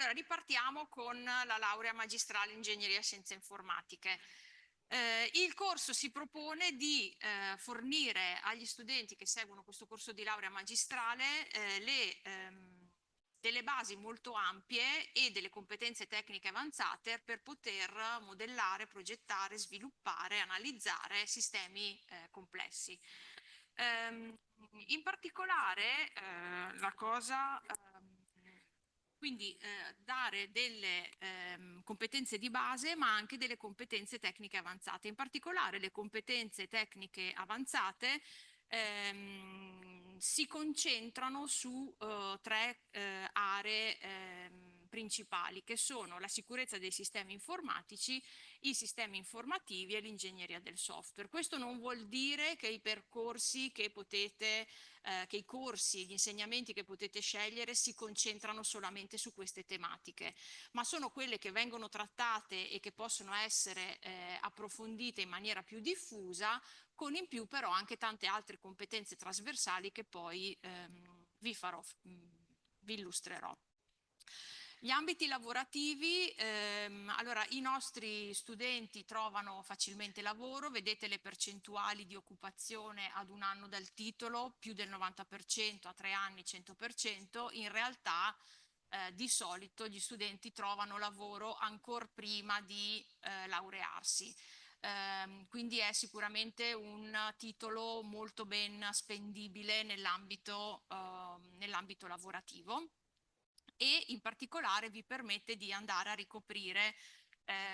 Allora, ripartiamo con la laurea magistrale in ingegneria e scienze informatiche. Il corso si propone di fornire agli studenti che seguono questo corso di laurea magistrale delle basi molto ampie e delle competenze tecniche avanzate per poter modellare, progettare, sviluppare, analizzare sistemi complessi. In particolare, la cosa quindi dare delle competenze di base ma anche delle competenze tecniche avanzate. In particolare le competenze tecniche avanzate si concentrano su tre aree principali, che sono la sicurezza dei sistemi informatici, i sistemi informativi e l'ingegneria del software. Questo non vuol dire che i percorsi che potete che i corsi, gli insegnamenti che potete scegliere si concentrano solamente su queste tematiche, ma sono quelle che vengono trattate e che possono essere approfondite in maniera più diffusa, con in più però anche tante altre competenze trasversali che poi vi illustrerò. Gli ambiti lavorativi, allora i nostri studenti trovano facilmente lavoro, vedete le percentuali di occupazione ad un anno dal titolo, più del 90%, a 3 anni 100%, in realtà di solito gli studenti trovano lavoro ancora prima di laurearsi. Quindi è sicuramente un titolo molto ben spendibile nell'ambito lavorativo e in particolare vi permette di andare a ricoprire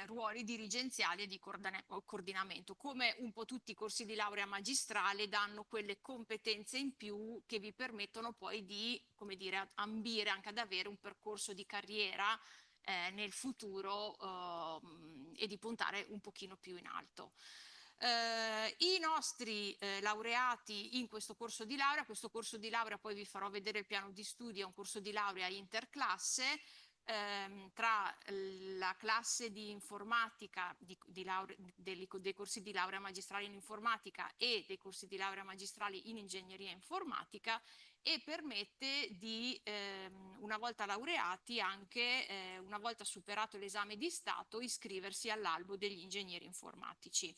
ruoli dirigenziali e di coordinamento. Come un po' tutti i corsi di laurea magistrale danno quelle competenze in più che vi permettono poi di, come dire, ambire anche ad avere un percorso di carriera nel futuro e di puntare un pochino più in alto. I nostri laureati in questo corso di laurea poi vi farò vedere il piano di studio, è un corso di laurea interclasse tra la classe di informatica, dei corsi di laurea magistrale in informatica e dei corsi di laurea magistrali in ingegneria informatica e permette di, una volta laureati, anche una volta superato l'esame di Stato, iscriversi all'albo degli ingegneri informatici.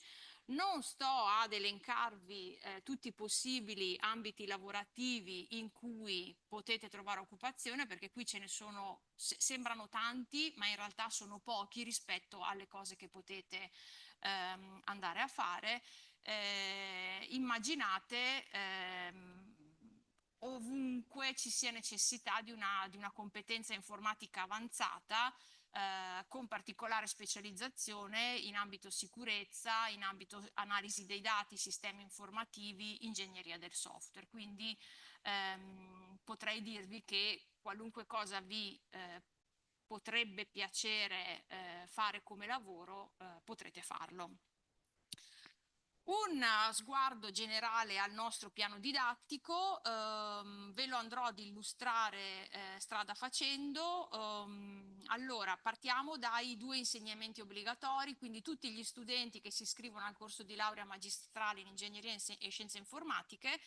Non sto ad elencarvi tutti i possibili ambiti lavorativi in cui potete trovare occupazione, perché qui ce ne sono, sembrano tanti, ma in realtà sono pochi rispetto alle cose che potete andare a fare. Immaginate ovunque ci sia necessità di una competenza informatica avanzata con particolare specializzazione in ambito sicurezza, in ambito analisi dei dati, sistemi informativi, ingegneria del software. Quindi potrei dirvi che qualunque cosa vi potrebbe piacere fare come lavoro, potrete farlo. Un sguardo generale al nostro piano didattico, ve lo andrò ad illustrare strada facendo. Allora, partiamo dai 2 insegnamenti obbligatori, quindi tutti gli studenti che si iscrivono al corso di laurea magistrale in ingegneria e scienze informatiche,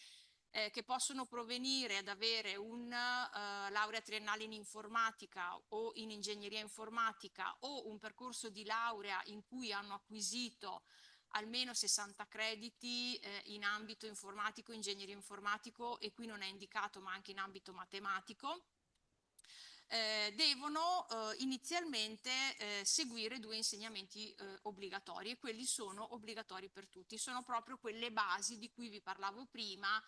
che possono provenire ad avere una laurea triennale in informatica o in ingegneria informatica o un percorso di laurea in cui hanno acquisito almeno 60 crediti in ambito informatico, ingegneria informatico e qui non è indicato ma anche in ambito matematico, devono inizialmente seguire 2 insegnamenti obbligatori e quelli sono obbligatori per tutti, sono proprio quelle basi di cui vi parlavo prima,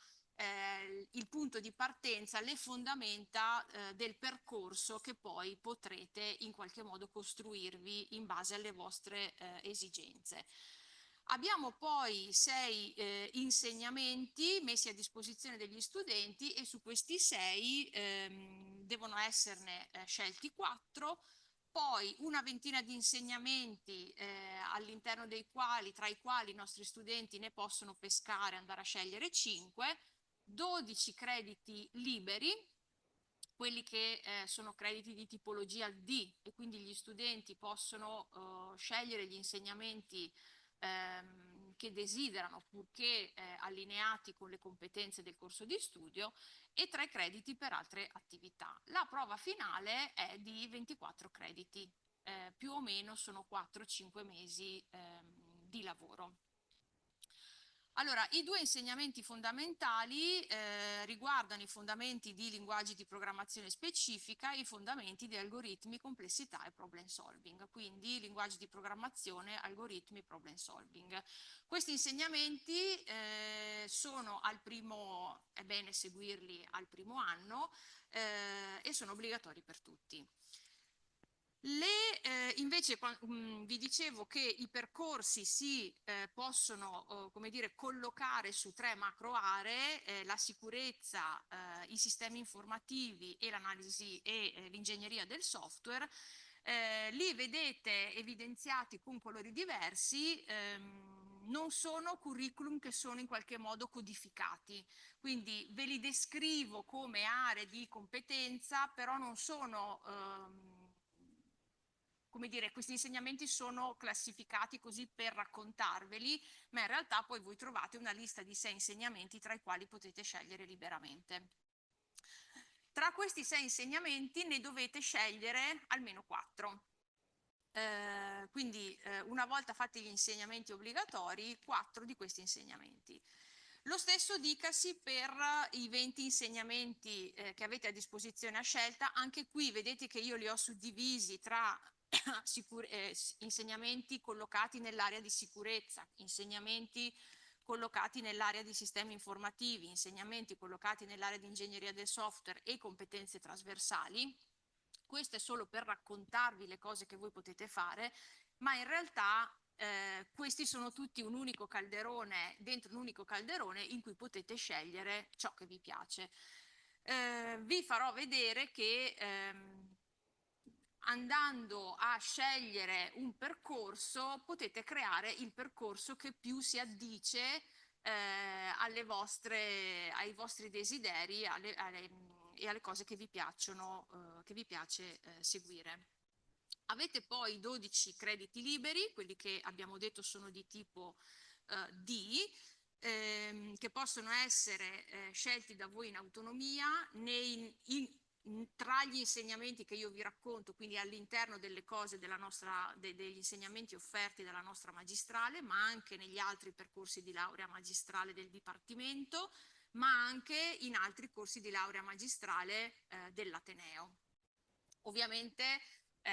il punto di partenza, le fondamenta del percorso che poi potrete in qualche modo costruirvi in base alle vostre esigenze. Abbiamo poi 6 insegnamenti messi a disposizione degli studenti e su questi 6 devono esserne scelti 4, poi una ventina di insegnamenti all'interno dei quali, tra i quali i nostri studenti ne possono pescare, andare a scegliere 5, 12 crediti liberi, quelli che sono crediti di tipologia D e quindi gli studenti possono scegliere gli insegnamenti che desiderano, purché allineati con le competenze del corso di studio, e 3 crediti per altre attività. La prova finale è di 24 crediti, più o meno sono 4-5 mesi di lavoro. Allora, i 2 insegnamenti fondamentali riguardano i fondamenti di linguaggi di programmazione specifica e i fondamenti di algoritmi, complessità e problem solving, quindi linguaggi di programmazione, algoritmi, problem solving. Questi insegnamenti sono al primo, è bene seguirli al primo anno e sono obbligatori per tutti. Invece vi dicevo che i percorsi si possono come dire, collocare su 3 macro aree, la sicurezza, i sistemi informativi e l'analisi e l'ingegneria del software. Lì vedete evidenziati con colori diversi, non sono curriculum che sono in qualche modo codificati, quindi ve li descrivo come aree di competenza, però non sono come dire, questi insegnamenti sono classificati così per raccontarveli, ma in realtà poi voi trovate una lista di 6 insegnamenti tra i quali potete scegliere liberamente. Tra questi 6 insegnamenti ne dovete scegliere almeno 4. Quindi una volta fatti gli insegnamenti obbligatori, 4 di questi insegnamenti. Lo stesso dicasi per i 20 insegnamenti che avete a disposizione a scelta. Anche qui vedete che io li ho suddivisi tra insegnamenti collocati nell'area di sicurezza, insegnamenti collocati nell'area di sistemi informativi, insegnamenti collocati nell'area di ingegneria del software e competenze trasversali. Questo è solo per raccontarvi le cose che voi potete fare, ma in realtà questi sono tutti un unico calderone, dentro un unico calderone in cui potete scegliere ciò che vi piace. Vi farò vedere che andando a scegliere un percorso potete creare il percorso che più si addice ai vostri desideri e alle cose che vi piacciono, che vi piace seguire. Avete poi 12 crediti liberi, quelli che abbiamo detto sono di tipo D, che possono essere scelti da voi in autonomia tra gli insegnamenti che io vi racconto, quindi all'interno delle cose degli insegnamenti offerti dalla nostra magistrale, ma anche negli altri percorsi di laurea magistrale del Dipartimento, ma anche in altri corsi di laurea magistrale dell'Ateneo. Ovviamente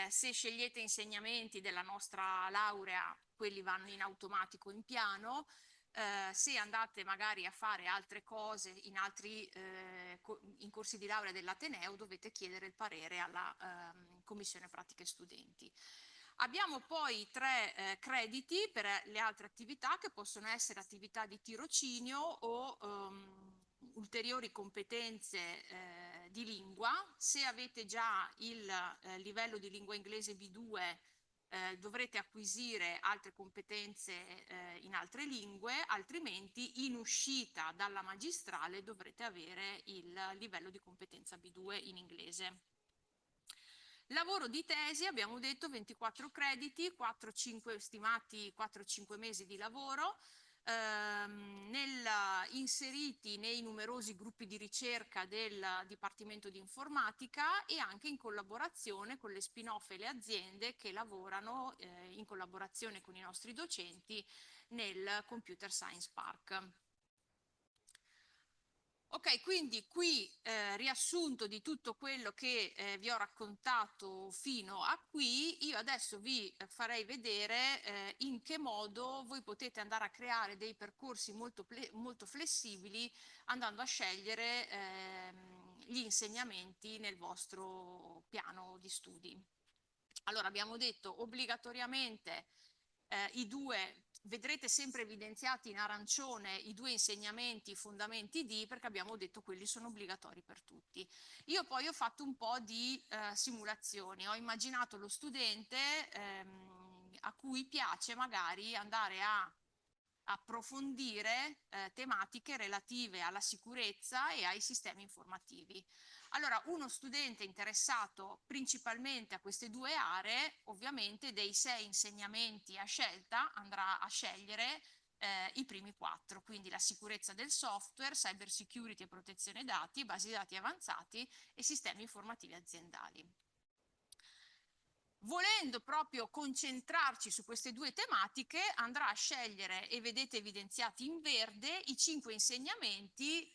se scegliete insegnamenti della nostra laurea, quelli vanno in automatico in piano. Se andate magari a fare altre cose in corsi di laurea dell'Ateneo, dovete chiedere il parere alla Commissione Pratiche Studenti. Abbiamo poi 3 crediti per le altre attività, che possono essere attività di tirocinio o ulteriori competenze di lingua. Se avete già il livello di lingua inglese B2, dovrete acquisire altre competenze in altre lingue, altrimenti in uscita dalla magistrale dovrete avere il livello di competenza B2 in inglese. Lavoro di tesi, abbiamo detto 24 crediti, stimati 4-5 mesi di lavoro, inseriti nei numerosi gruppi di ricerca del Dipartimento di Informatica e anche in collaborazione con le spin-off e le aziende che lavorano in collaborazione con i nostri docenti nel Computer Science Park. Ok, quindi qui riassunto di tutto quello che vi ho raccontato fino a qui. Io adesso vi farei vedere in che modo voi potete andare a creare dei percorsi molto flessibili, andando a scegliere gli insegnamenti nel vostro piano di studi. Allora, abbiamo detto obbligatoriamente vedrete sempre evidenziati in arancione i 2 insegnamenti fondamenti D, perché abbiamo detto quelli sono obbligatori per tutti. Io poi ho fatto un po' di simulazioni, ho immaginato lo studente a cui piace magari andare a approfondire tematiche relative alla sicurezza e ai sistemi informativi. Allora, uno studente interessato principalmente a queste 2 aree, ovviamente dei 6 insegnamenti a scelta andrà a scegliere i primi 4, quindi la sicurezza del software, cyber security e protezione dati, basi dati avanzati e sistemi informativi aziendali. Volendo proprio concentrarci su queste due tematiche, andrà a scegliere, e vedete evidenziati in verde, i 5 insegnamenti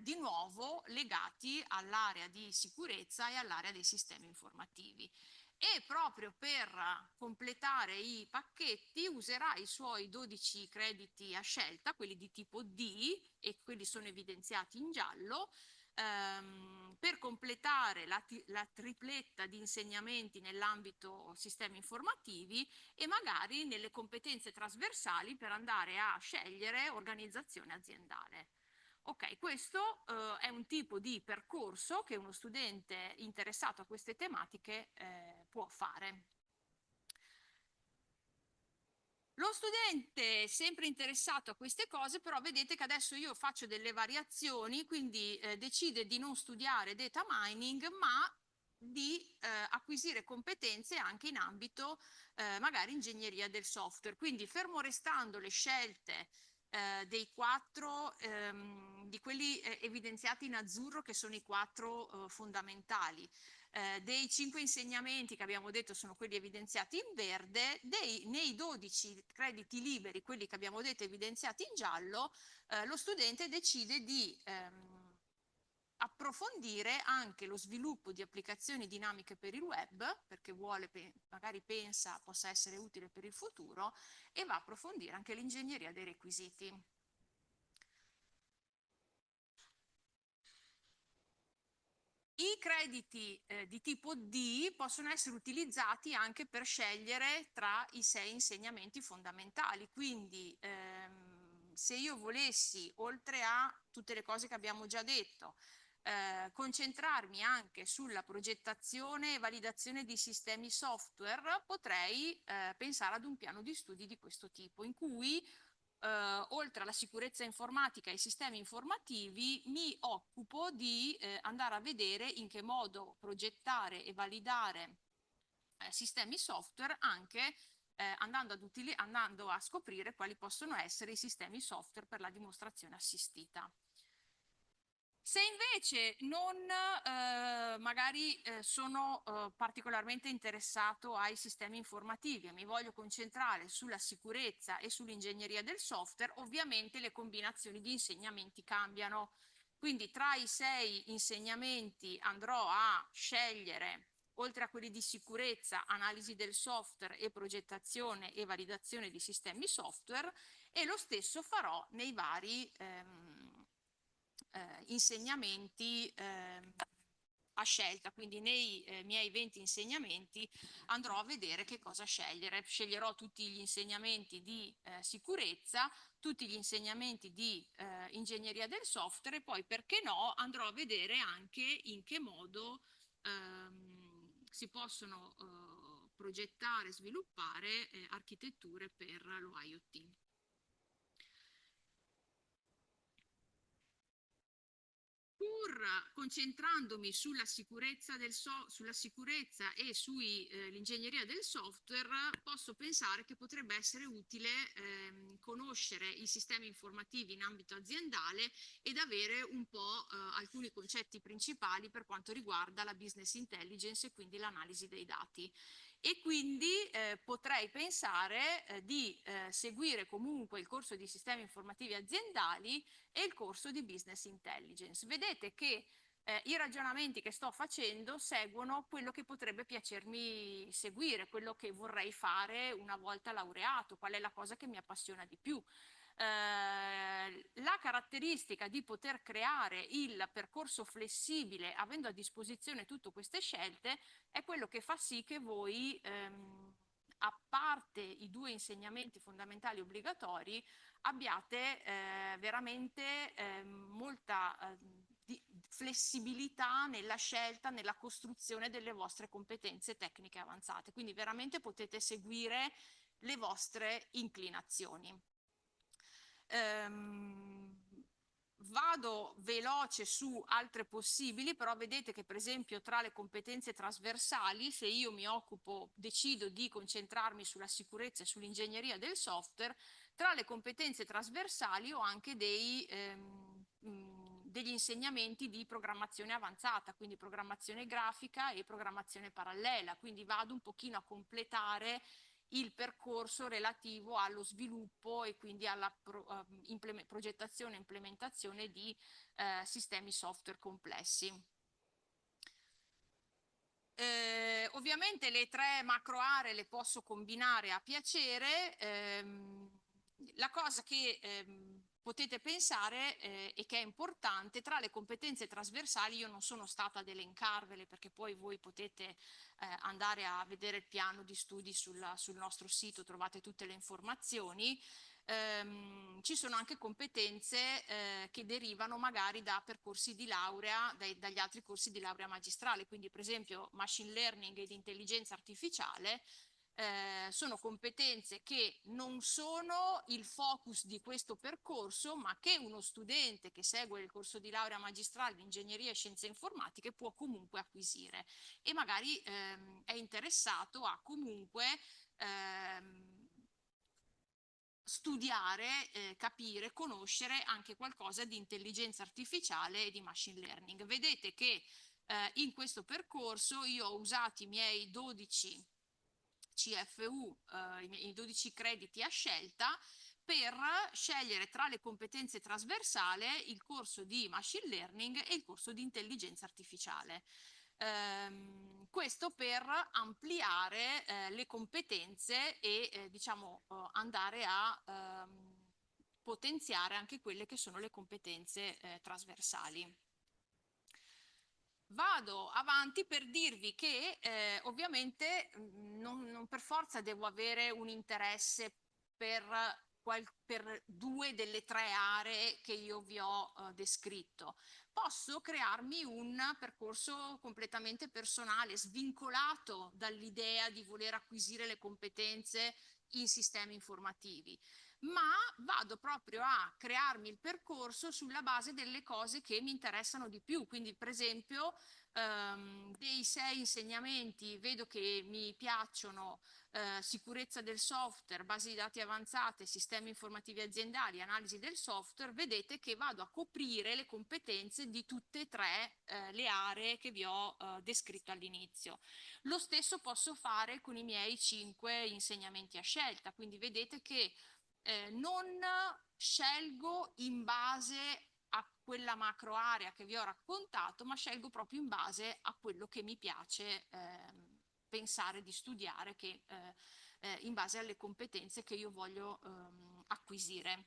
di nuovo legati all'area di sicurezza e all'area dei sistemi informativi. E proprio per completare i pacchetti userà i suoi 12 crediti a scelta, quelli di tipo D, e quelli sono evidenziati in giallo, per completare la tripletta di insegnamenti nell'ambito sistemi informativi e magari nelle competenze trasversali per andare a scegliere organizzazione aziendale. Ok, questo è un tipo di percorso che uno studente interessato a queste tematiche può fare. Lo studente sempre interessato a queste cose, però vedete che adesso io faccio delle variazioni, quindi decide di non studiare data mining, ma di acquisire competenze anche in ambito magari ingegneria del software. Quindi fermo restando le scelte dei 4, di quelli evidenziati in azzurro che sono i 4 fondamentali, dei 5 insegnamenti che abbiamo detto sono quelli evidenziati in verde, nei 12 crediti liberi, quelli che abbiamo detto evidenziati in giallo, lo studente decide di approfondire anche lo sviluppo di applicazioni dinamiche per il web, perché vuole, magari pensa possa essere utile per il futuro, e va a approfondire anche l'ingegneria dei requisiti. I crediti di tipo D possono essere utilizzati anche per scegliere tra i 6 insegnamenti fondamentali, quindi se io volessi, oltre a tutte le cose che abbiamo già detto, concentrarmi anche sulla progettazione e validazione di sistemi software, potrei pensare ad un piano di studi di questo tipo, in cui oltre alla sicurezza informatica e ai sistemi informativi, mi occupo di andare a vedere in che modo progettare e validare sistemi software, anche andando a scoprire quali possono essere i sistemi software per la dimostrazione assistita. Se invece non magari sono particolarmente interessato ai sistemi informativi e mi voglio concentrare sulla sicurezza e sull'ingegneria del software, ovviamente le combinazioni di insegnamenti cambiano. Quindi tra i 6 insegnamenti andrò a scegliere, oltre a quelli di sicurezza, analisi del software e progettazione e validazione di sistemi software, e lo stesso farò nei vari insegnamenti a scelta, quindi nei miei 20 insegnamenti andrò a vedere che cosa scegliere. Sceglierò tutti gli insegnamenti di sicurezza, tutti gli insegnamenti di ingegneria del software, e poi, perché no, andrò a vedere anche in che modo si possono progettare e sviluppare architetture per lo IoT. Pur concentrandomi sulla sicurezza e sull'ingegneria del software, posso pensare che potrebbe essere utile conoscere i sistemi informativi in ambito aziendale ed avere un po' alcuni concetti principali per quanto riguarda la business intelligence e quindi l'analisi dei dati. E quindi potrei pensare di seguire comunque il corso di sistemi informativi aziendali e il corso di business intelligence. Vedete che i ragionamenti che sto facendo seguono quello che potrebbe piacermi seguire, quello che vorrei fare una volta laureato, qual è la cosa che mi appassiona di più. La caratteristica di poter creare il percorso flessibile avendo a disposizione tutte queste scelte è quello che fa sì che voi, a parte i 2 insegnamenti fondamentali obbligatori, abbiate veramente molta flessibilità nella scelta, nella costruzione delle vostre competenze tecniche avanzate. Quindi veramente potete seguire le vostre inclinazioni. Vado veloce su altre possibili, però vedete che per esempio tra le competenze trasversali, se io decido di concentrarmi sulla sicurezza e sull'ingegneria del software, Tra le competenze trasversali ho anche degli insegnamenti di programmazione avanzata, quindi programmazione grafica e programmazione parallela, quindi vado un pochino a completare il percorso relativo allo sviluppo e quindi alla progettazione e implementazione di sistemi software complessi. Ovviamente le tre macro aree le posso combinare a piacere. La cosa che potete pensare e che è importante, tra le competenze trasversali io non sono stata ad elencarvele perché poi voi potete andare a vedere il piano di studi sul nostro sito, trovate tutte le informazioni. Ci sono anche competenze che derivano magari da percorsi di laurea, dagli altri corsi di laurea magistrale, quindi per esempio machine learning ed intelligenza artificiale sono competenze che non sono il focus di questo percorso, ma che uno studente che segue il corso di laurea magistrale in ingegneria e scienze informatiche può comunque acquisire e magari è interessato a comunque studiare, capire, conoscere anche qualcosa di intelligenza artificiale e di machine learning. Vedete che in questo percorso io ho usato i miei 12 CFU, i 12 crediti a scelta per scegliere tra le competenze trasversali il corso di machine learning e il corso di intelligenza artificiale. Questo per ampliare le competenze e diciamo andare a potenziare anche quelle che sono le competenze trasversali. Vado avanti per dirvi che ovviamente non per forza devo avere un interesse per due delle tre aree che io vi ho descritto. Posso crearmi un percorso completamente personale, svincolato dall'idea di voler acquisire le competenze in sistemi informativi, ma vado proprio a crearmi il percorso sulla base delle cose che mi interessano di più. Quindi per esempio dei 6 insegnamenti vedo che mi piacciono sicurezza del software, basi di dati avanzate, sistemi informativi aziendali, analisi del software. Vedete che vado a coprire le competenze di tutte e tre le aree che vi ho descritto all'inizio. Lo stesso posso fare con i miei 5 insegnamenti a scelta, quindi vedete che non scelgo in base a quella macro area che vi ho raccontato, ma scelgo proprio in base a quello che mi piace pensare di studiare, in base alle competenze che io voglio acquisire.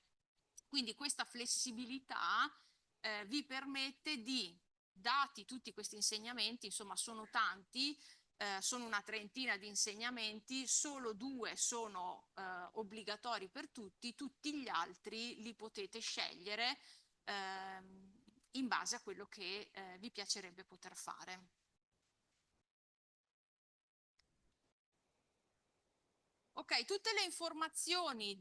Quindi questa flessibilità vi permette di, dati tutti questi insegnamenti, insomma sono tanti, sono una trentina di insegnamenti, solo 2 sono obbligatori per tutti, tutti gli altri li potete scegliere in base a quello che vi piacerebbe poter fare. Ok, tutte le informazioni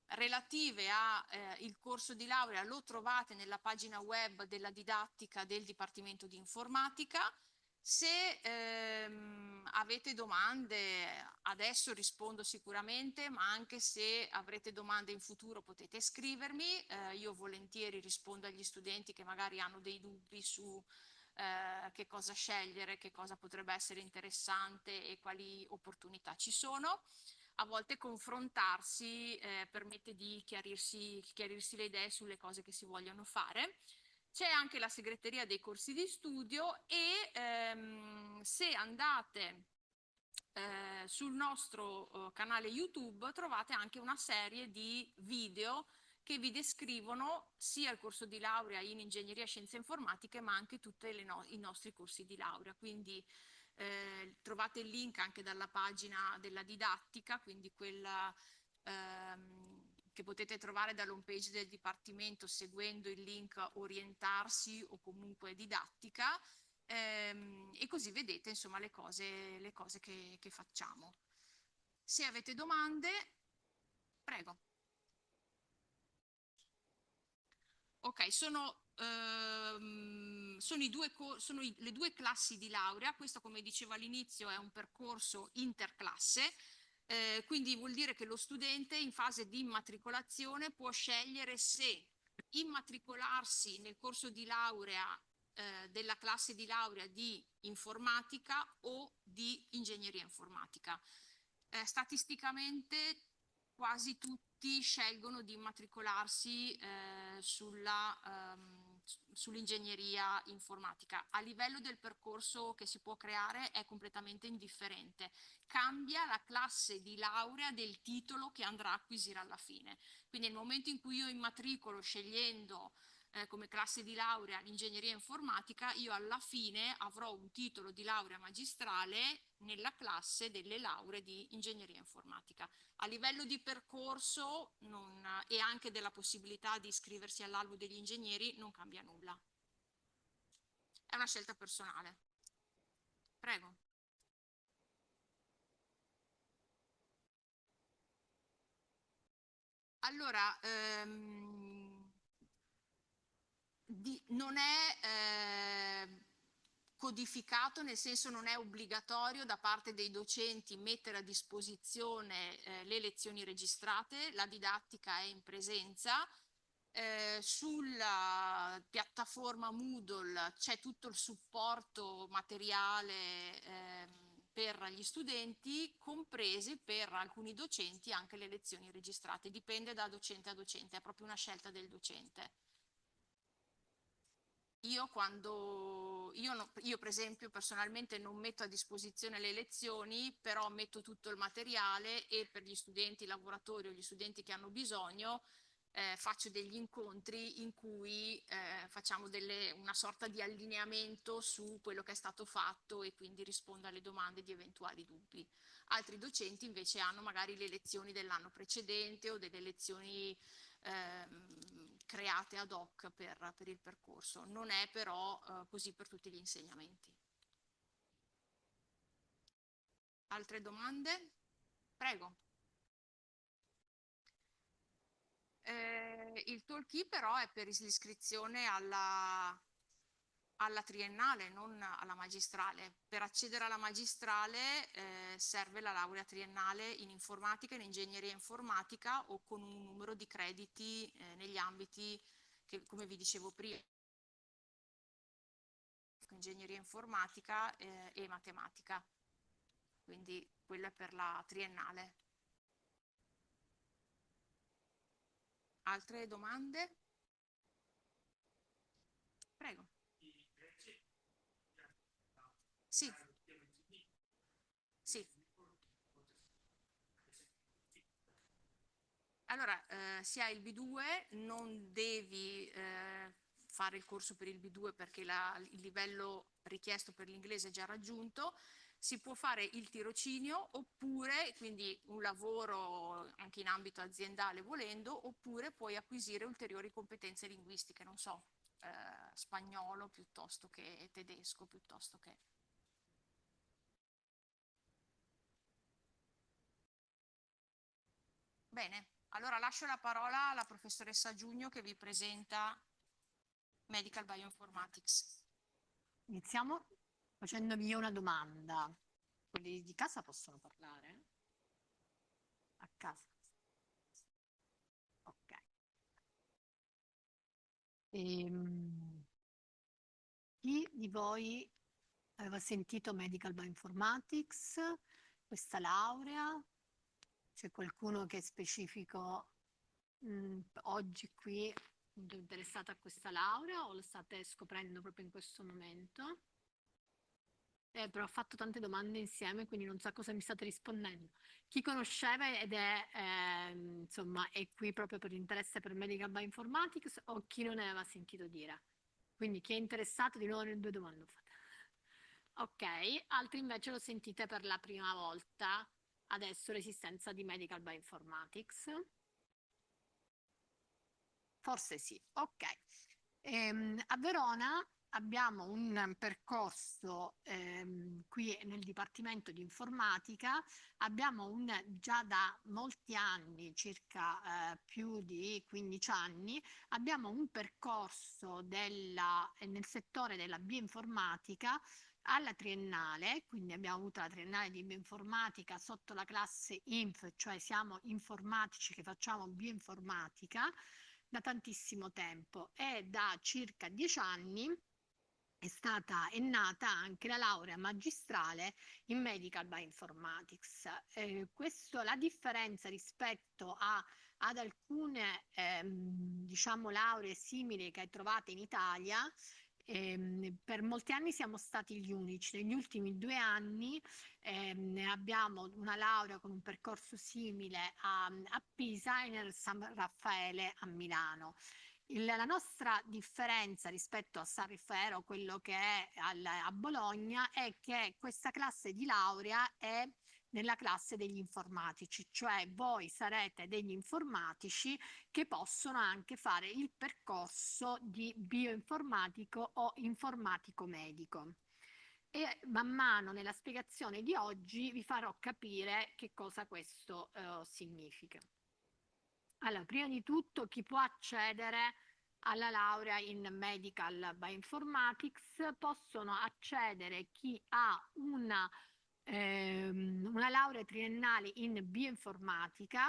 relative al corso di laurea lo trovate nella pagina web della didattica del Dipartimento di Informatica. Se avete domande, adesso rispondo sicuramente, ma anche se avrete domande in futuro potete scrivermi. Io volentieri rispondo agli studenti che magari hanno dei dubbi su che cosa scegliere, che cosa potrebbe essere interessante e quali opportunità ci sono. A volte confrontarsi permette di chiarirsi le idee sulle cose che si vogliono fare. C'è anche la segreteria dei corsi di studio e se andate sul nostro canale YouTube trovate anche una serie di video che vi descrivono sia il corso di laurea in ingegneria e scienze informatiche, ma anche tutti i nostri corsi di laurea. Quindi trovate il link anche dalla pagina della didattica, quindi quella che potete trovare dall'home page del Dipartimento seguendo il link orientarsi o comunque didattica, e così vedete insomma le cose che facciamo. Se avete domande, prego. Ok, sono le due classi di laurea. Questo, come dicevo all'inizio, è un percorso interclasse. Quindi vuol dire che lo studente in fase di immatricolazione può scegliere se immatricolarsi nel corso di laurea della classe di laurea di informatica o di ingegneria informatica. Statisticamente quasi tutti scelgono di immatricolarsi sull'ingegneria informatica. A livello del percorso che si può creare è completamente indifferente. Cambia la classe di laurea del titolo che andrà a acquisire alla fine. Quindi nel momento in cui io immatricolo scegliendo come classe di laurea l'ingegneria informatica, io alla fine avrò un titolo di laurea magistrale nella classe delle lauree di ingegneria informatica. A livello di percorso e anche della possibilità di iscriversi all'albo degli ingegneri non cambia nulla. È una scelta personale. Prego. Allora, non è codificato, nel senso non è obbligatorio da parte dei docenti mettere a disposizione le lezioni registrate, la didattica è in presenza. Sulla piattaforma Moodle c'è tutto il supporto materiale per gli studenti, compresi per alcuni docenti anche le lezioni registrate. Dipende da docente a docente, è proprio una scelta del docente. Io per esempio personalmente non metto a disposizione le lezioni, però metto tutto il materiale e per gli studenti, i lavoratori o gli studenti che hanno bisogno faccio degli incontri in cui facciamo una sorta di allineamento su quello che è stato fatto e quindi rispondo alle domande di eventuali dubbi. Altri docenti invece hanno magari le lezioni dell'anno precedente o delle lezioni create ad hoc per il percorso. Non è però così per tutti gli insegnamenti. Altre domande? Prego. Il talkie però è per l'iscrizione alla triennale, non alla magistrale. Per accedere alla magistrale serve la laurea triennale in informatica, in ingegneria informatica o con un numero di crediti negli ambiti che, come vi dicevo prima, ingegneria informatica e matematica. Quindi quella è per la triennale. Altre domande? Prego. Sì. Sì. Allora, se hai il B2 non devi fare il corso per il B2 perché il livello richiesto per l'inglese è già raggiunto. Si può fare il tirocinio oppure, quindi un lavoro anche in ambito aziendale volendo, oppure puoi acquisire ulteriori competenze linguistiche, non so, spagnolo piuttosto che tedesco, piuttosto che... Bene, allora lascio la parola alla professoressa Giugno che vi presenta Medical Bioinformatics. Iniziamo facendovi io una domanda. Quelli di casa possono parlare? A casa? Ok. Chi di voi aveva sentito Medical Bioinformatics, questa laurea? C'è qualcuno che è specifico oggi qui interessato a questa laurea o lo state scoprendo proprio in questo momento? Però ho fatto tante domande insieme, quindi non so cosa mi state rispondendo. Chi conosceva ed è, insomma, è qui proprio per interesse per Medical Bioinformatics o chi non ne aveva sentito dire? Quindi chi è interessato di nuovo nelle due domande? Ok, altri invece lo sentite per la prima volta, adesso l'esistenza di Medical Bioinformatics. Forse sì, ok. A Verona abbiamo un percorso qui nel Dipartimento di Informatica, abbiamo già da molti anni, circa più di 15 anni, abbiamo un percorso nel settore della bioinformatica alla triennale, quindi abbiamo avuto la triennale di bioinformatica sotto la classe INF, cioè siamo informatici che facciamo bioinformatica da tantissimo tempo, e da circa 10 anni è nata anche la laurea magistrale in Medical Bioinformatics. La differenza rispetto ad alcune diciamo lauree simili che trovate in Italia, per molti anni siamo stati gli unici. Negli ultimi 2 anni abbiamo una laurea con un percorso simile a Pisa e nel San Raffaele a Milano. La nostra differenza rispetto a San Raffaele, quello che è a Bologna, è che questa classe di laurea è nella classe degli informatici, cioè voi sarete degli informatici che possono anche fare il percorso di bioinformatico o informatico medico. E man mano nella spiegazione di oggi vi farò capire che cosa questo significa. Allora, prima di tutto, chi può accedere alla laurea in Medical Bioinformatics? Possono accedere chi ha una laurea triennale in bioinformatica,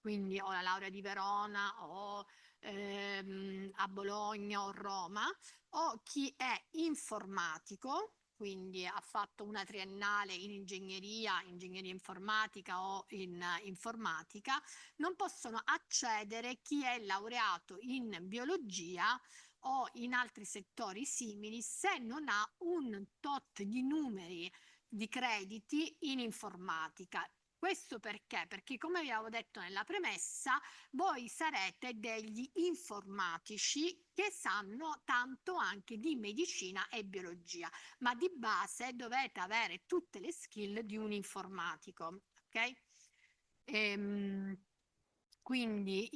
quindi o la laurea di Verona o a Bologna o Roma, o chi è informatico, quindi ha fatto una triennale in ingegneria informatica o in informatica. Non possono accedere chi è laureato in biologia o in altri settori simili se non ha un tot di numeri di crediti in informatica. Questo perché? Perché, come vi avevo detto nella premessa, voi sarete degli informatici che sanno tanto anche di medicina e biologia, ma di base dovete avere tutte le skill di un informatico, ok? Quindi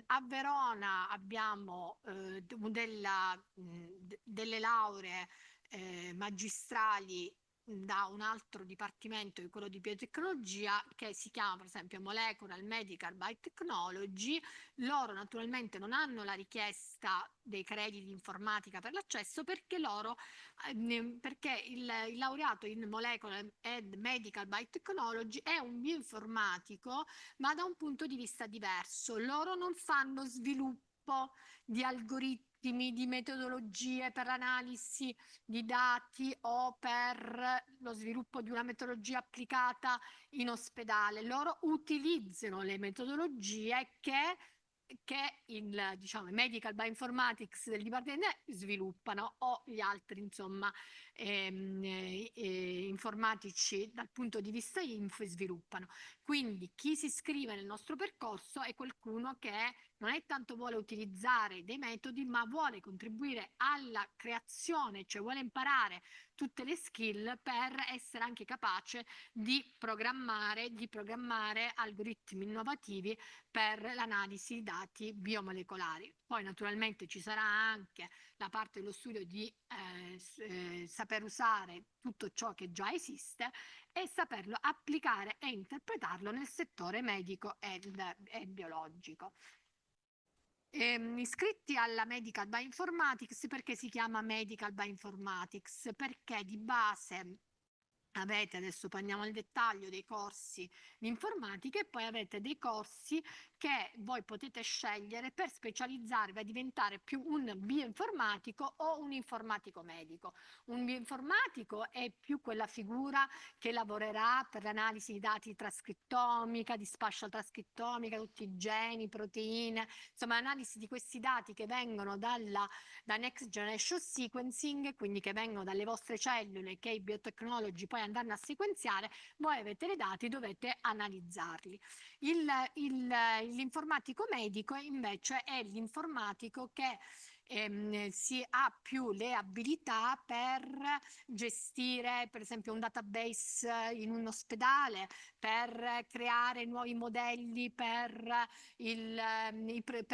a Verona abbiamo delle lauree magistrali da un altro dipartimento, che quello di biotecnologia, che si chiama per esempio Molecular Medical Biotechnology. Loro naturalmente non hanno la richiesta dei crediti di informatica per l'accesso, perché perché il laureato in Molecular and Medical Biotechnology è un bioinformatico, ma da un punto di vista diverso. Loro non fanno sviluppo di algoritmi, di metodologie per l'analisi di dati o per lo sviluppo di una metodologia applicata in ospedale. Loro utilizzano le metodologie che diciamo, i medical bioinformatics del Dipartimento sviluppano, o gli altri insomma informatici dal punto di vista INF sviluppano. Quindi chi si iscrive nel nostro percorso è qualcuno che non è tanto vuole utilizzare dei metodi, ma vuole contribuire alla creazione, cioè vuole imparare tutte le skill per essere anche capace di programmare algoritmi innovativi per l'analisi di dati biomolecolari. Poi naturalmente ci sarà anche la parte dello studio di saper usare tutto ciò che già esiste e saperlo applicare e interpretarlo nel settore medico e biologico. Iscritti alla Medical Bioinformatics, perché si chiama Medical Bioinformatics? Perché di base avete, adesso parliamo nel dettaglio dei corsi di informatica, e poi avete dei corsi che voi potete scegliere per specializzarvi a diventare più un bioinformatico o un informatico medico. Un bioinformatico è più quella figura che lavorerà per l'analisi di dati di trascrittomica, di spatial trascrittomica, tutti i geni, proteine, insomma analisi di questi dati che vengono da next generation sequencing, quindi che vengono dalle vostre cellule che i biotecnologi poi andranno a sequenziare. Voi avete i dati, dovete analizzarli. L'informatico medico invece è l'informatico che si ha più le abilità per gestire per esempio un database in un ospedale, per creare nuovi modelli per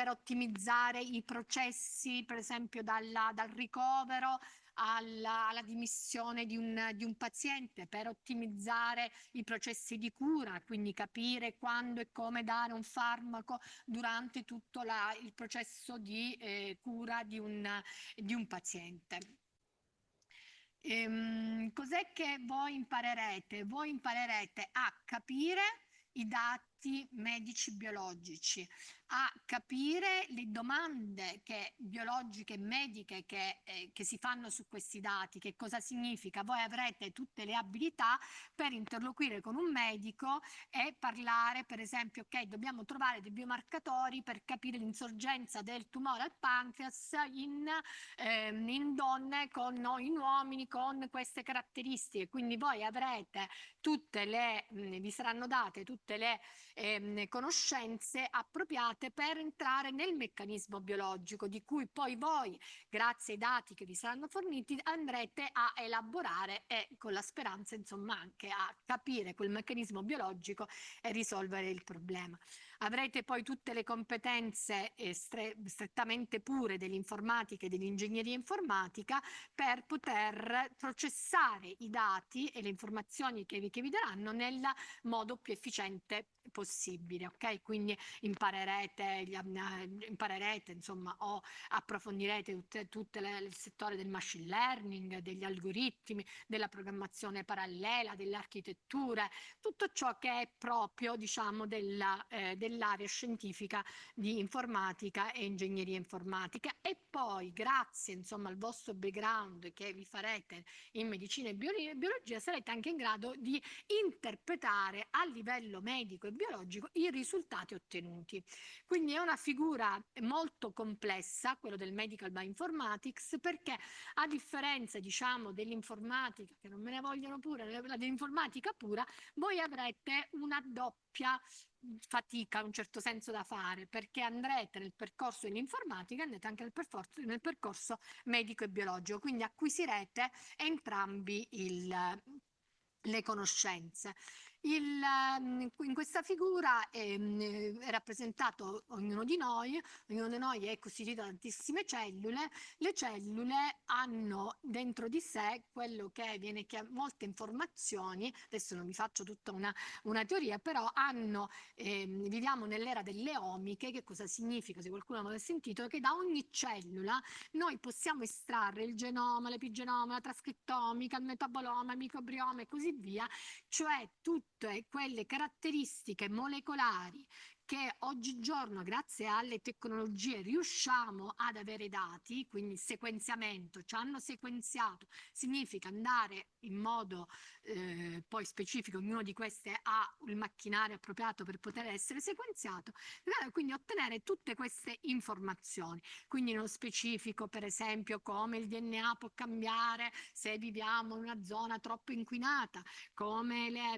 ottimizzare i processi, per esempio dal ricovero alla dimissione di un paziente, per ottimizzare i processi di cura, quindi capire quando e come dare un farmaco durante tutto il processo di cura di un paziente. Cos'è che voi imparerete? Voi imparerete a capire i dati medici biologici, a capire le domande biologiche e mediche che si fanno su questi dati, che cosa significa. Voi avrete tutte le abilità per interloquire con un medico e parlare, per esempio, ok, dobbiamo trovare dei biomarcatori per capire l'insorgenza del tumore al pancreas in donne o in uomini con queste caratteristiche. Quindi voi avrete vi saranno date tutte le conoscenze appropriate per entrare nel meccanismo biologico di cui poi voi, grazie ai dati che vi saranno forniti, andrete a elaborare e con la speranza, insomma, anche a capire quel meccanismo biologico e risolvere il problema. Avrete poi tutte le competenze strettamente pure dell'informatica e dell'ingegneria informatica per poter processare i dati e le informazioni che vi daranno nel modo più efficiente possibile, ok? Quindi imparerete, insomma, o approfondirete il settore del machine learning, degli algoritmi, della programmazione parallela, delle architetture, tutto ciò che è proprio, diciamo, dell'area scientifica di informatica e ingegneria informatica. E poi, grazie, insomma, al vostro background che vi farete in medicina e biologia, sarete anche in grado di interpretare a livello medico e biologico i risultati ottenuti. Quindi è una figura molto complessa, quello del medical bioinformatics, perché a differenza, diciamo, dell'informatica, che non me ne vogliono pure, dell'informatica pura, voi avrete una doppia fatica, in un certo senso, da fare, perché andrete nel percorso dell'informatica, andrete anche nel percorso medico e biologico, quindi acquisirete entrambi le conoscenze. In questa figura è rappresentato ognuno di noi è costituito da tantissime cellule. Le cellule hanno dentro di sé quello che viene chiamato, molte informazioni, adesso non vi faccio tutta una teoria, però viviamo nell'era delle omiche. Che cosa significa? Se qualcuno non l'ha sentito, che da ogni cellula noi possiamo estrarre il genoma, l'epigenoma, la trascrittomica, il metaboloma, il microbioma e così via, cioè tutte quelle caratteristiche molecolari che oggigiorno, grazie alle tecnologie, riusciamo ad avere dati, quindi il sequenziamento, ci hanno sequenziato, significa andare in modo poi specifico, ognuno di queste ha il macchinario appropriato per poter essere sequenziato, quindi ottenere tutte queste informazioni. Quindi nello specifico, per esempio, come il DNA può cambiare se viviamo in una zona troppo inquinata,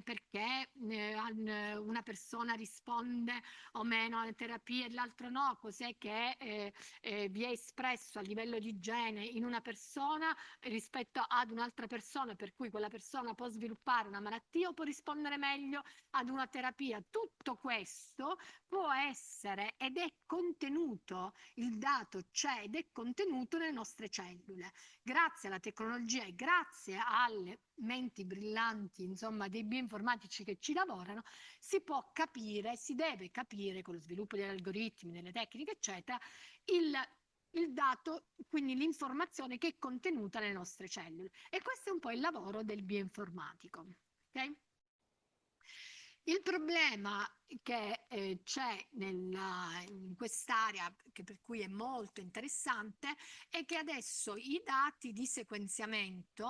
perché una persona risponde o meno alle terapie e l'altro no, cos'è che vi è espresso a livello di gene in una persona rispetto ad un'altra persona, per cui quella persona può sviluppare una malattia o può rispondere meglio ad una terapia. Tutto questo può essere ed è contenuto, il dato c'è ed è contenuto nelle nostre cellule. Grazie alla tecnologia e grazie alle menti brillanti, insomma, dei bioinformatici che ci lavorano, si può capire, si deve capire con lo sviluppo degli algoritmi, delle tecniche, eccetera, il dato, quindi l'informazione che è contenuta nelle nostre cellule. E questo è un po' il lavoro del bioinformatico. Okay? Il problema che c'è in quest'area, per cui è molto interessante, è che adesso i dati di sequenziamento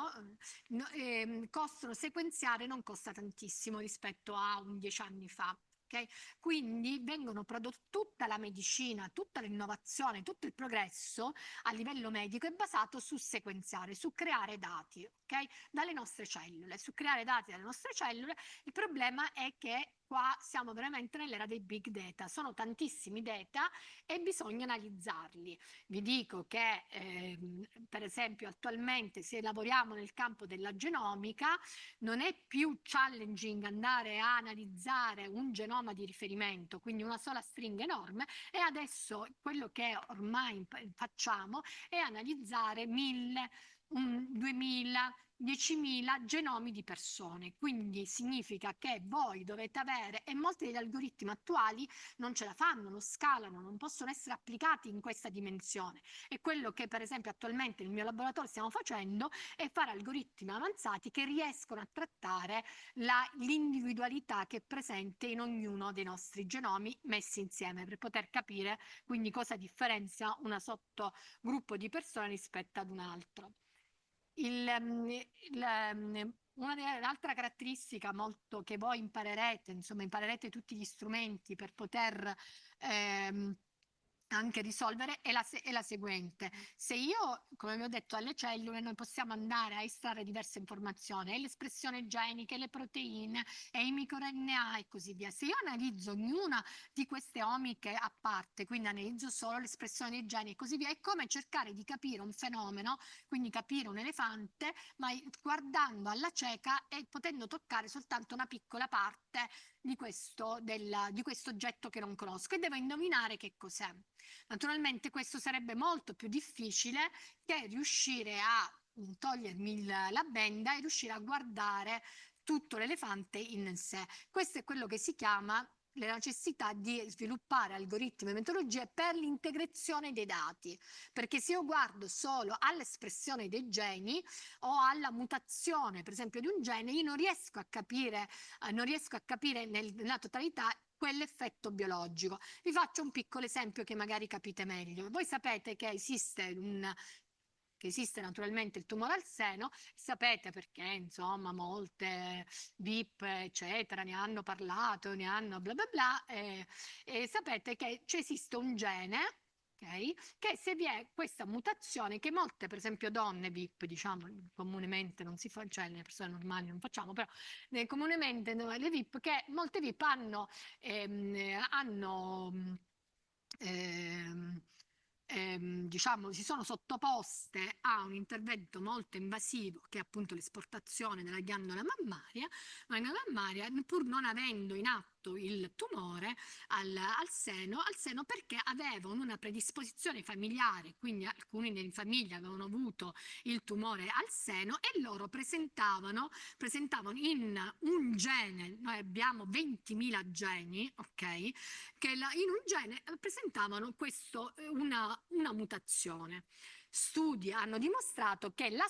costano, sequenziare non costa tantissimo rispetto a 10 anni fa. Okay? Quindi vengono prodotti, tutta la medicina, tutta l'innovazione, tutto il progresso a livello medico è basato su sequenziare, su creare dati, okay? Dalle nostre cellule, su creare dati dalle nostre cellule. Il problema è che qua siamo veramente nell'era dei big data, sono tantissimi data e bisogna analizzarli. Vi dico che per esempio attualmente, se lavoriamo nel campo della genomica, non è più challenging andare a analizzare un genoma di riferimento, quindi una sola stringa enorme, e adesso quello che ormai facciamo è analizzare 1000, 2000, 10.000 genomi di persone, quindi significa che voi dovete avere, e molti degli algoritmi attuali non ce la fanno, non scalano, non possono essere applicati in questa dimensione. E quello che per esempio attualmente nel mio laboratorio stiamo facendo è fare algoritmi avanzati che riescono a trattare l'individualità che è presente in ognuno dei nostri genomi messi insieme per poter capire quindi cosa differenzia una sottogruppo di persone rispetto ad un altro. Un'altra caratteristica molto che voi imparerete, insomma, imparerete tutti gli strumenti per poter ehm, anche risolvere è la seguente. Se io, come vi ho detto, alle cellule noi possiamo andare a estrarre diverse informazioni, l'espressione genica, le proteine, e i microRNA e così via. Se io analizzo ognuna di queste omiche a parte, quindi analizzo solo l'espressione dei geni e così via, è come cercare di capire un fenomeno, quindi capire un elefante, ma guardando alla cieca e potendo toccare soltanto una piccola parte di questo oggetto che non conosco e devo indovinare che cos'è. Naturalmente questo sarebbe molto più difficile che riuscire a togliermi la benda e riuscire a guardare tutto l'elefante in sé. Questo è quello che si chiama la necessità di sviluppare algoritmi e metodologie per l'integrazione dei dati, perché se io guardo solo all'espressione dei geni o alla mutazione, per esempio, di un gene, io non riesco a capire nella totalità quell'effetto biologico. Vi faccio un piccolo esempio che magari capite meglio. Voi sapete che esiste naturalmente il tumore al seno, sapete perché, insomma, molte VIP, eccetera, ne hanno parlato, ne hanno bla bla bla, e sapete che esiste un gene, okay, che se vi è questa mutazione, che molte, per esempio, donne VIP, diciamo, comunemente non si fa, cioè le persone normali non facciamo, però comunemente le VIP, che molte VIP hanno ehm, diciamo, si sono sottoposte a un intervento molto invasivo che è appunto l'esportazione della ghiandola mammaria, pur non avendo in atto il tumore al seno perché avevano una predisposizione familiare, quindi alcuni in famiglia avevano avuto il tumore al seno e loro presentavano in un gene, noi abbiamo 20.000 geni, ok? Che in un gene presentavano una mutazione. Studi hanno dimostrato che la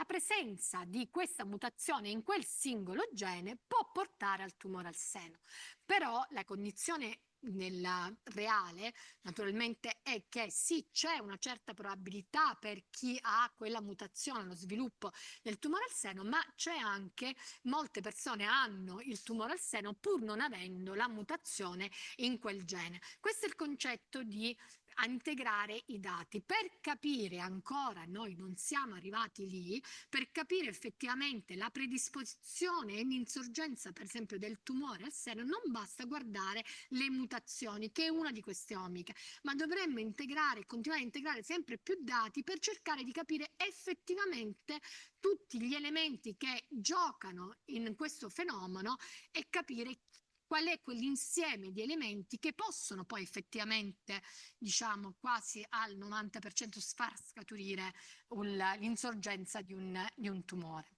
presenza di questa mutazione in quel singolo gene può portare al tumore al seno. Però la condizione nella reale naturalmente è che sì, c'è una certa probabilità per chi ha quella mutazione, lo sviluppo del tumore al seno, ma c'è anche molte persone hanno il tumore al seno pur non avendo la mutazione in quel gene. Questo è il concetto di integrare i dati. Per capire ancora, noi non siamo arrivati lì, per capire effettivamente la predisposizione e l'insorgenza, per esempio, del tumore al seno, non basta guardare le mutazioni, che è una di queste omiche, ma dovremmo integrare, continuare a integrare sempre più dati per cercare di capire effettivamente tutti gli elementi che giocano in questo fenomeno e capire qual è quell'insieme di elementi che possono poi effettivamente, diciamo, quasi al 90% far scaturire l'insorgenza di un tumore.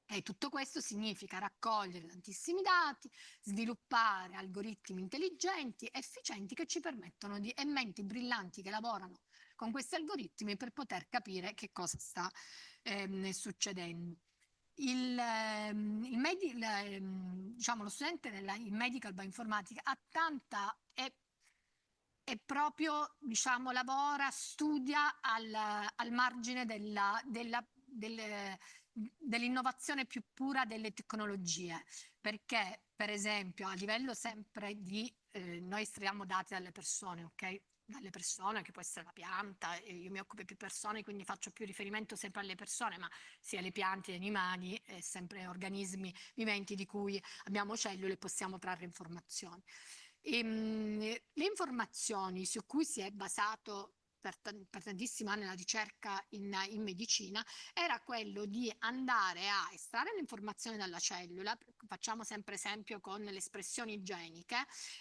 E tutto questo significa raccogliere tantissimi dati, sviluppare algoritmi intelligenti, efficienti che ci permettono e menti brillanti che lavorano con questi algoritmi per poter capire che cosa sta succedendo. Diciamo, lo studente in medical bioinformatica ha tanta è proprio, diciamo, lavora, studia al margine dell'innovazione più pura delle tecnologie, perché, per esempio, a livello sempre noi estraiamo dati dalle persone, ok? Dalle persone, che può essere la pianta, io mi occupo più persone, quindi faccio più riferimento sempre alle persone, ma sia le piante, gli animali, sempre organismi viventi di cui abbiamo cellule e possiamo trarre informazioni. Le informazioni su cui si è basato per tantissimi anni la ricerca in medicina era quello di andare a estrarre l'informazione dalla cellula, facciamo sempre esempio con le espressioni igieniche,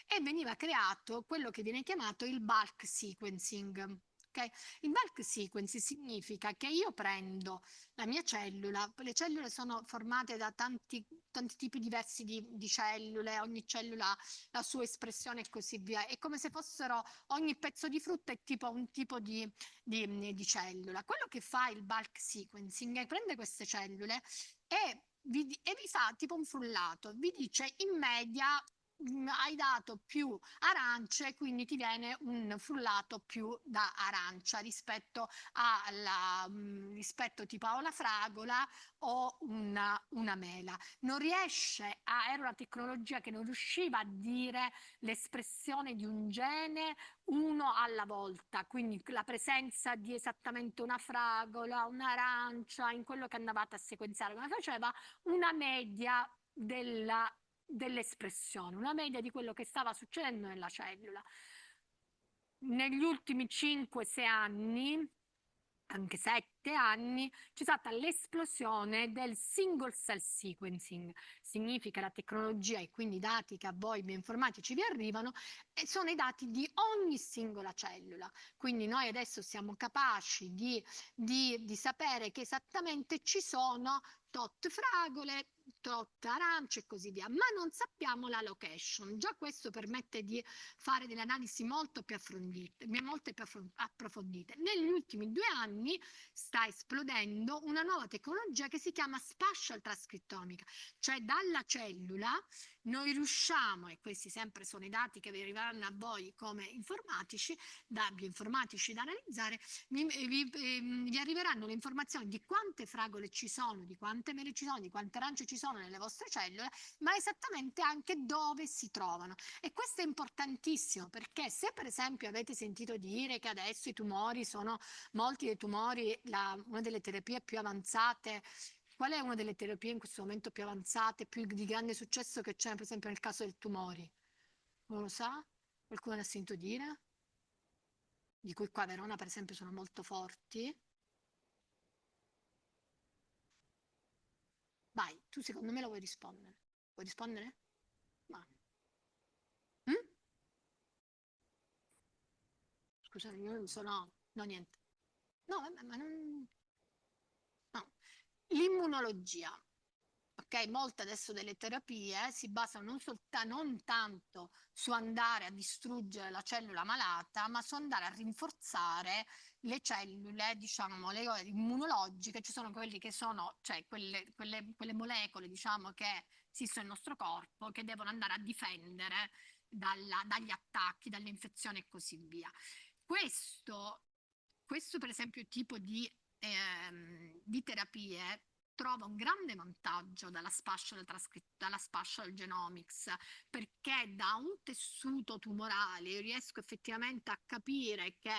e veniva creato quello che viene chiamato il bulk sequencing. ok? Il bulk sequence significa che io prendo la mia cellula, le cellule sono formate da tanti tipi diversi di cellule, ogni cellula ha la sua espressione e così via. È come se fossero, ogni pezzo di frutta è tipo un tipo di cellula. Quello che fa il bulk sequencing è prende queste cellule e vi fa tipo un frullato, vi dice in media hai dato più arance, quindi ti viene un frullato più da arancia rispetto tipo a una fragola o una mela. Non riesce era una tecnologia che non riusciva a dire l'espressione di un gene uno alla volta, quindi la presenza di esattamente una fragola, un'arancia, in quello che andavate a sequenziare, come faceva una media dell'espressione, una media di quello che stava succedendo nella cellula. Negli ultimi 5-6 anni, anche 7 anni, c'è stata l'esplosione del single cell sequencing. Significa la tecnologia e quindi i dati che a voi bioinformatici vi arrivano e sono i dati di ogni singola cellula. Quindi noi adesso siamo capaci di sapere che esattamente ci sono tot fragole, tot arance e così via, ma non sappiamo la location. Già questo permette di fare delle analisi molto più approfondite. Negli ultimi 2 anni sta esplodendo una nuova tecnologia che si chiama spatial trascrittomica, cioè dalla cellula noi riusciamo, e questi sempre sono i dati che vi arriveranno a voi come informatici, da bioinformatici da analizzare, vi arriveranno le informazioni di quante fragole ci sono, di quante mele ci sono, di quante arance ci sono nelle vostre cellule, ma esattamente anche dove si trovano. E questo è importantissimo perché se per esempio avete sentito dire che adesso i tumori sono, molti dei tumori, una delle terapie più avanzate. Qual è una delle terapie in questo momento più avanzate, più di grande successo che c'è, per esempio, nel caso del tumori? Non lo sa? Qualcuno ne ha sentito dire? Di cui qua a Verona, per esempio, sono molto forti. Vai, tu secondo me lo vuoi rispondere. Vuoi rispondere? Ma. Mm? Scusate, io non sono. No, niente. No, vabbè, ma non. No. L'immunologia. Ok, molte adesso delle terapie si basano non tanto su andare a distruggere la cellula malata, ma su andare a rinforzare le cellule, diciamo, le immunologiche, ci sono quelli che sono, cioè quelle molecole, diciamo, che esistono nel nostro corpo, che devono andare a difendere dagli attacchi, dalle infezioni e così via. Questo per esempio tipo di terapie trova un grande vantaggio dalla spatial genomics, perché da un tessuto tumorale io riesco effettivamente a capire che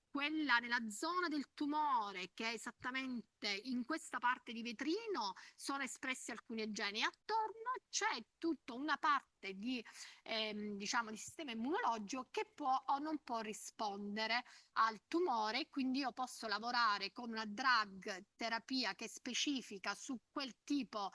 quella nella zona del tumore, che è esattamente in questa parte di vetrino, sono espressi alcuni geni. Attorno c'è tutta una parte diciamo, di sistema immunologico che può o non può rispondere al tumore, quindi io posso lavorare con una drug terapia che è specifica su quel tipo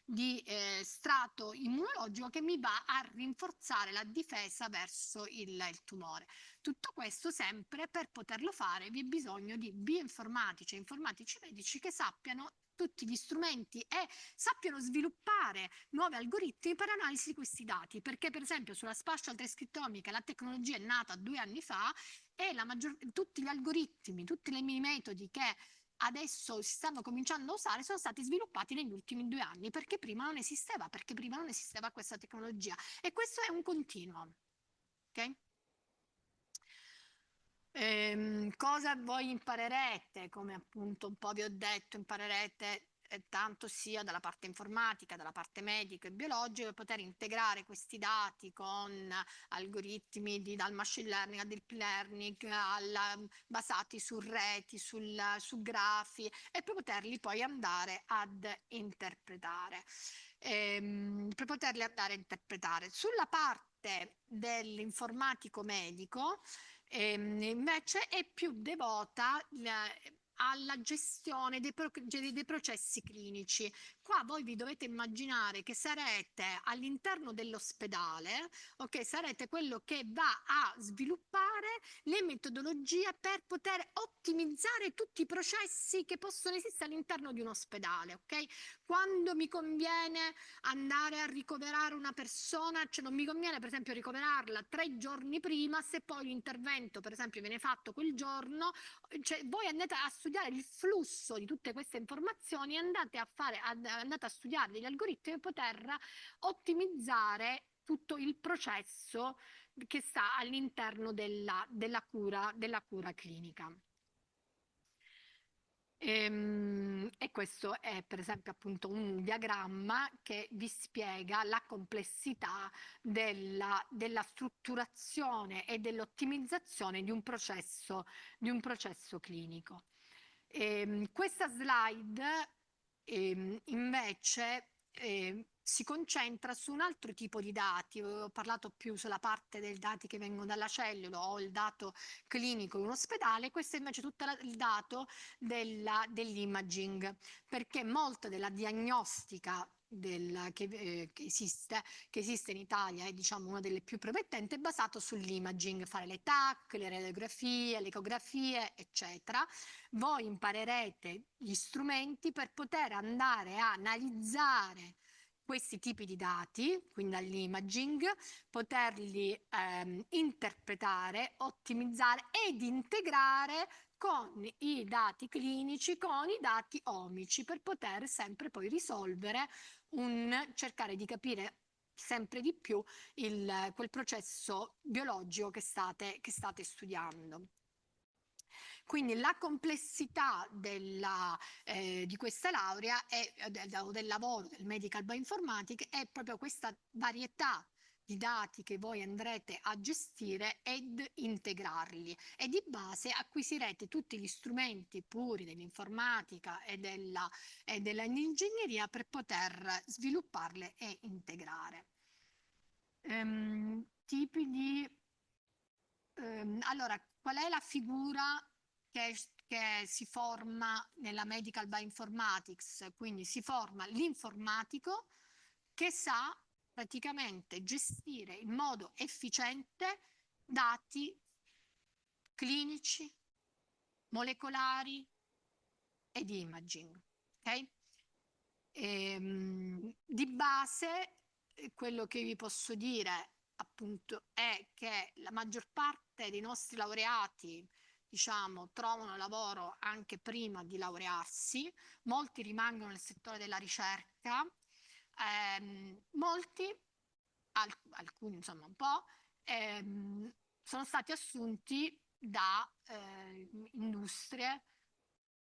di strato immunologico che mi va a rinforzare la difesa verso il tumore. Tutto questo sempre per poterlo fare vi è bisogno di bioinformatici e informatici medici che sappiano tutti gli strumenti e sappiano sviluppare nuovi algoritmi per analisi di questi dati, perché per esempio sulla spatial trascrittomica la tecnologia è nata 2 anni fa e tutti gli algoritmi, tutti i metodi che adesso si stanno cominciando a usare sono stati sviluppati negli ultimi 2 anni perché prima non esisteva questa tecnologia e questo è un continuo. Ok? Cosa voi imparerete? Come appunto un po' vi ho detto, imparerete tanto sia dalla parte informatica, dalla parte medica e biologica, per poter integrare questi dati con algoritmi dal machine learning al deep learning, basati su reti, su grafi e per poterli poi andare ad interpretare. Per poterli andare a interpretare. Sulla parte dell'informatico medico, invece è più devota alla gestione dei processi clinici. qua voi vi dovete immaginare che sarete all'interno dell'ospedale, ok? Sarete quello che va a sviluppare le metodologie per poter ottimizzare tutti i processi che possono esistere all'interno di un ospedale, ok? Quando mi conviene andare a ricoverare una persona, cioè non mi conviene per esempio ricoverarla 3 giorni prima, se poi l'intervento per esempio viene fatto quel giorno, cioè voi andate a studiare il flusso di tutte queste informazioni, andate a studiare degli algoritmi per poter ottimizzare tutto il processo che sta all'interno della cura clinica. E questo è per esempio appunto un diagramma che vi spiega la complessità della strutturazione e dell'ottimizzazione di un processo clinico. Questa slide invece si concentra su un altro tipo di dati. Ho parlato più sulla parte dei dati che vengono dalla cellula o il dato clinico in un ospedale, questo è invece tutto il dato dell'imaging, perché molta della diagnostica che esiste in Italia è diciamo una delle più promettenti, è basato sull'imaging, fare le TAC, le radiografie, le ecografie, eccetera. Voi imparerete gli strumenti per poter andare a analizzare questi tipi di dati, quindi dall'imaging, poterli interpretare, ottimizzare ed integrare con i dati clinici, con i dati omici, per poter sempre poi risolvere cercare di capire sempre di più quel processo biologico che state studiando. Quindi la complessità di questa laurea del lavoro del medical bioinformatics è proprio questa varietà di dati che voi andrete a gestire ed integrarli, e di base acquisirete tutti gli strumenti puri dell'informatica e dell'ingegneria per poter svilupparle e integrare. Tipi di allora, qual è la figura che si forma nella medical bioinformatics? Quindi si forma l'informatico che sa praticamente gestire in modo efficiente dati clinici, molecolari e di imaging. Okay? Di base, quello che vi posso dire appunto è che la maggior parte dei nostri laureati, diciamo, trovano lavoro anche prima di laurearsi, molti rimangono nel settore della ricerca, molti, alcuni insomma un po', sono stati assunti da industrie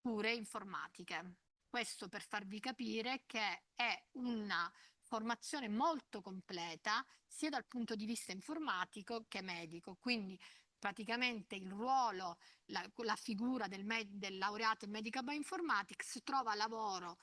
pure informatiche. Questo per farvi capire che è una formazione molto completa sia dal punto di vista informatico che medico, quindi praticamente il ruolo, la figura del laureato in Medical Bioinformatics trova lavoro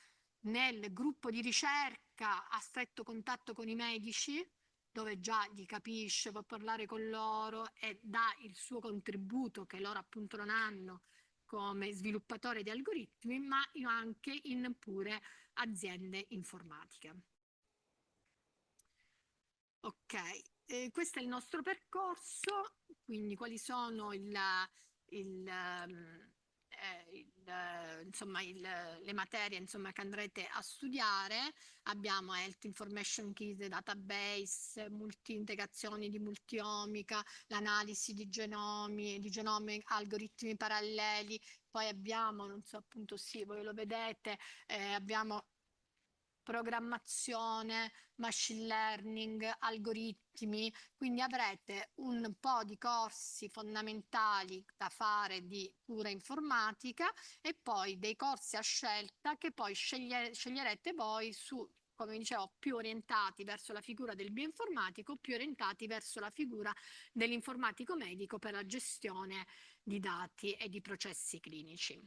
nel gruppo di ricerca a stretto contatto con i medici, dove già gli capisce, può parlare con loro e dà il suo contributo che loro appunto non hanno come sviluppatore di algoritmi, ma anche in pure aziende informatiche. Ok, questo è il nostro percorso, quindi quali sono le materie insomma, che andrete a studiare. Abbiamo Health Information Keys, database, integrazioni di multiomica, l'analisi di genomi, algoritmi paralleli. Poi abbiamo, non so appunto sì, voi lo vedete, abbiamo programmazione, machine learning, algoritmi, quindi avrete un po' di corsi fondamentali da fare di pura informatica e poi dei corsi a scelta che poi sceglierete voi su, come dicevo, più orientati verso la figura del bioinformatico, più orientati verso la figura dell'informatico medico per la gestione di dati e di processi clinici.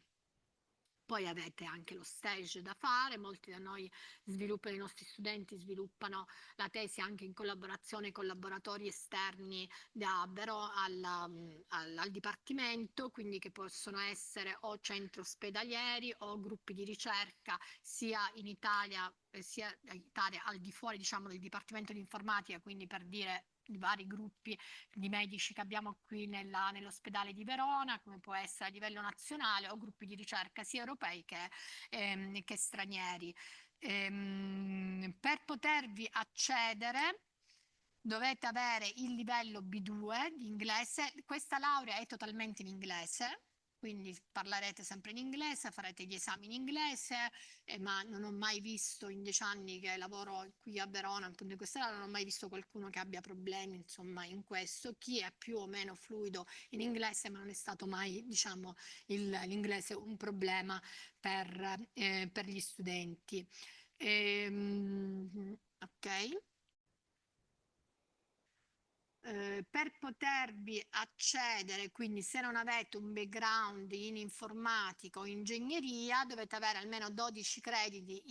Poi avete anche lo stage da fare, molti da noi i nostri studenti sviluppano la tesi anche in collaborazione con laboratori esterni davvero al Dipartimento, quindi che possono essere o centri ospedalieri o gruppi di ricerca sia in Italia sia aiutare al di fuori, diciamo, del Dipartimento di Informatica, quindi per dire i vari gruppi di medici che abbiamo qui nell'ospedale di Verona, come può essere a livello nazionale, o gruppi di ricerca sia europei che stranieri. Per potervi accedere dovete avere il livello B2 di inglese. Questa laurea è totalmente in inglese, quindi parlerete sempre in inglese, farete gli esami in inglese, ma non ho mai visto in 10 anni che lavoro qui a Verona, appunto in questa laurea, non ho mai visto qualcuno che abbia problemi, insomma, in questo. Chi è più o meno fluido in inglese, ma non è stato mai, diciamo, l'inglese un problema per gli studenti. Ok. Per potervi accedere, quindi se non avete un background in informatica o ingegneria, dovete avere almeno 12 crediti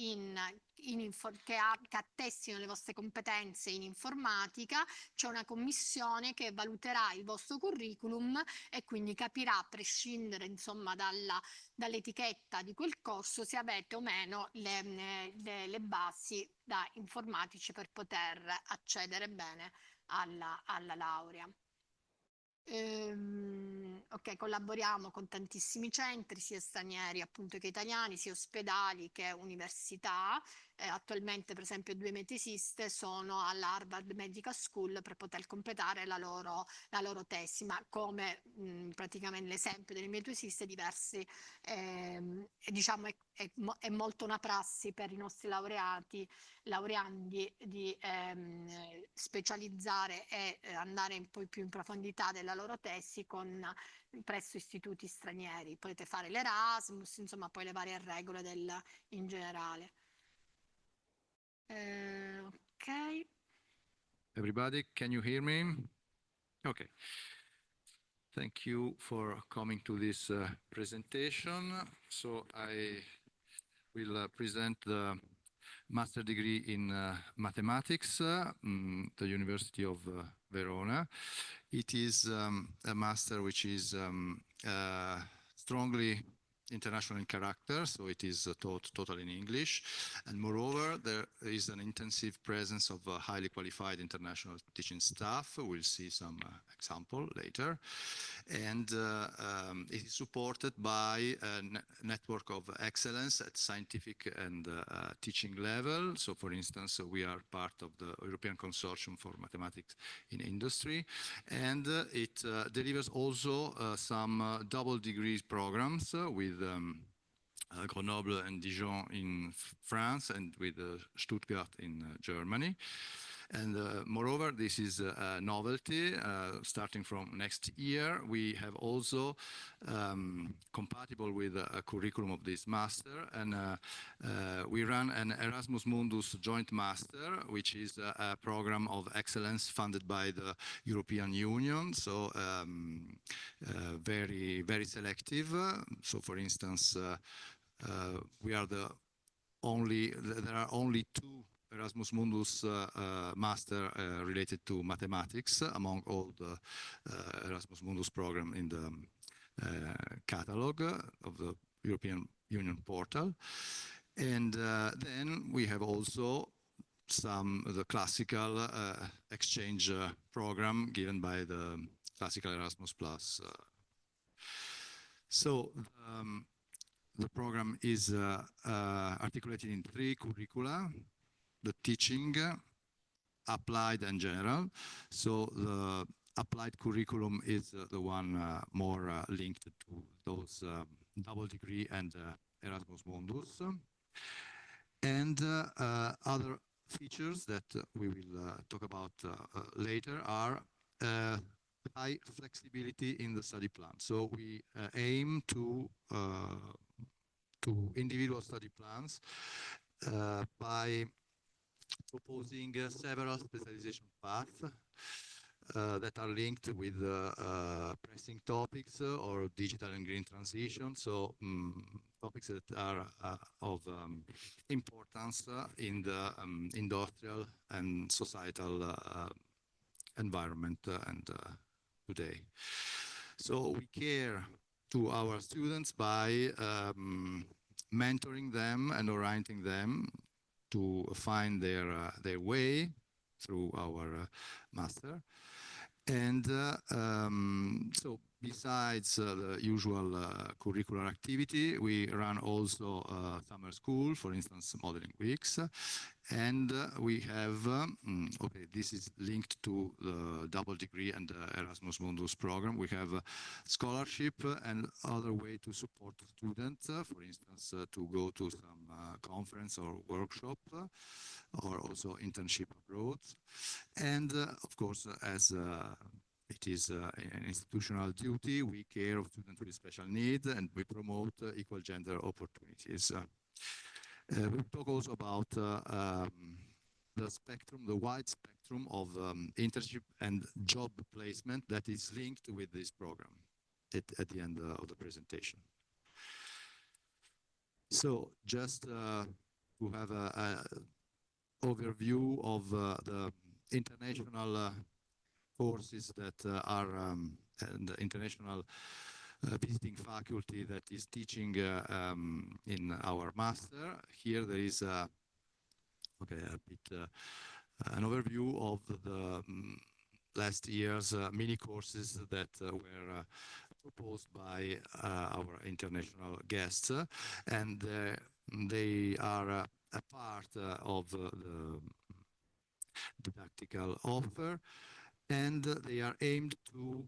che attestino le vostre competenze in informatica. C'è una commissione che valuterà il vostro curriculum e quindi capirà, a prescindere insomma dall'etichetta di quel corso, se avete o meno le basi da informatici per poter accedere bene alla laurea. Ok, collaboriamo con tantissimi centri, sia stranieri appunto che italiani, sia ospedali che università. Attualmente, per esempio, 2 metesiste sono all'Harvard Medical School per poter completare la loro tesi, ma come praticamente l'esempio delle mie 2 tesiste diversi, diciamo è molto una prassi per i nostri laureandi di specializzare e andare poi più in profondità della loro tesi presso istituti stranieri. Potete fare l'Erasmus, insomma, poi le varie regole in generale. Ok. Everybody, can you hear me? Okay. Thank you for coming to this presentation. So I will present the master degree in mathematics, the University of Verona. It is a master which is strongly international in character, so it is taught totally in English. And moreover, there is an intensive presence of highly qualified international teaching staff. We'll see some example later. And it is supported by a network of excellence at scientific and teaching level. So for instance, we are part of the European Consortium for Mathematics in Industry. And it delivers also some double degree programs with Grenoble and Dijon in France and with Stuttgart in Germany. And moreover, this is a novelty. Starting from next year, we have also, compatible with a curriculum of this master, and we run an Erasmus Mundus joint master, which is a program of excellence funded by the European Union. So very, very selective. So for instance, there are only 2 Erasmus Mundus master related to mathematics among all the Erasmus Mundus program in the catalog of the European Union portal. And then we have also the classical exchange program given by the classical Erasmus Plus. So the program is articulated in 3 curricula: the teaching, applied and general. So the applied curriculum is the one more linked to those double degree and Erasmus Mundus. And other features that we will talk about later are high flexibility in the study plan. So we aim to individual study plans by proposing several specialization paths that are linked with pressing topics or digital and green transition. So topics that are of importance in the industrial and societal environment and today. So we care to our students by mentoring them and orienting them to find their way through our master. And so besides the usual curricular activity, we run also summer school, for instance, modeling weeks. And we have, okay, this is linked to the double degree and Erasmus Mundus program. We have a scholarship and other way to support students, for instance, to go to some conference or workshop, or also internship abroad. And of course, as it is an institutional duty, we care of students with special needs and we promote equal gender opportunities. We talk also about the spectrum, the wide spectrum of internship and job placement that is linked with this program at the end of the presentation. So just to have an overview of the international courses that are and the international visiting faculty that is teaching in our master. Here there is a bit an overview of the last year's mini courses that were proposed by our international guests, and they are a part of the didactical offer, and they are aimed to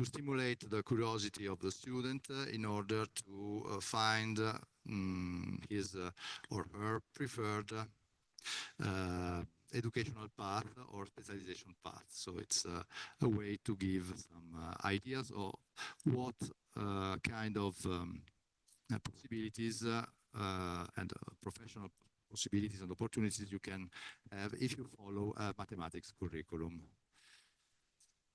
stimulate the curiosity of the student in order to find his or her preferred educational path or specialization path. So it's a way to give some ideas of what kind of possibilities and professional possibilities and opportunities you can have if you follow a mathematics curriculum.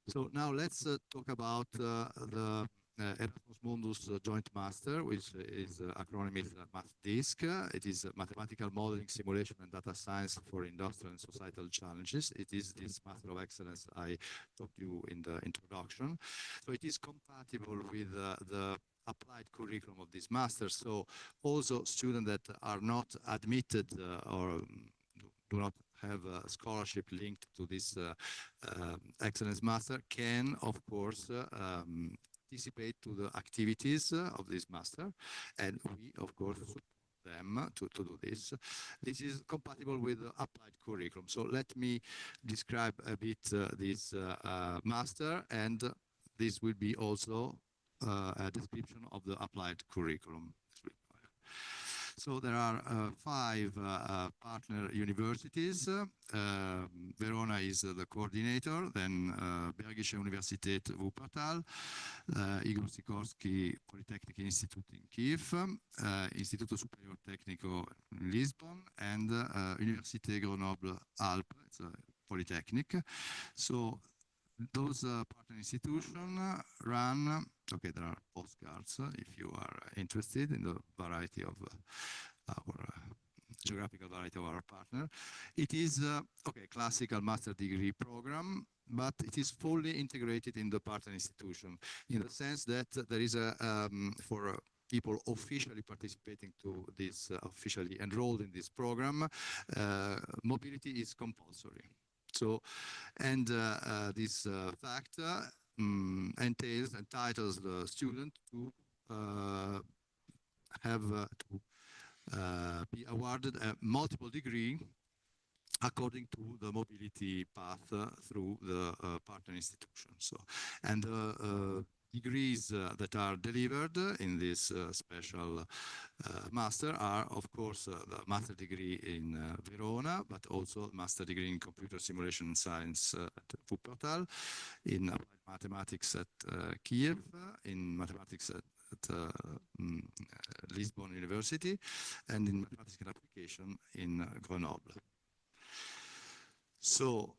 So now let's talk about the Erasmus Mundus Joint Master, which is acronym is MathDisc. It is Mathematical Modeling, Simulation and Data Science for Industrial and Societal Challenges. It is this Master of Excellence I talked to you in the introduction. So it is compatible with the applied curriculum of this master. So also students that are not admitted or do not have a scholarship linked to this excellence master can, of course, participate to the activities of this master, and we, of course, support them to do this. This is compatible with the applied curriculum. So let me describe a bit this master, and this will be also a description of the applied curriculum. So there are 5 partner universities. Verona is the coordinator, then Bergische Universität Wuppertal, Igor Sikorsky Polytechnic Institute in Kiev, Istituto Superior Tecnico in Lisbon, and Université Grenoble-Alpes, it's a polytechnic. So those partner institutions run, okay, there are postcards if you are interested in the variety of our geographical variety of our partner. It is, okay, classical master degree program, but it is fully integrated in the partner institution in the sense that there is a, for people officially participating to this, officially enrolled in this program, mobility is compulsory. So, and this fact entitles the student to have to be awarded a multiple degree according to the mobility path through the partner institution. So, and degrees that are delivered in this special master are, of course, the master degree in Verona, but also master degree in computer simulation science at Wuppertal, in applied mathematics at Kiev, in mathematics at Lisbon University, and in mathematics and application in Grenoble. So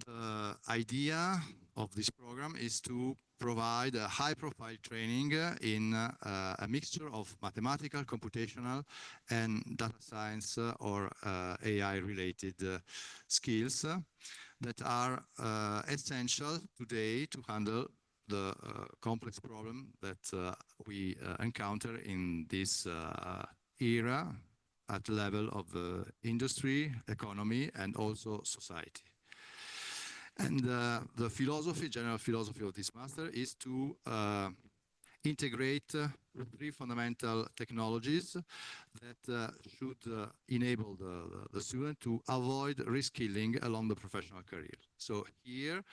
the idea of this program is to provide a high-profile training in a mixture of mathematical, computational, and data science or AI-related skills that are essential today to handle the complex problem that we encounter in this era at the level of industry, economy, and also society. And the philosophy, general philosophy of this master is to integrate three fundamental technologies that should enable the student to avoid reskilling along the professional career. So here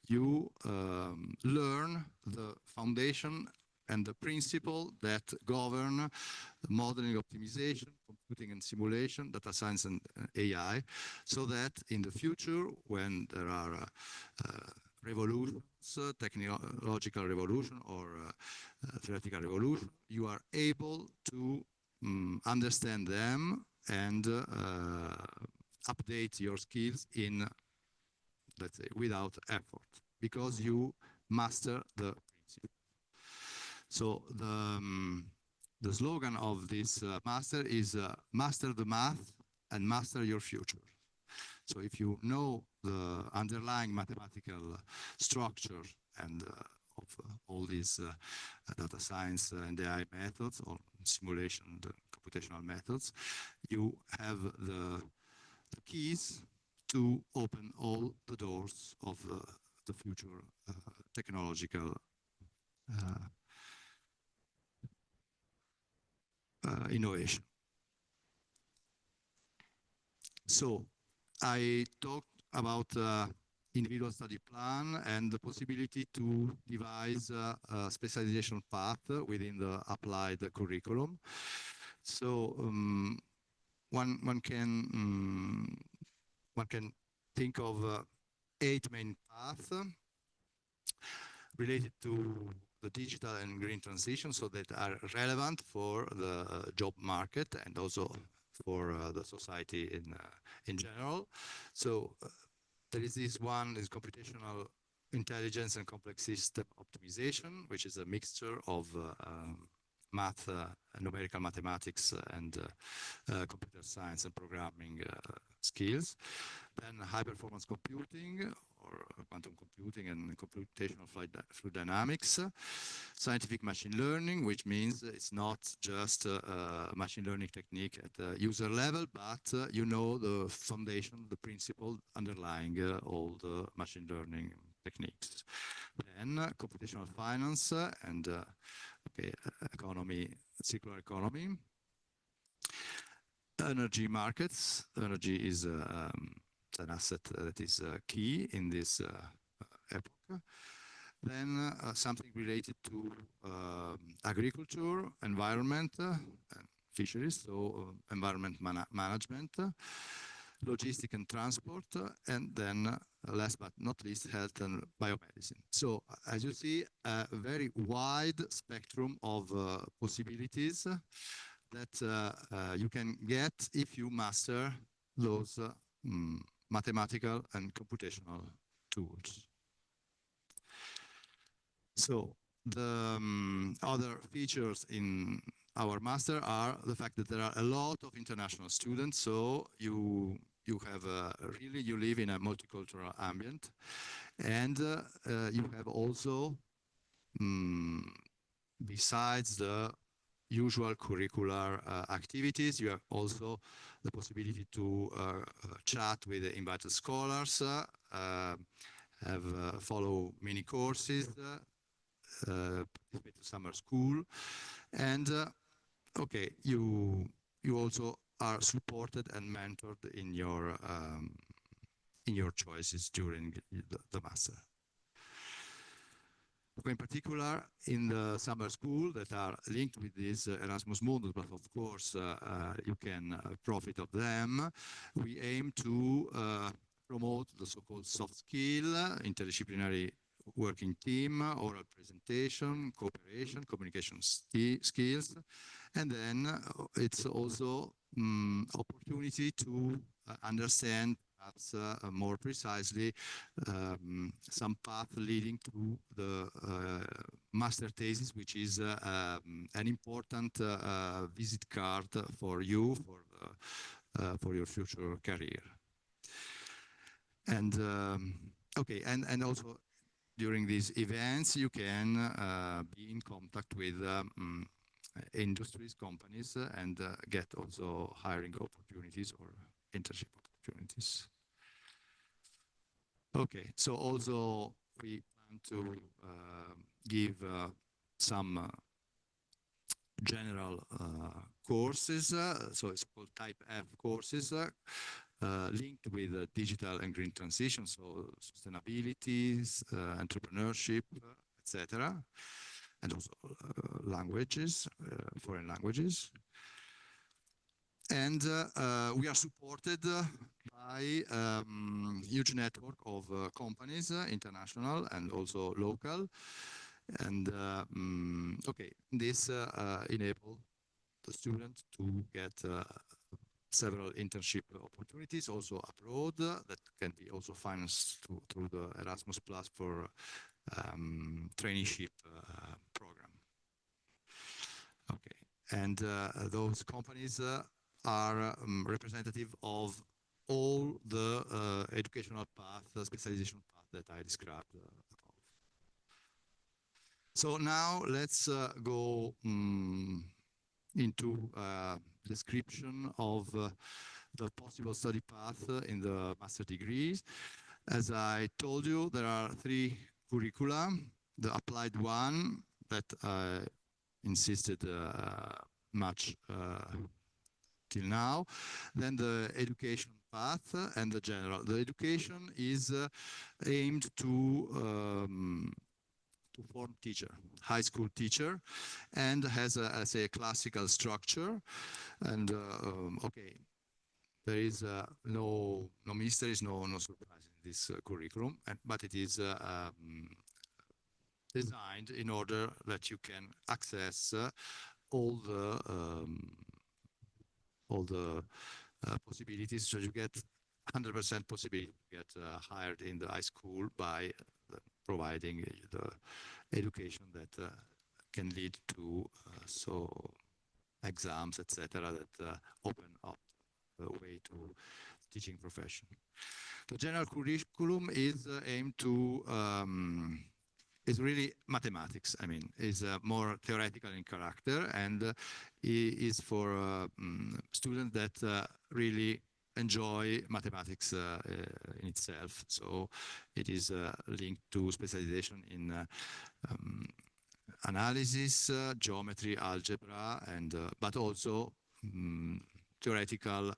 you learn the foundation and the principle that govern modeling optimization, computing and simulation, data science and AI, so that in the future, when there are revolutions, technological revolution or theoretical revolution, you are able to understand them and update your skills in, let's say, without effort, because you master the principle. So the slogan of this master is master the math and master your future. So if you know the underlying mathematical structure and of all these data science and AI methods or simulation, the computational methods, you have the keys to open all the doors of the future technological innovation. So I talked about individual study plan and the possibility to devise a specialization path within the applied curriculum. So one can think of 8 main paths related to the digital and green transition, so that are relevant for the job market and also for the society in general. So there is this one is computational intelligence and complex system optimization, which is a mixture of math, numerical mathematics, and computer science and programming skills. Then high performance computing, or quantum computing and computational fluid dynamics. Scientific machine learning, which means it's not just a machine learning technique at the user level, but you know the foundation, the principle underlying all the machine learning techniques. Then computational finance and economy, circular economy. Energy markets. Energy is an asset that is key in this epoch. Then something related to agriculture, environment, and fisheries, so environment management, logistic and transport, and then last but not least, health and biomedicine. So as you see, a very wide spectrum of possibilities that you can get if you master those mathematical and computational tools. So the other features in our master are the fact that there are a lot of international students. So you have really, you live in a multicultural ambient, and you have also, besides the usual curricular activities, you have also the possibility to chat with the invited scholars, follow mini courses, participate to summer school, and you also are supported and mentored in your choices during the master. In particular, in the summer school that are linked with this Erasmus Mundus, but of course you can profit of them, we aim to promote the so-called soft skill, interdisciplinary working team, oral presentation, cooperation, communication skills, and then it's also opportunity to understand perhaps more precisely some path leading to the master thesis, which is an important visit card for you for your future career. And and also during these events, you can be in contact with industries, companies, and get also hiring opportunities or internship opportunities. Okay, so also we plan to give some general courses, so it's called Type F courses, linked with digital and green transition, so sustainability, entrepreneurship, etc., and also languages, foreign languages. And we are supported by a huge network of companies, international and also local. And okay, this enable the student to get several internship opportunities also abroad that can be also financed through the Erasmus Plus for traineeship program. Okay, and those companies are representative of all the educational path, specialization path that I described above. So now let's go into description of the possible study path in the master degrees. As I told you, there are 3 curricula. The applied one that I insisted much till now, then the education path and the general. The education is aimed to form teacher, high school teacher, and has say, a classical structure. And okay, there is no mysteries, no surprise in this curriculum, but it is designed in order that you can access all the possibilities. So you get 100% possibility to get hired in the high school by providing the education that can lead to so exams, etc., that open up the way to teaching profession. The general curriculum is aimed to is really mathematics. I mean, is more theoretical in character, and is for students that really enjoy mathematics in itself. So it is linked to specialization in analysis, geometry, algebra, and but also the theoretical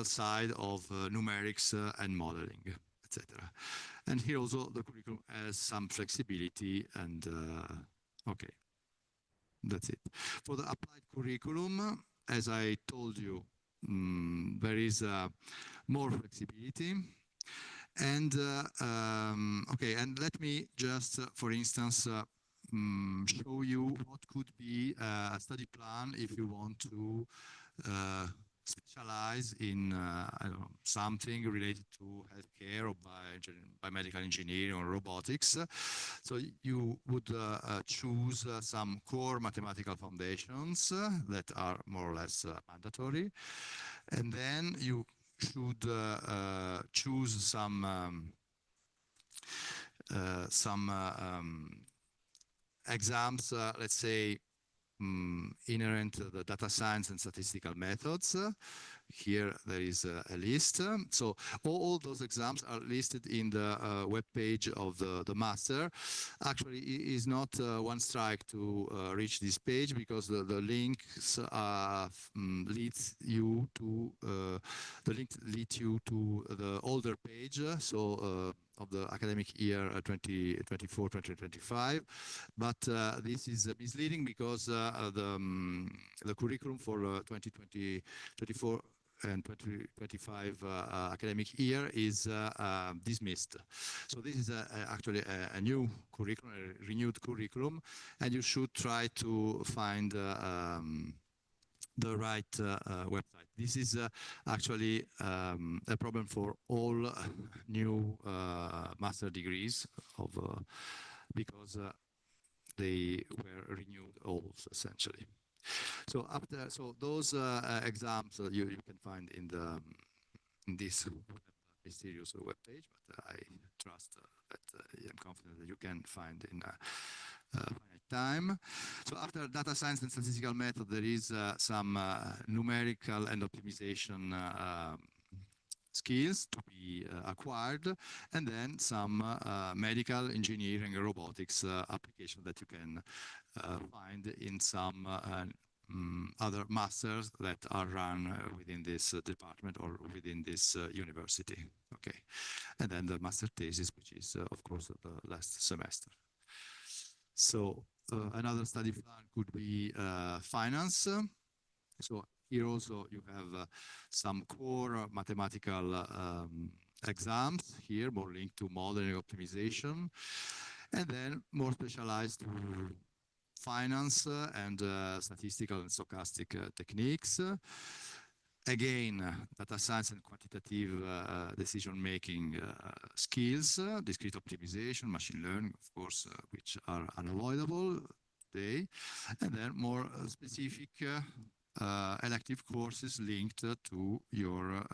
side of numerics and modeling, etc. And here also the curriculum has some flexibility, and okay, that's it. For the applied curriculum, as I told you, there is more flexibility. And okay, and let me just, for instance, show you what could be a study plan if you want to specialize in I don't know, something related to healthcare or biomedical engineering or robotics. So you would choose some core mathematical foundations that are more or less mandatory, and then you should choose some exams, let's say, inherent to the data science and statistical methods. Here there is a list. So all those exams are listed in the web page of the master. Actually, it is not one strike to reach this page, because the links leads you to the older page. So of the academic year 2024-2025, but this is misleading because the curriculum for 2024 and 2025 academic year is dismissed. So this is actually a new curriculum, a renewed curriculum, and you should try to find the right website. This is actually a problem for all new master degrees because they were renewed all essentially. So those exams you can find in this mysterious web page, but I trust that I'm confident that you can find in finite time. So after data science and statistical method, there is some numerical and optimization skills to be acquired, and then some medical engineering and robotics application that you can find in some other masters that are run within this department or within this university. Okay, and then the master thesis, which is of course the last semester. So another study plan could be finance. So here also you have some core mathematical exams here, more linked to modeling optimization, and then more specialized to finance and statistical and stochastic techniques. Again, data science and quantitative decision-making skills, discrete optimization, machine learning, of course, which are unavoidable today, and then more specific elective courses linked to your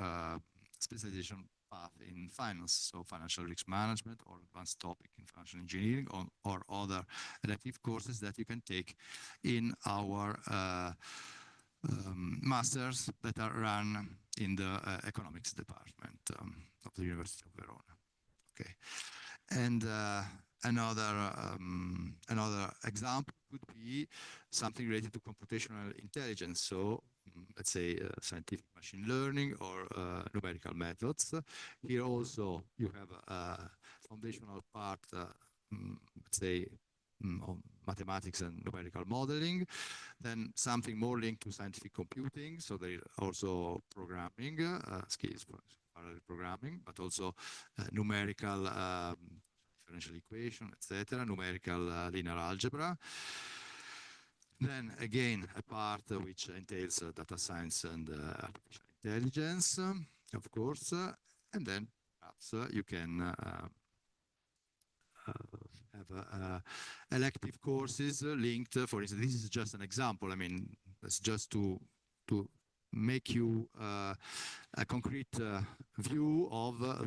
specialization path in finance, so financial risk management or advanced topic in financial engineering, or other elective courses that you can take in our masters that are run in the economics department of the University of Verona. Okay, and another example could be something related to computational intelligence. So let's say scientific machine learning or numerical methods. Here also you have a foundational part, let's say, on mathematics and numerical modeling, then something more linked to scientific computing. So there is also programming skills for parallel programming, but also numerical differential equation, etc., numerical linear algebra. Then again, a part which entails data science and artificial intelligence, of course, and then perhaps you can have elective courses linked. For instance, this is just an example. I mean, it's just to make you a concrete view of the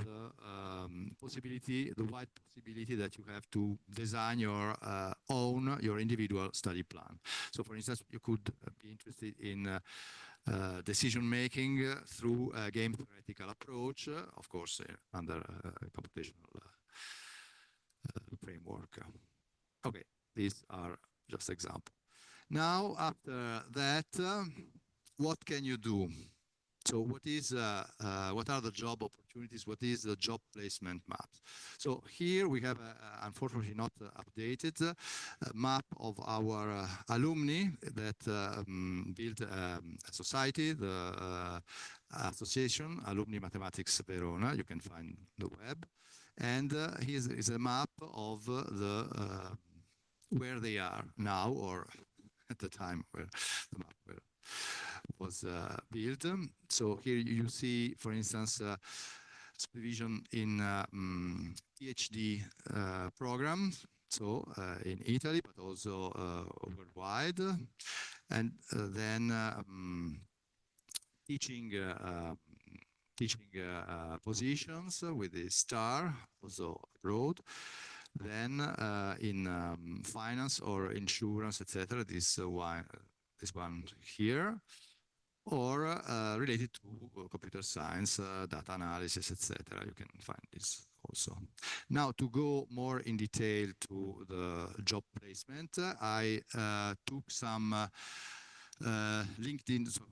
possibility, the wide possibility that you have to design your your individual study plan. So, for instance, you could be interested in decision making through a game theoretical approach, of course, under computational framework. Okay, these are just examples. Now, after that, what can you do? So what are the job opportunities? What is the job placement map? So here we have, unfortunately not updated, a map of our alumni that built a society, the association, Alumni Mathematics Verona. You can find the web. And here is a map of where they are now, or at the time where the map was built. So here you see, for instance, supervision in PhD programs, so in Italy, but also worldwide, and then teaching positions with the star, also abroad. Then in finance or insurance, etc. This one here, or related to computer science, data analysis, etc. You can find this also. Now, to go more in detail to the job placement, I took some LinkedIn, so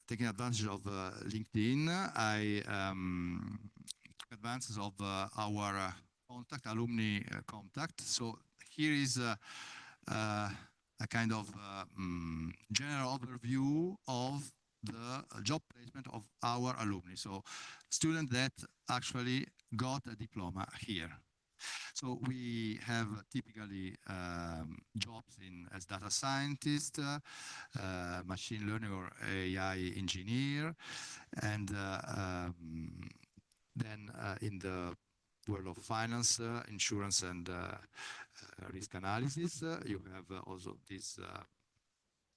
taking advantage of LinkedIn, I took advantage of our contact, alumni contact. So here is a kind of general overview of the job placement of our alumni. So students that actually got a diploma here. So we have typically jobs as data scientist, machine learning or AI engineer, and then in the world of finance, insurance, and risk analysis, you have also this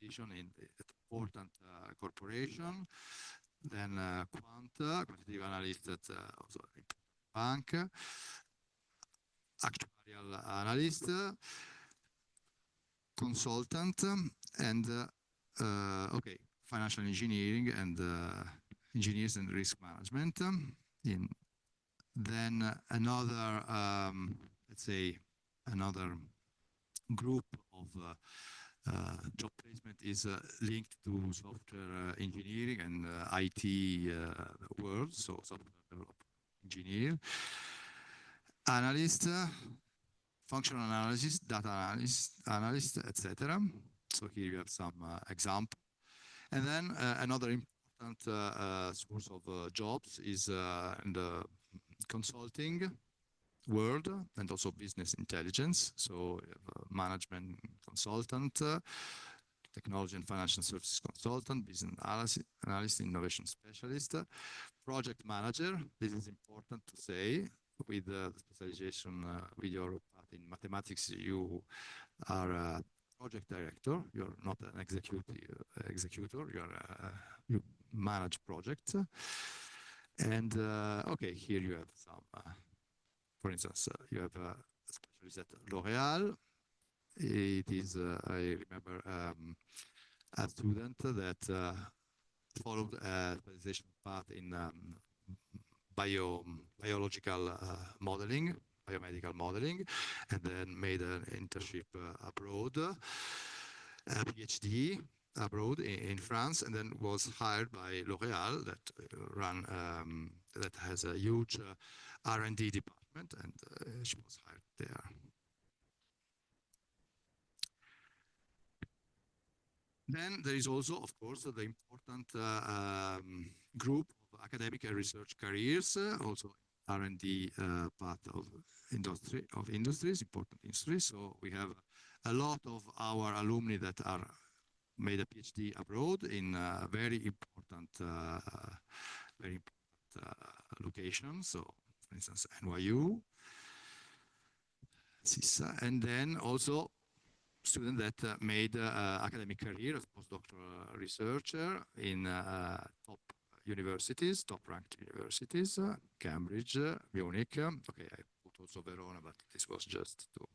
position in important corporation, then quantitative analyst at also bank, actuarial analyst, consultant, and okay, financial engineering and engineers and risk management. Then another, let's say, another group of job placement is linked to software engineering and IT world, so software developer, engineer, analyst, functional analysis, data analyst, etc. So here you have some example. And then another important source of jobs is in the consulting world and also business intelligence. So you have a management consultant, technology and financial services consultant, business analyst, innovation specialist, project manager. This is important to say. With the specialization with your path in mathematics, you are a project director. You're not an executor. You manage projects. And okay, here you have some. For instance, you have a specialist at L'Oréal. It is, I remember, a student that followed a specialization path in biological modeling, biomedical modeling, and then made an internship abroad, a PhD abroad in France, and then was hired by L'Oréal that has a huge R&D department, and she was hired there. Then there is also, of course, the important group of academic and research careers, also R&D part of industries, important industries. So we have a lot of our alumni that are made a PhD abroad in very important locations. So, for instance, NYU, CISA, and then also student that made academic career as postdoctoral researcher in top universities, top-ranked universities, Cambridge, Munich. Okay, I put also Verona, but this was just to.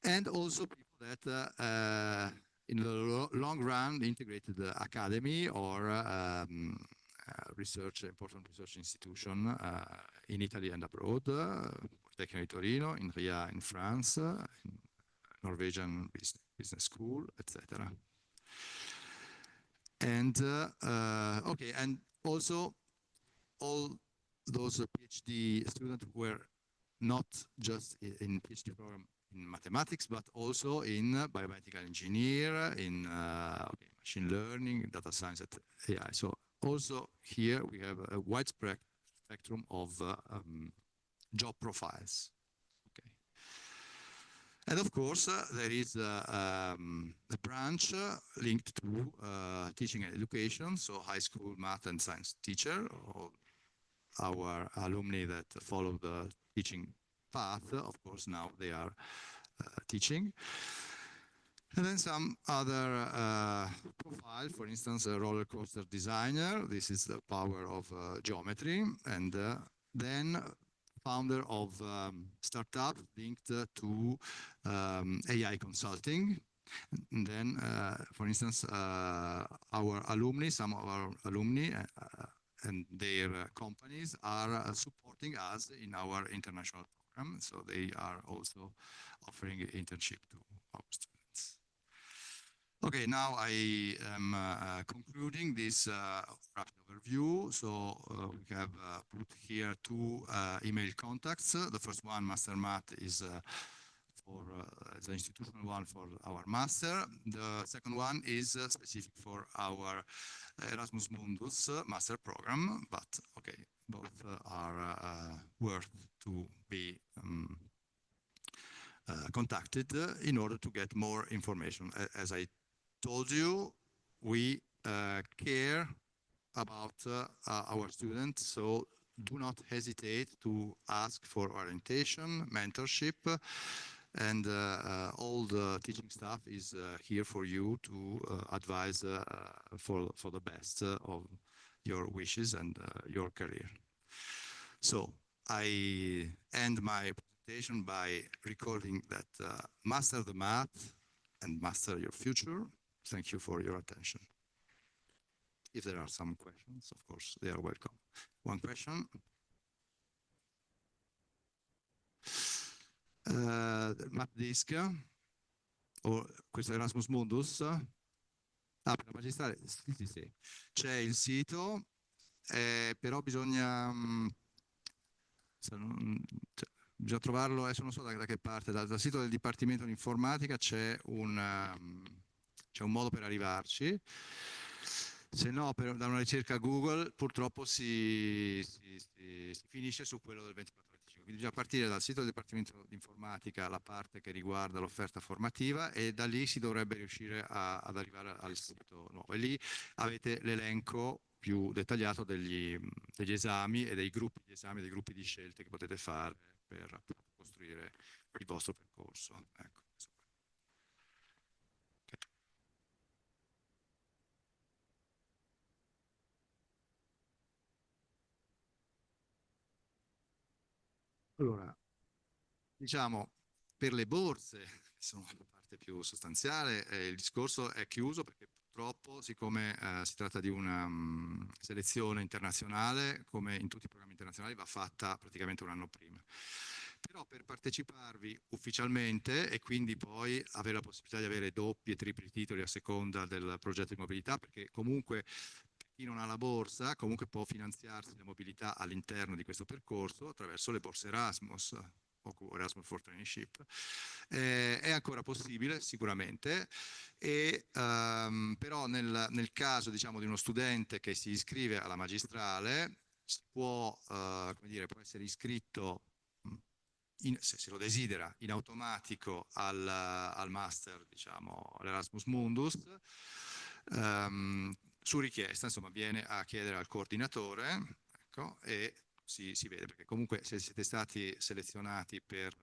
And also people that in the long run integrated the academy or important research institution in Italy and abroad, Polytechnic Torino, in RIA in France, in Norwegian business school, etc. And okay, and also all those PhD students were not just in PhD program in mathematics, but also in biomedical engineer, in machine learning, data science, AI. So also here we have a widespread spectrum of job profiles. Okay. And of course, there is a branch linked to teaching and education, so high school math and science teacher, or our alumni that follow the teaching path, of course, now they are teaching. And then some other profile, for instance, a roller coaster designer. This is the power of geometry. And then founder of startup linked to AI consulting. And then, for instance, our alumni, some of our alumni and their companies are supporting us in our international program. So they are also offering internship to our students. Okay, now I am concluding this rapid overview. So we have put here two email contacts. The first one, Master Math, is for the institutional one for our master. The second one is specific for our Erasmus Mundus master program, but okay, both are worth to be contacted in order to get more information. As I told you, we care about our students, so do not hesitate to ask for orientation, mentorship, and all the teaching staff is here for you to advise for the best of your wishes and your career. So I end my presentation by recording that master the math and master your future. Thank you for your attention. If there are some questions, of course, they are welcome. One question. Math Disk, o questo è Erasmus Mundus? Per la magistrale? Sì. C'è il sito, però bisogna trovarlo, adesso non so da che parte, dal sito del Dipartimento di Informatica c'è un modo per arrivarci. Se no, da una ricerca Google purtroppo si finisce su quello del 24-25. Quindi bisogna partire dal sito del Dipartimento di Informatica, la parte che riguarda l'offerta formativa, e da lì si dovrebbe riuscire ad arrivare al sito nuovo. E lì avete l'elenco più dettagliato degli esami e dei gruppi di esami, dei gruppi di scelte che potete fare per appunto costruire il vostro percorso. Ecco. Allora, diciamo, per le borse, che sono la parte più sostanziale, il discorso è chiuso perché purtroppo, siccome si tratta di una selezione internazionale, come in tutti i programmi internazionali, va fatta praticamente un anno prima. Però per parteciparvi ufficialmente e quindi poi avere la possibilità di avere doppi e tripli titoli a seconda del progetto di mobilità, perché comunque chi non ha la borsa comunque può finanziarsi la mobilità all'interno di questo percorso attraverso le borse Erasmus o Erasmus for Traineeship. È ancora possibile sicuramente, però nel caso, diciamo, di uno studente che si iscrive alla magistrale può essere iscritto, se lo desidera, in automatico al master, diciamo, all'Erasmus Mundus. Su richiesta, insomma, viene a chiedere al coordinatore, ecco, e si vede, perché comunque se siete stati selezionati per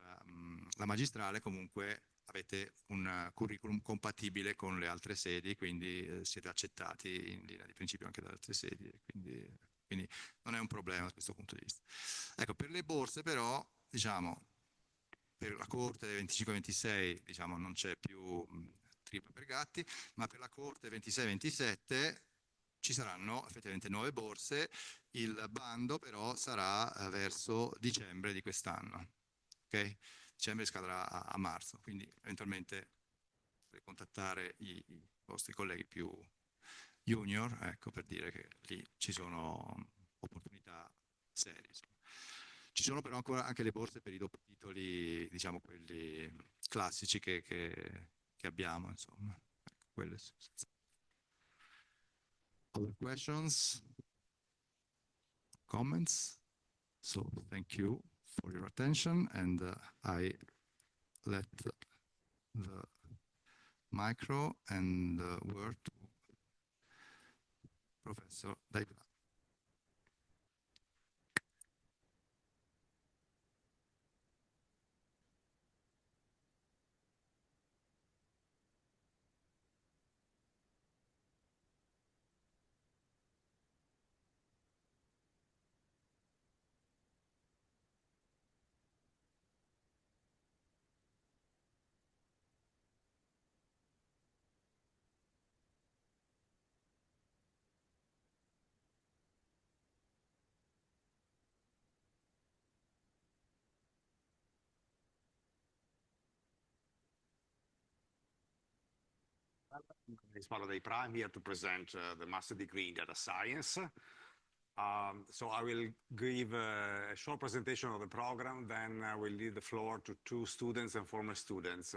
la magistrale, comunque avete un curriculum compatibile con le altre sedi, quindi siete accettati in linea di principio anche dalle altre sedi, quindi non è un problema da questo punto di vista. Ecco, per le borse però, diciamo, per la corte del 25-26, diciamo, non c'è più tripla per gatti, ma per la corte 26-27 ci saranno effettivamente 9 borse. Il bando però sarà verso dicembre di quest'anno, ok? Dicembre scadrà a marzo, quindi eventualmente potete contattare i vostri colleghi più junior, ecco, per dire che lì ci sono opportunità serie. Ci sono però ancora anche le borse per i doppi titoli, diciamo quelli classici che abbiamo, insomma. Ecco, quelle. Other questions? Comments? So thank you for your attention, and I let the micro and the word to Professor David. It's part of the I'm here to present the master degree in data science. So I will give a short presentation of the program, then I will leave the floor to 2 students and former students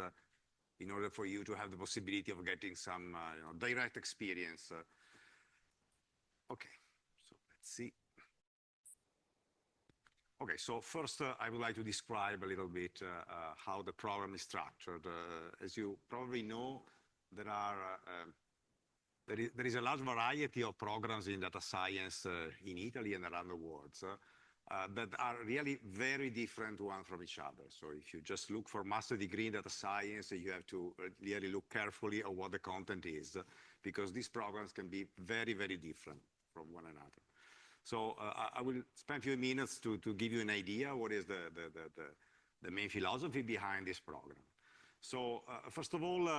in order for you to have the possibility of getting some direct experience. Okay, so let's see. Okay, so first I would like to describe a little bit how the program is structured. As you probably know, there is a large variety of programs in data science in Italy and around the world that are really very different one from each other. So if you just look for master degree in data science, you have to really look carefully at what the content is, because these programs can be very, very different from one another. So I will spend a few minutes to give you an idea what is the main philosophy behind this program. So first of all,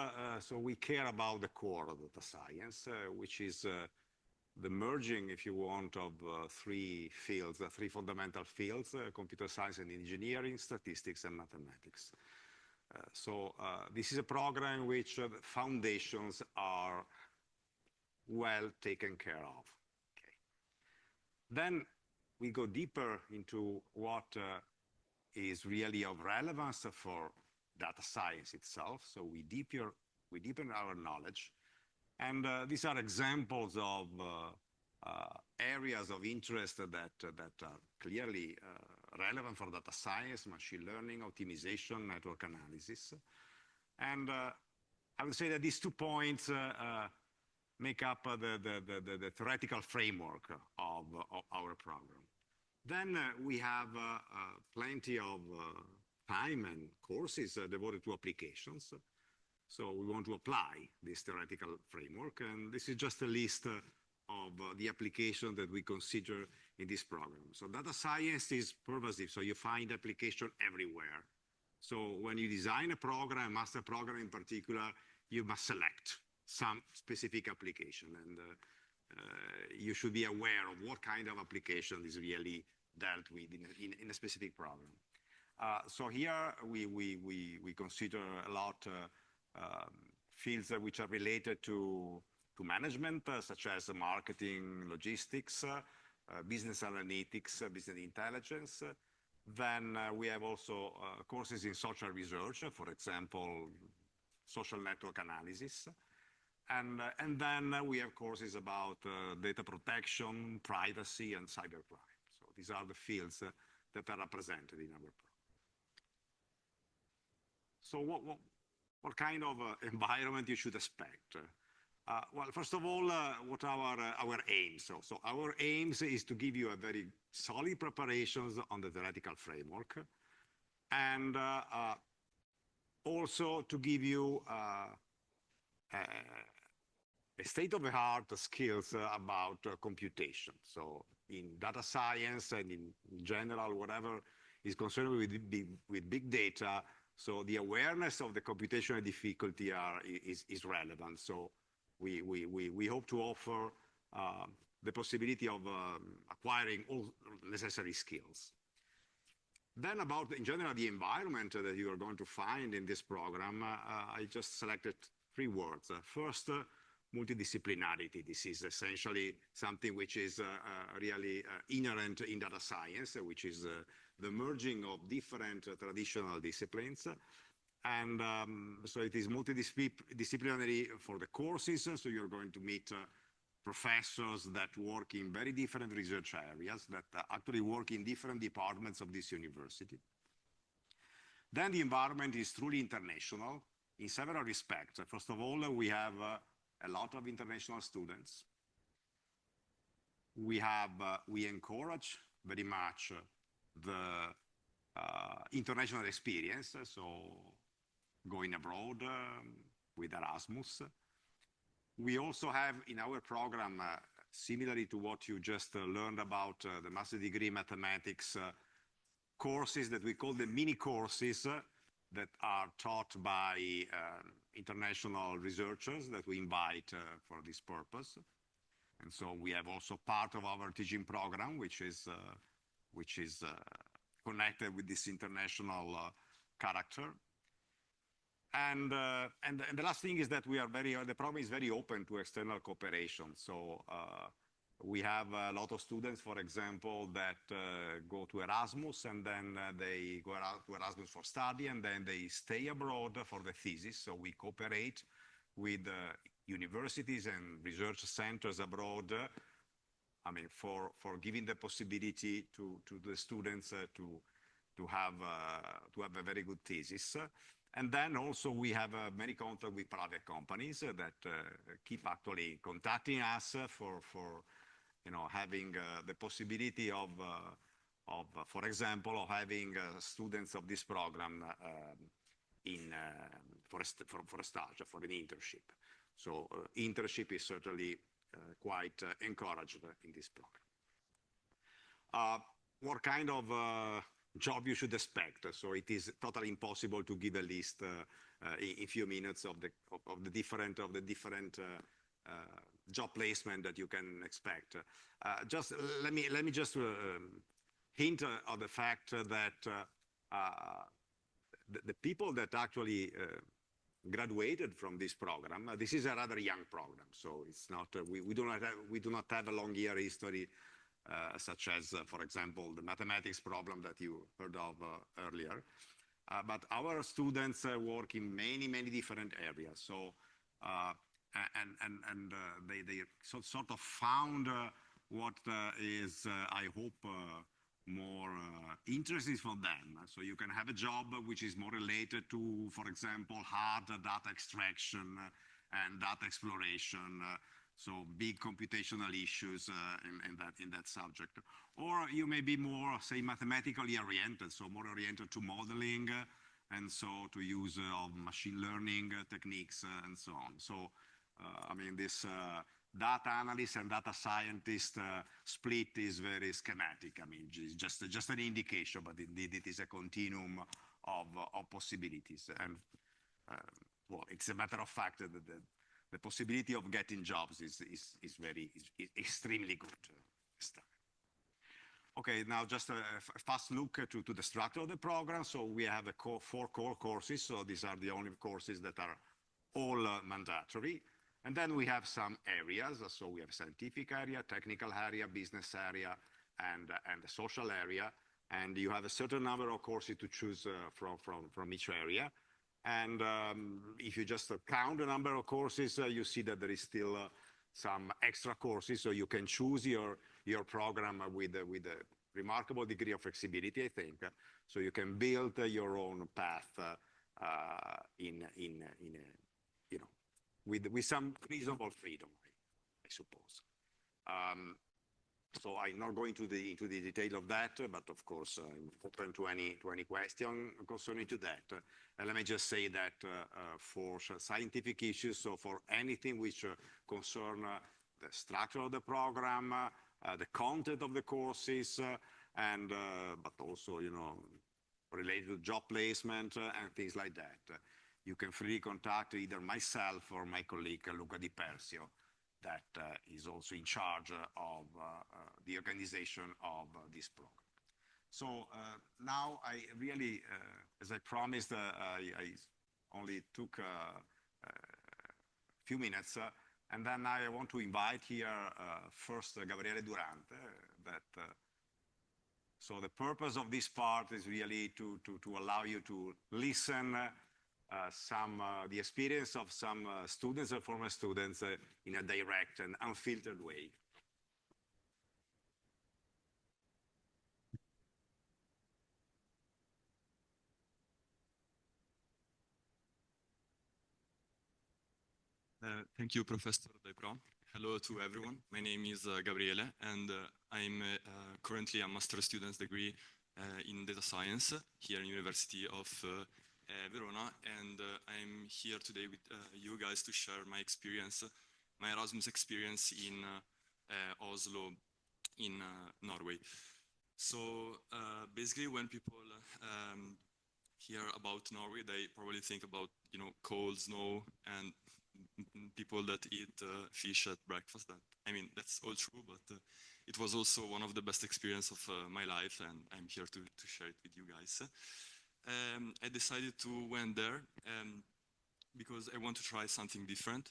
so we care about the core of data science, which is the merging, if you want, of three fields, three fundamental fields, computer science and engineering, statistics and mathematics. So this is a program in which the foundations are well taken care of. Okay. Then we go deeper into what is really of relevance for data science itself. So we deepen our knowledge. And these are examples of areas of interest that are clearly relevant for data science, machine learning, optimization, network analysis. And I would say that these 2 points make up the theoretical framework of our program. Then we have plenty of time and courses devoted to applications. So we want to apply this theoretical framework, and this is just a list of the applications that we consider in this program. So data science is pervasive, so you find application everywhere. So when you design a program, master program in particular, you must select some specific application, and you should be aware of what kind of application is really dealt with in a specific program. So here we consider a lot fields which are related to management, such as marketing, logistics, business analytics, business intelligence. Then we have also courses in social research, for example, social network analysis. And then we have courses about data protection, privacy, and cybercrime. So these are the fields that are represented in our program. So what kind of environment you should expect? Well, first of all, what are our aims? So our aims is to give you a very solid preparations on the theoretical framework, and also to give you a state-of-the-art skills about computation. So in data science and in general, whatever is concerned with big data, so the awareness of the computational difficulty is relevant. So we hope to offer the possibility of acquiring all necessary skills. Then about, in general, the environment that you are going to find in this program, I just selected 3 words. First, multidisciplinarity. This is essentially something which is really inherent in data science, which is the merging of different traditional disciplines. And so it is multidisciplinary for the courses, so you're going to meet professors that work in very different research areas, that actually work in different departments of this university. Then the environment is truly international in several respects. First of all, we have a lot of international students. We encourage very much the international experience, so going abroad with Erasmus. We also have in our program, similarly to what you just learned about the master degree mathematics courses that we call the mini courses that are taught by international researchers that we invite for this purpose. And so we have also part of our teaching program, which is connected with this international character. And the last thing is that the program is very open to external cooperation. So we have a lot of students, for example, that go to Erasmus, and then they go out to Erasmus for study, and then they stay abroad for the thesis. So we cooperate with universities and research centers abroad, I mean, for giving the possibility to the students to have a very good thesis. And then also we have many contact with private companies that keep actually contacting us for having the possibility of, for example, of having students of this program for a stage, for an internship. So internship is certainly quite encouraged in this program. What kind of job you should expect. So it is totally impossible to give a list in few minutes of the different job placement that you can expect. Just let me just hint on the fact that the people that actually graduated from this program, this is a rather young program, so it's not we do not have a long year history such as, for example, the mathematics problem that you heard of earlier. But our students work in many different areas. So they sort of found what is, I hope, more interesting for them. So you can have a job which is more related to, for example, hard data extraction and data exploration. So big computational issues in that subject. Or you may be more, say, mathematically oriented, so more oriented to modeling, and so to use of machine learning techniques and so on. So, I mean, this data analyst and data scientist split is very schematic. I mean, just an indication, but indeed it is a continuum of possibilities. And well, it's a matter of fact that the possibility of getting jobs is extremely good. Okay, now just a fast look to the structure of the program. So we have 4 core courses. So these are the only courses that are all mandatory. And then we have some areas. So we have scientific area, technical area, business area, and the social area. And you have a certain number of courses to choose from each area. And if you just count the number of courses, you see that there is still some extra courses. So you can choose your program with a remarkable degree of flexibility, I think. So you can build your own path with some reasonable freedom, I suppose. So I'm not going into the detail of that, but of course I'm open to any question concerning to that. And let me just say that for scientific issues, so for anything which concern the structure of the program, the content of the courses, and but also related to job placement and things like that, you can freely contact either myself or my colleague Luca Di Persio, that is also in charge of the organization of this program. So now I really, as I promised, I only took a few minutes, and then I want to invite here first Gabriele Durante. So the purpose of this part is really to allow you to listen the experience of some students and former students in a direct and unfiltered way. Thank you, Professor Depro. Hello to everyone. My name is Gabriele, and I'm currently a master's student's degree in data science here in University of Verona, and I'm here today with you guys to share my experience, my Erasmus experience in Oslo, in Norway. So basically, when people hear about Norway, they probably think about cold, snow, and people that eat fish at breakfast. I mean, that's all true, but it was also one of the best experiences of my life, and I'm here to share it with you guys. I decided to went there because I want to try something different,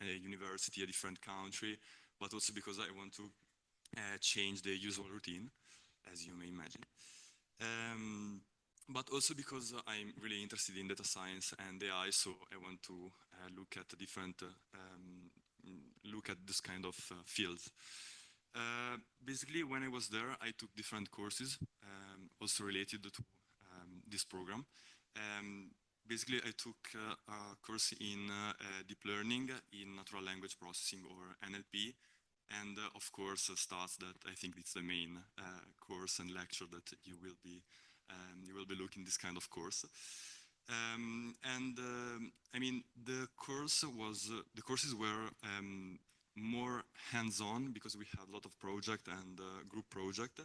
a university, a different country, but also because I want to change the usual routine, as you may imagine. But also because I'm really interested in data science and AI, so I want to look at this kind of fields. Basically, when I was there, I took different courses, also related to this program. Basically, I took a course in deep learning, in natural language processing or NLP, and of course, stats. That I think it's the main course and lecture that you will be looking this kind of course. I mean, the courses were more hands-on because we had a lot of project and group project.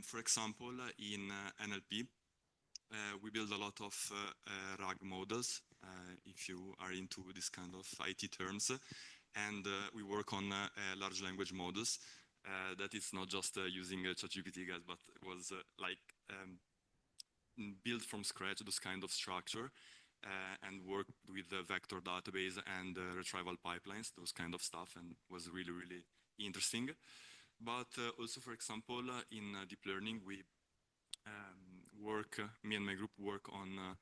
For example, in NLP, we build a lot of RAG models, if you are into this kind of IT terms, and we work on large language models. That is not just using ChatGPT, guys, but it was like built from scratch, this kind of structure, and work with the vector database and retrieval pipelines, those kind of stuff, and was really, really interesting. But also, for example, in deep learning, we me and my group work on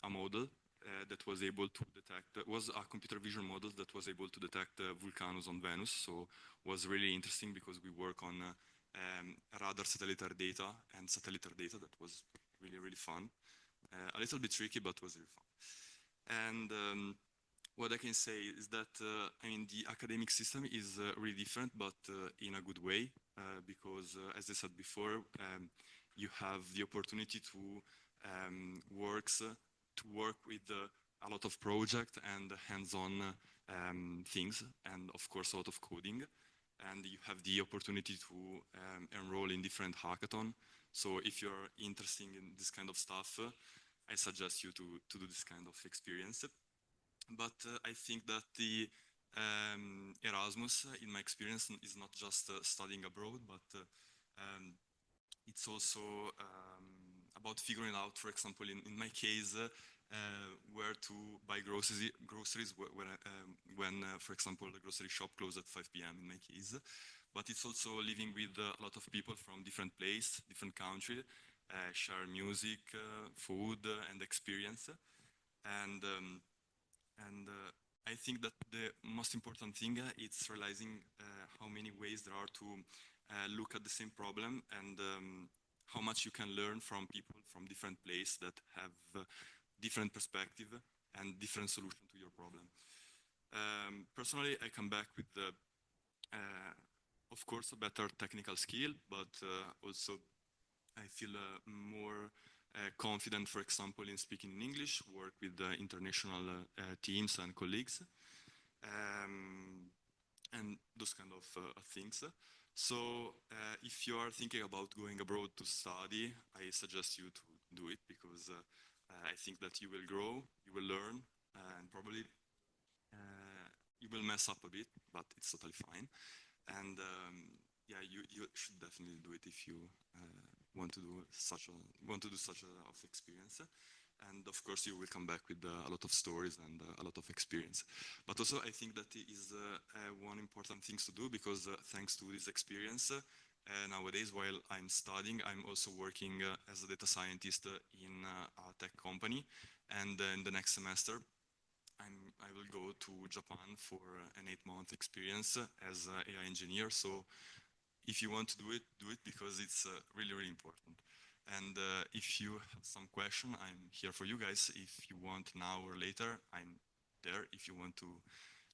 a model that was able to detect, was a computer vision model that was able to detect volcanoes on Venus. So was really interesting because we work on radar satellite data and satellite data. That was really, really fun. A little bit tricky, but was really fun. And what I can say is that, I mean, the academic system is really different, but in a good way, because as I said before, you have the opportunity to work with a lot of projects and hands-on things, and of course a lot of coding. And you have the opportunity to enroll in different hackathons. So if you're interested in this kind of stuff, I suggest you to do this kind of experience. But I think that the Erasmus, in my experience, is not just studying abroad, but it's also about figuring out, for example, in my case, where to buy groceries when, for example, the grocery shop closes at 5 p.m. in my case. But it's also living with a lot of people from different places, different countries, share music, food, and experience. And I think that the most important thing is realizing how many ways there are to look at the same problem, and how much you can learn from people from different places that have different perspective and different solution to your problem. Personally, I come back with the, of course, a better technical skill, but also I feel more confident, for example, in speaking in English, work with international teams and colleagues, and those kind of things. So if you are thinking about going abroad to study, I suggest you to do it, because I think that you will grow, you will learn, and probably you will mess up a bit, but it's totally fine. And yeah, you should definitely do it if you want to do such a experience. And of course, you will come back with a lot of stories and a lot of experience. But also, I think that is one important thing to do, because thanks to this experience, nowadays, while I'm studying, I'm also working as a data scientist in a tech company. And in the next semester, I will go to Japan for an 8-month experience as an AI engineer. So if you want to do it, because it's really, really important. And if you have some question, I'm here for you guys. If you want now or later, I'm there if you want to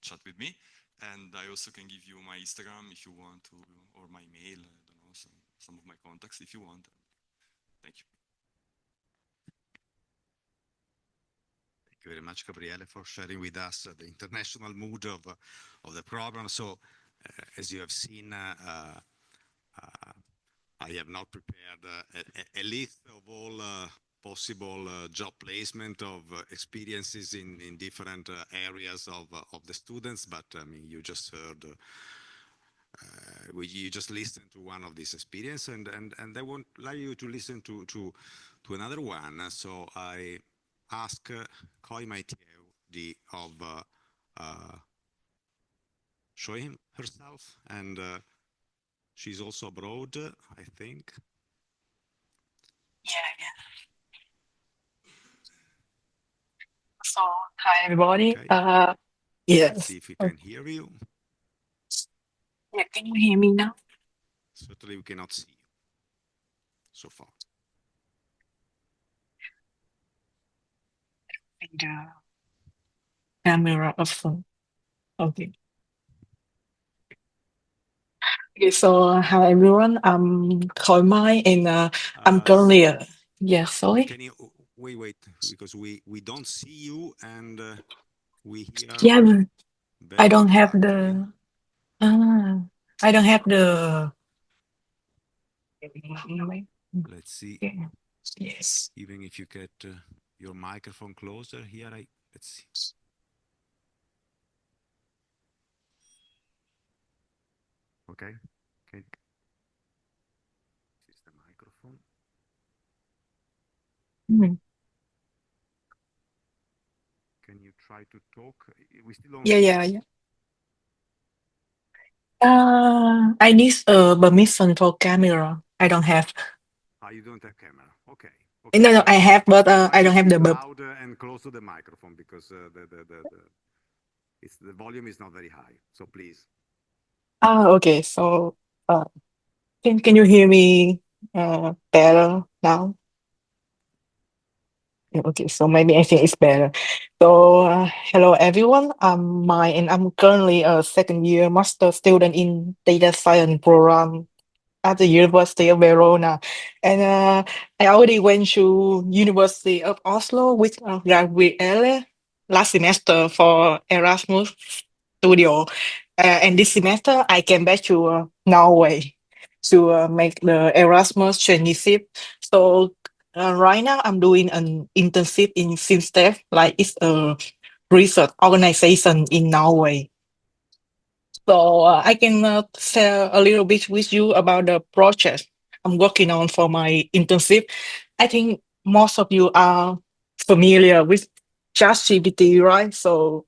chat with me. And I also can give you my Instagram if you want to, or my mail, I don't know, some of my contacts if you want. Thank you. Thank you very much, Gabriele, for sharing with us the international mood of the program. So, as you have seen, I have not prepared a list of all possible job placement of experiences in different areas of the students, but I mean, you just heard, you just listened to one of these experiences, and I would like you to listen to another one. So I ask Koi Maiteo of showing herself, and she's also abroad, I think. Yeah. So, hi everybody. Okay. Yes. Let's see if we can hear you. Yeah, can you hear me now? Certainly we cannot see you so far. The camera of phone. Okay. Okay, so hi everyone. I'm Khoi Mai, and I'm currently sorry. Can you wait, because we don't see you, and we hear. Yeah, but I don't have badly. the I don't have the Let's see. Yes. Even if you get your microphone closer here, let's see. Okay. Okay. This is the microphone. Can you try to talk? We still don't. Yeah. I need permission for camera. I don't have. You don't have camera. Okay. No, I have, but I don't have the loud and close to the microphone because the volume is not very high. So please. Okay. So, can you hear me better now? Okay, so maybe I think it's better. So, hello everyone. I'm Mai, and I'm currently a second year master student in data science program at the University of Verona. And I already went to University of Oslo with Gabriele last semester for Erasmus Studio. And this semester I came back to Norway to make the Erasmus traineeship. So right now I'm doing an internship in Simstep, like it's a research organization in Norway. So I can share a little bit with you about the project I'm working on for my internship. I think most of you are familiar with ChatGPT, right? So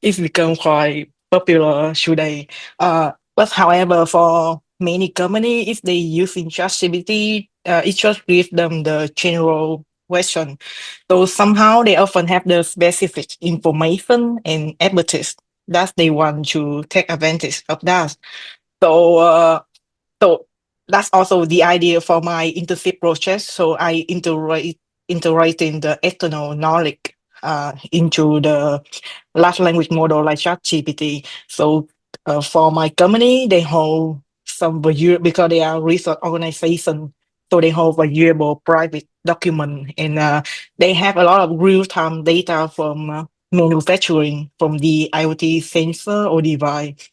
it's become quite popular today. But however, for many companies, if they using ChatGPT, it just gives them the general question. So somehow they often have the specific information and expertise that they want to take advantage of that. So so that's also the idea for my internship project. So I integrating the external knowledge into the large language model like ChatGPT. So for my company, they hold some because they are research organization. So they hold valuable private document, and they have a lot of real-time data from manufacturing from the IoT sensor or device.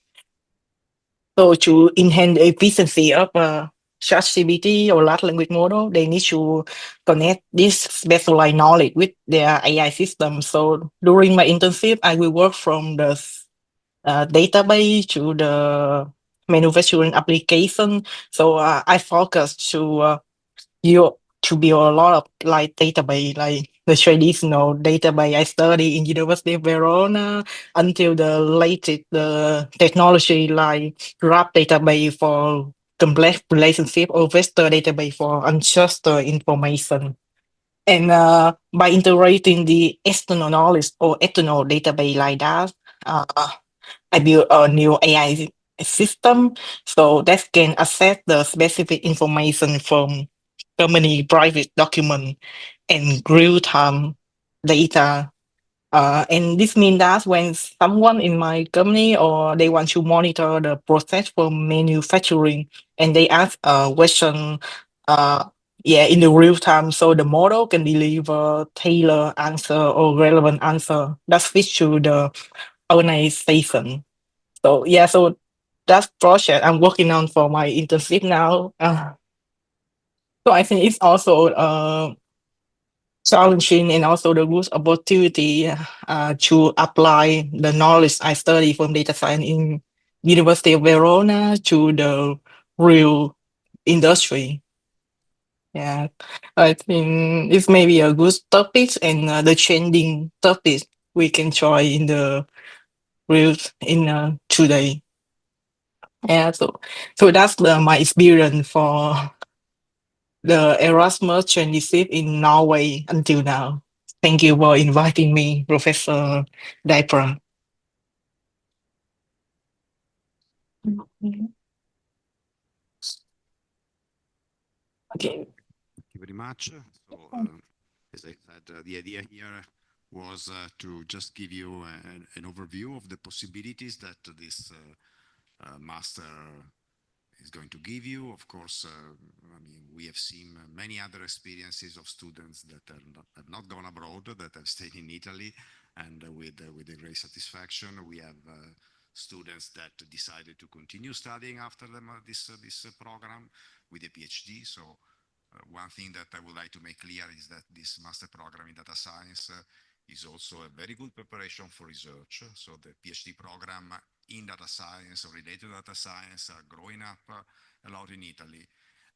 So to enhance the efficiency of ChatGPT or large language model, they need to connect this specialized knowledge with their AI system. So during my internship, I will work from the database to the manufacturing application. So I focus you to build a lot of like database, like the traditional database I study in University of Verona until the latest the technology like graph database for complex relationship or vector database for unstructured information. And by integrating the external knowledge or external database like that, uh, I built a new AI system so that can access the specific information from company private document and real-time data. And this means that when someone in my company or they want to monitor the process for manufacturing and they ask a question, uh, in the real time, so the model can deliver tailored answer or relevant answer that fits to the organization. So so that's project I'm working on for my internship now. So I think it's also challenging and also the good opportunity to apply the knowledge I study from data science in University of Verona to the real industry. Yeah, I think it's maybe a good topic and the trending topic we can try in the real in today. Yeah, so that's my experience for the Erasmus traineeship in Norway until now. Thank you for inviting me, Professor Dipra. Okay. Thank you very much. So, as I said, the idea here was to just give you an overview of the possibilities that this master is going to give you. Of course, I mean, we have seen many other experiences of students that have not gone abroad, that have stayed in Italy, and with a great satisfaction. We have students that decided to continue studying after this program. with a PhD. So one thing that I would like to make clear is that this master program in data science is also a very good preparation for research. So the PhD program in data science or related to data science are growing up a lot in Italy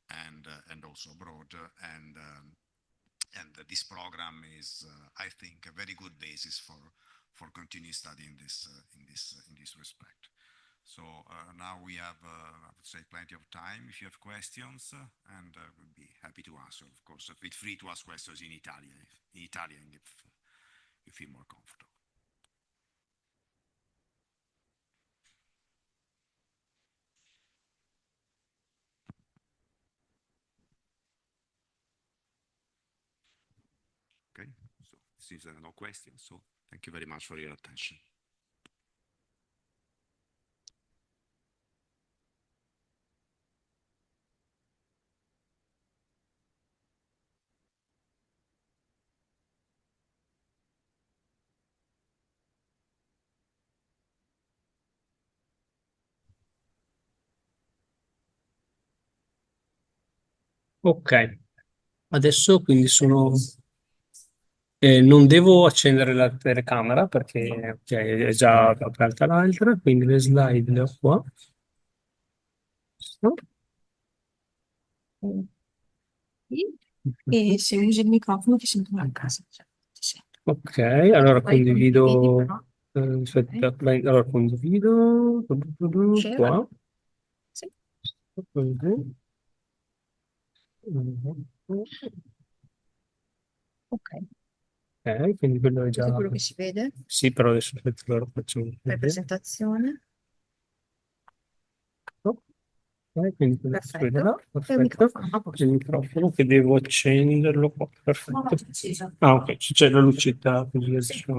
and also abroad. And this program is, I think, a very good basis for continuing study in this respect. So now we have, I would say, plenty of time if you have questions, and we'll be happy to answer. Of course, feel free to ask questions in Italian if you feel more comfortable. Okay, so since there are no questions, so thank you very much for your attention. Ok, adesso quindi non devo accendere la telecamera perché è già aperta l'altra, quindi le slide le ho qua. E se usi il microfono ti sentono a casa. Ok, allora condivido. Aspetta, allora condivido qua. Sì. Ok, quindi quello è già. Questo è quello che si vede Sì, però adesso lo facciamo per vedere. presentazione. Quindi quello si vede là, E il perfetto. microfono. Il microfono che devo accenderlo qua, perfetto. Acceso. Ah, ok, c'è la lucetta così adesso.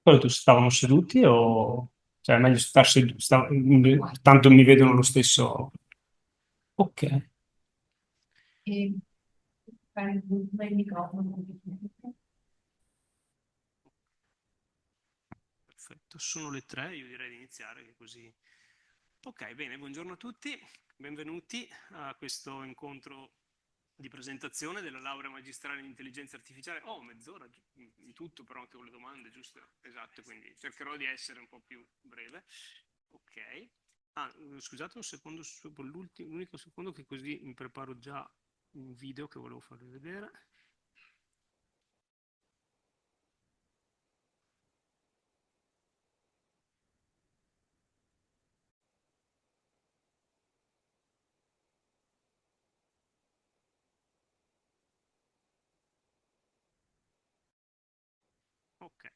Poi tu stavamo seduti o. Cioè, è meglio star seduti, tanto mi vedono lo stesso. Ok. E fare il microfono. Perfetto, sono le 3, io direi di iniziare che così. Ok, bene, buongiorno a tutti, benvenuti a questo incontro di presentazione della laurea magistrale in intelligenza artificiale. Oh, mezz'ora di tutto, però anche con le domande, giusto? Esatto, quindi cercherò di essere un po' più breve. Ok. Scusate un secondo, l'unico secondo che così mi preparo già un video che volevo farvi vedere. Ok.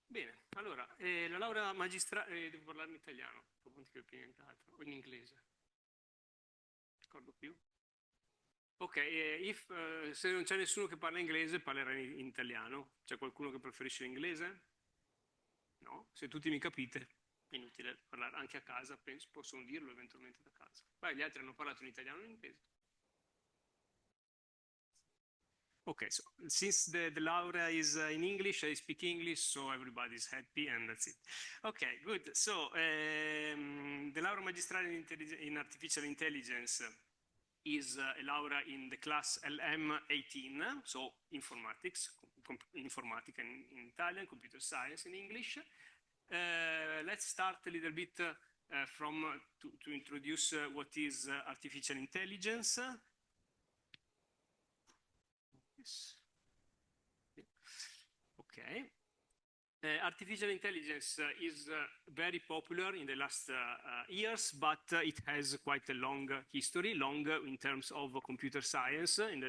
Bene, allora, la laurea magistrale, devo parlare in italiano, non ti capisco nient'altro, o in inglese. Ricordo più. Ok, se non c'è nessuno che parla inglese, parlerà in italiano. C'è qualcuno che preferisce l'inglese? No? Se tutti mi capite, è inutile parlare anche a casa, penso, possono dirlo eventualmente da casa. Poi gli altri hanno parlato in italiano o in inglese. Okay, so since the laurea is in English, I speak English, so everybody's happy, and that's it. Okay, good. So the laurea magistrale in artificial intelligence is a laurea in the class LM18, so informatics, informatica in Italian, computer science in English. Let's start a little bit to introduce what is artificial intelligence. Okay. Artificial intelligence is very popular in the last years, but it has quite a long history, long in terms of computer science, in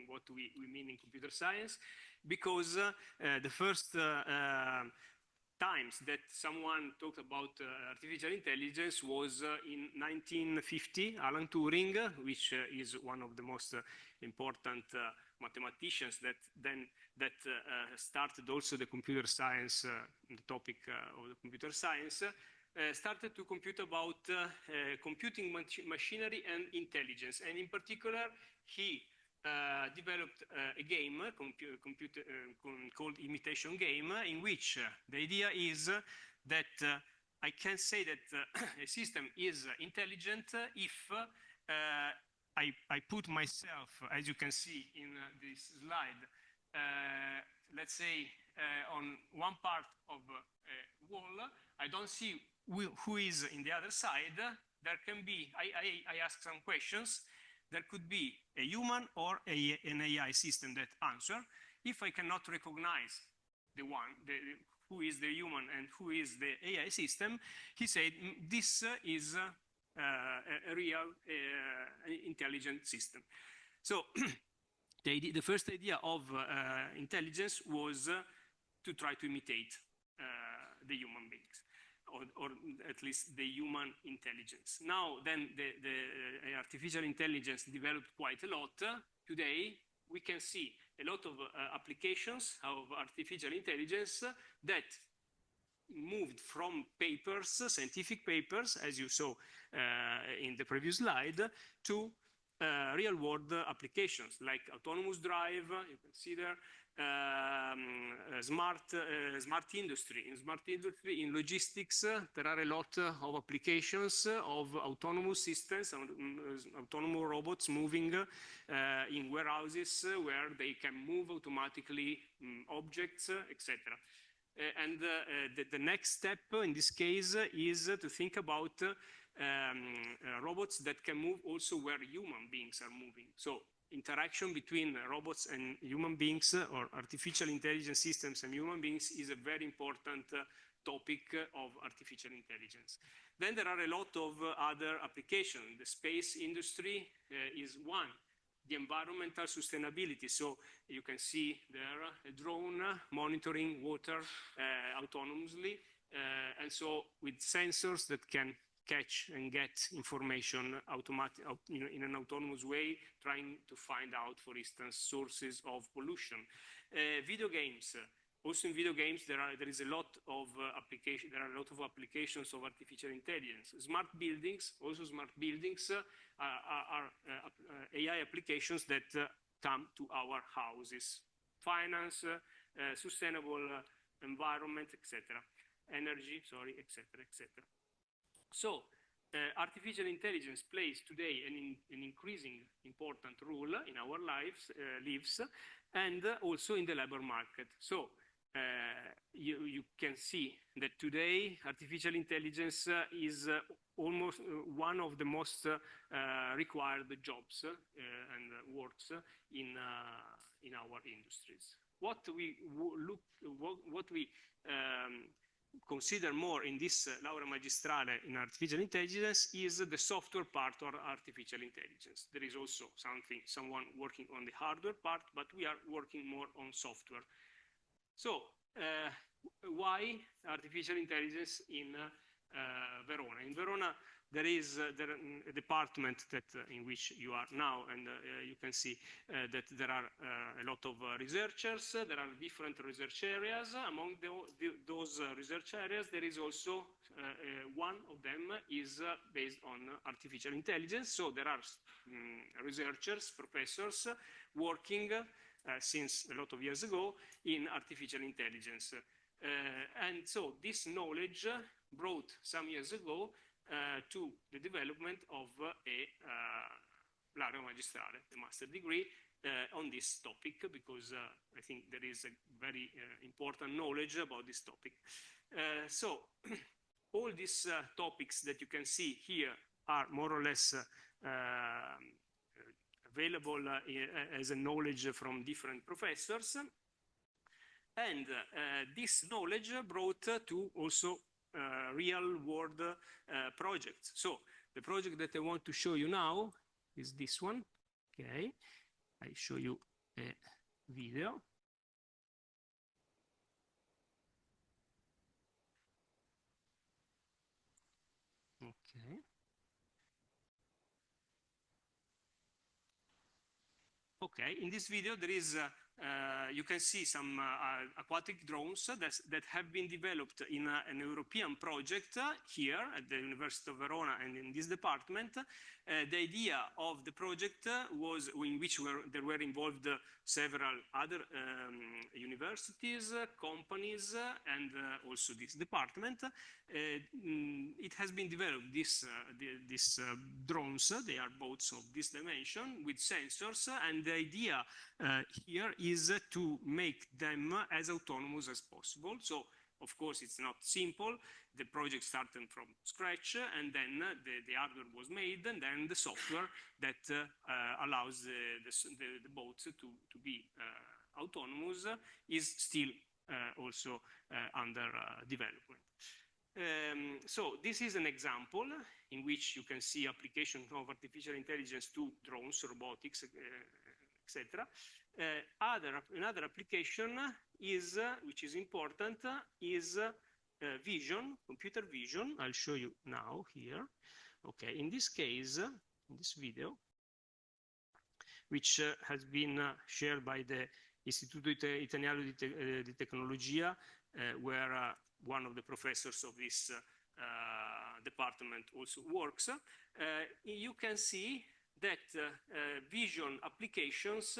what we mean in computer science, because the first times that someone talked about artificial intelligence was in 1950, Alan Turing, which is one of the most important mathematicians that started also the computer science, the topic of the computer science, started to compute about computing machinery and intelligence. And in particular, he developed a game called imitation game, in which the idea is that I can say that a system is intelligent if I put myself, as you can see in this slide, let's say on one part of a wall, I don't see who is in the other side. There can be, I ask some questions. There could be a human or an AI system that answer. If I cannot recognize who is the human and who is the AI system, he said this is a real intelligent system. So the first idea of intelligence was to try to imitate the human beings, or at least the human intelligence. Now, then the artificial intelligence developed quite a lot. Today, we can see a lot of applications of artificial intelligence that moved from papers, scientific papers, as you saw in the previous slide, to real-world applications like autonomous drive, you can see there, smart industry. In smart industry, in logistics, there are a lot of applications of autonomous systems, autonomous robots moving in warehouses where they can move automatically objects, etc. And the next step in this case is to think about robots that can move also where human beings are moving. So interaction between robots and human beings, or artificial intelligence systems and human beings, is a very important topic of artificial intelligence. Then there are a lot of other applications. The space industry is one. The environmental sustainability. So you can see there a drone monitoring water autonomously. And so with sensors that can catch and get information in an autonomous way, trying to find out, for instance, sources of pollution. Video games. Also in video games, there is a lot of applications of artificial intelligence. Smart buildings, also smart buildings are AI applications that come to our houses. Finance, sustainable environment, etc. Energy, sorry, etc., etc. So artificial intelligence plays today an increasing important role in our lives, and also in the labor market. So you can see that today artificial intelligence is almost one of the most required jobs and works in our industries. What we consider more in this laurea magistrale in artificial intelligence is the software part of artificial intelligence. There is also someone working on the hardware part, but we are working more on software. So why artificial intelligence in Verona? In Verona, there is a department in which you are now, and you can see that there are a lot of researchers. There are different research areas. Among those research areas, there is also one of them is based on artificial intelligence. So there are researchers, professors working since a lot of years ago in artificial intelligence. And so this knowledge brought some years ago to the development of a laurea magistrale, a master degree on this topic, because I think there is a very important knowledge about this topic. So all these topics that you can see here are more or less available as a knowledge from different professors. And this knowledge brought to also real-world projects. So the project that I want to show you now is this one. Okay, I show you a video. Okay. Okay, in this video there is you can see some aquatic drones that have been developed in an European project here at the University of Verona and in this department. The idea of the project was in which there were involved several other universities, companies, and also this department. It has been developed, these drones, they are boats of this dimension with sensors, and the idea here is to make them as autonomous as possible. So, of course, it's not simple. The project started from scratch, and then the hardware was made, and then the software that allows the boats to be autonomous is still also under development. So this is an example in which you can see application of artificial intelligence to drones, robotics, etc. Another application is, which is important, is vision, computer vision. I'll show you now here. Okay, in this case, in this video, which has been shared by the Istituto Italiano di Tecnologia, where one of the professors of this department also works, you can see that vision applications,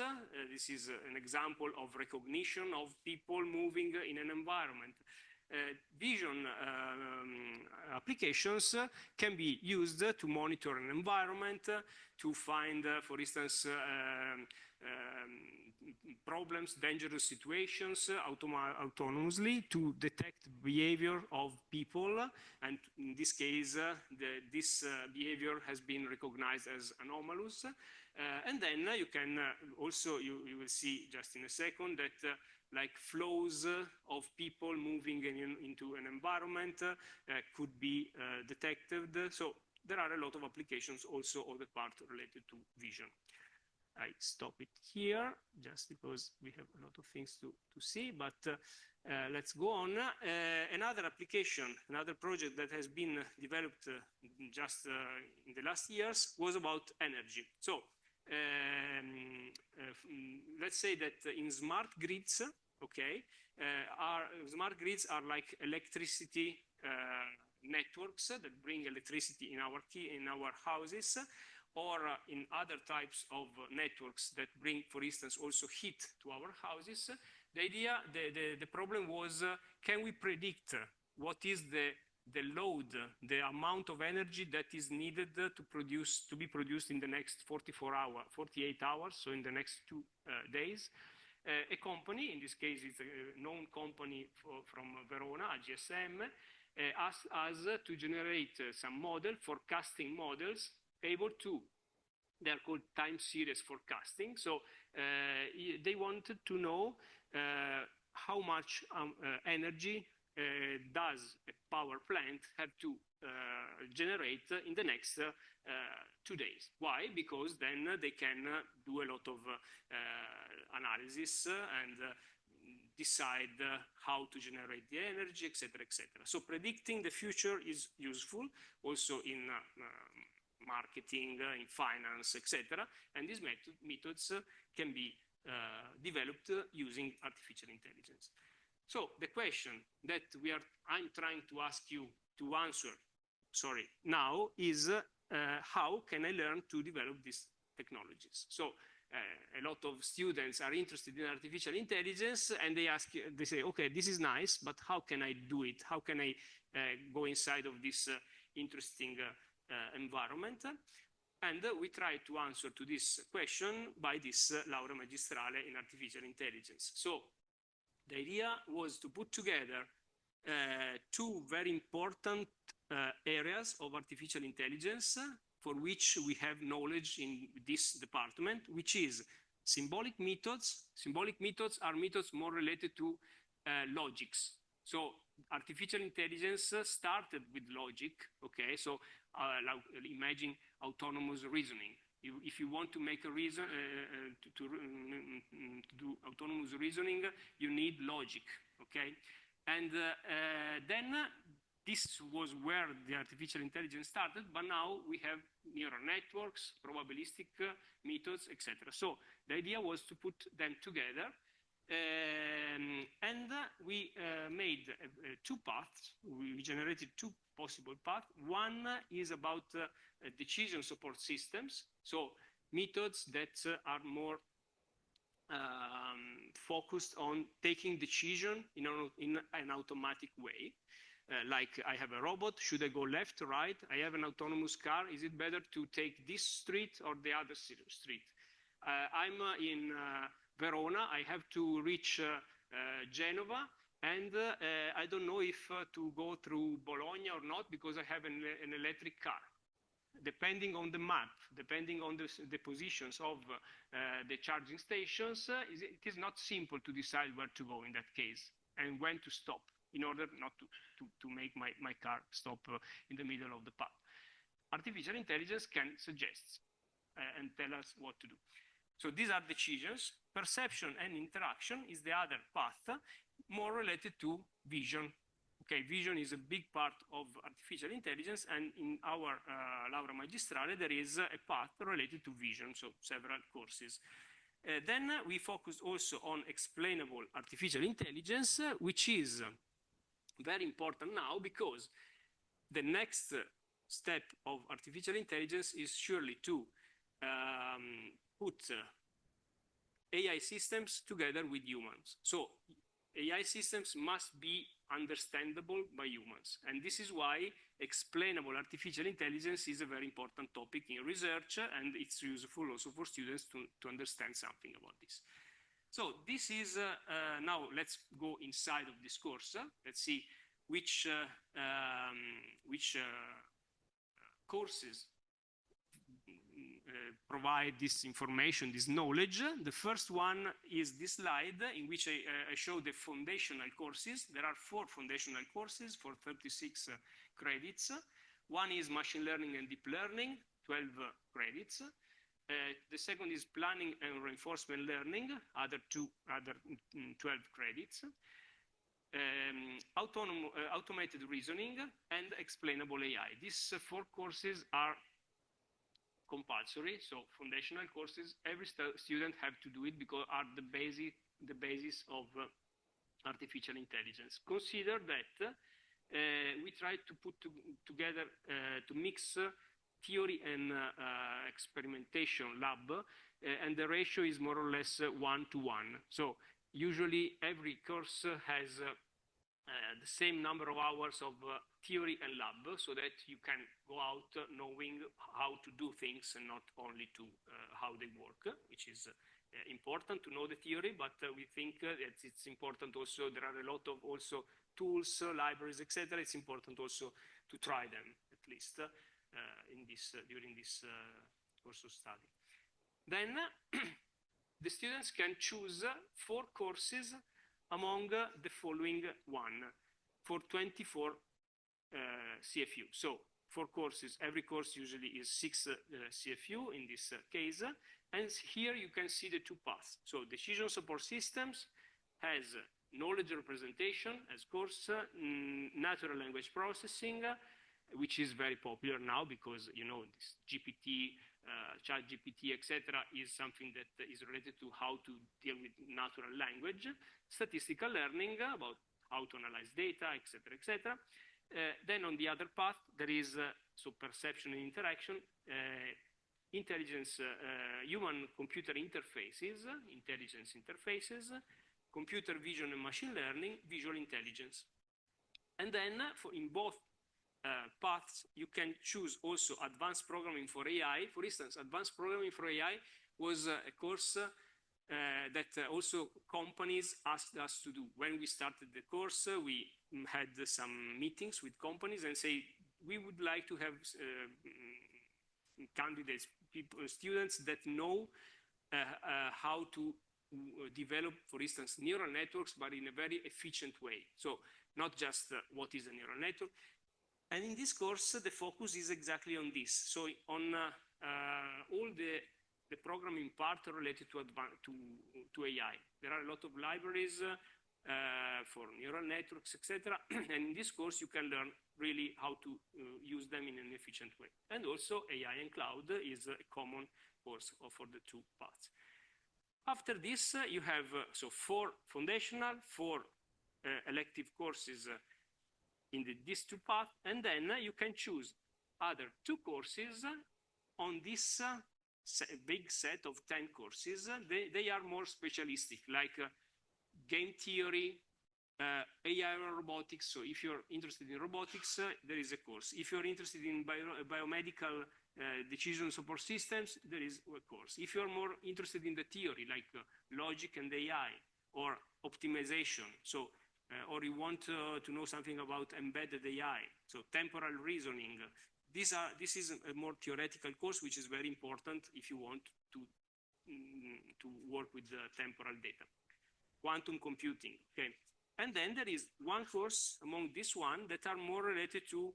this is an example of recognition of people moving in an environment. Vision applications can be used to monitor an environment, to find, for instance, problems, dangerous situations autonomously, to detect behavior of people, and in this case, this behavior has been recognized as anomalous. And then you can also, you will see just in a second that like flows of people moving into an environment could be detected. So there are a lot of applications also of the part related to vision. I stop it here just because we have a lot of things to see, but let's go on. Another application, another project that has been developed just in the last years was about energy. So let's say that in smart grids, okay, smart grids are like electricity networks that bring electricity in our houses, or in other types of networks that bring, for instance, also heat to our houses. The idea, the problem was, can we predict what is the load, the amount of energy that is needed to be produced in the next 48 hours, so in the next 2 days. A company, in this case it's a known company from Verona, GSM, asked us to generate some forecasting models, able to, they are called time series forecasting. So they wanted to know how much energy does a power plant have to generate in the next 2 days. Why? Because then they can do a lot of analysis and decide how to generate the energy, etc., etc. So predicting the future is useful also in marketing, in finance, etc. And these methods can be developed using artificial intelligence. So the question that I'm trying to ask you to answer, now is how can I learn to develop these technologies? So a lot of students are interested in artificial intelligence, and they say, okay, this is nice, but how can I do it? How can I go inside of this interesting environment? And we try to answer to this question by this laurea magistrale in artificial intelligence. So the idea was to put together 2 very important areas of artificial intelligence for which we have knowledge in this department, which is symbolic methods. Symbolic methods are methods more related to logics. So artificial intelligence started with logic, okay? So imagine autonomous reasoning. If you want to make a reason, to do autonomous reasoning, you need logic, okay? And then this was where the artificial intelligence started, but now we have neural networks, probabilistic methods, etc. So the idea was to put them together, and we made two paths. We generated two possible paths. One is about decision support systems, so methods that are more focused on taking decision in an automatic way. Like I have a robot, should I go left or right? I have an autonomous car, is it better to take this street or the other street? I'm in Verona, I have to reach Genova, and I don't know if to go through Bologna or not because I have an electric car. Depending on the map, depending on the positions of the charging stations, it is not simple to decide where to go in that case and when to stop in order not to make my car stop in the middle of the path. Artificial intelligence can suggest and tell us what to do. So these are decisions. Perception and interaction is the other path, more related to vision. Okay, vision is a big part of artificial intelligence, and in our laurea magistrale there is a path related to vision, so several courses. Then we focus also on explainable artificial intelligence, which is very important now because the next step of artificial intelligence is surely to put AI systems together with humans. So AI systems must be understandable by humans. And this is why explainable artificial intelligence is a very important topic in research, and it's useful also for students to understand something about this. So this is, now let's go inside of this course. Let's see which courses provide this information, this knowledge. The first one is this slide in which I show the foundational courses. There are 4 foundational courses for 36 credits. One is machine learning and deep learning, 12 credits. The second is planning and reinforcement learning, other 12 credits. Automated reasoning and explainable AI. These 4 courses are compulsory, so foundational courses. Every student have to do it because are the basis of artificial intelligence. Consider that we try to put together, to mix theory and experimentation lab, and the ratio is more or less 1 to 1. So usually every course has the same number of hours of theory and lab, so that you can go out knowing how to do things and not only to how they work, which is important to know the theory, but we think that it's important also, there are a lot of also tools, libraries, etc. It's important also to try them at least during this course of study. Then the students can choose 4 courses among the following one for 24 CFU. So 4 courses, every course usually is 6 CFU in this case. And here you can see the 2 paths. So decision support systems has knowledge representation as course, natural language processing, which is very popular now because, you know, this GPT, ChatGPT, etc., is something that is related to how to deal with natural language. Statistical learning about how to analyze data, etc., etc. Then on the other path, there is so perception and interaction, intelligence, human-computer interfaces, intelligence interfaces, computer vision and machine learning, visual intelligence. And then in both paths, you can choose also advanced programming for AI. For instance, advanced programming for AI was a course that also companies asked us to do. When we started the course, we had some meetings with companies and say, we would like to have candidates, students that know how to develop, for instance, neural networks, but in a very efficient way. So not just what is a neural network. And in this course, the focus is exactly on this. So on all the programming part related to AI. There are a lot of libraries for neural networks, etc. And in this course, you can learn really how to use them in an efficient way. And also AI and cloud is a common course for the two paths. After this, you have 4 foundational, 4 elective courses in these two paths, and then you can choose other 2 courses on this big set of 10 courses. They are more specialistic, like game theory, AI and robotics. So if you're interested in robotics, there is a course. If you're interested in biomedical decision support systems, there is a course. If you're more interested in the theory, like logic and AI, or optimization, or you want to know something about embedded AI, so temporal reasoning, this is a more theoretical course, which is very important if you want to work with the temporal data. Quantum computing, okay? And then there is one course among this one that are more related to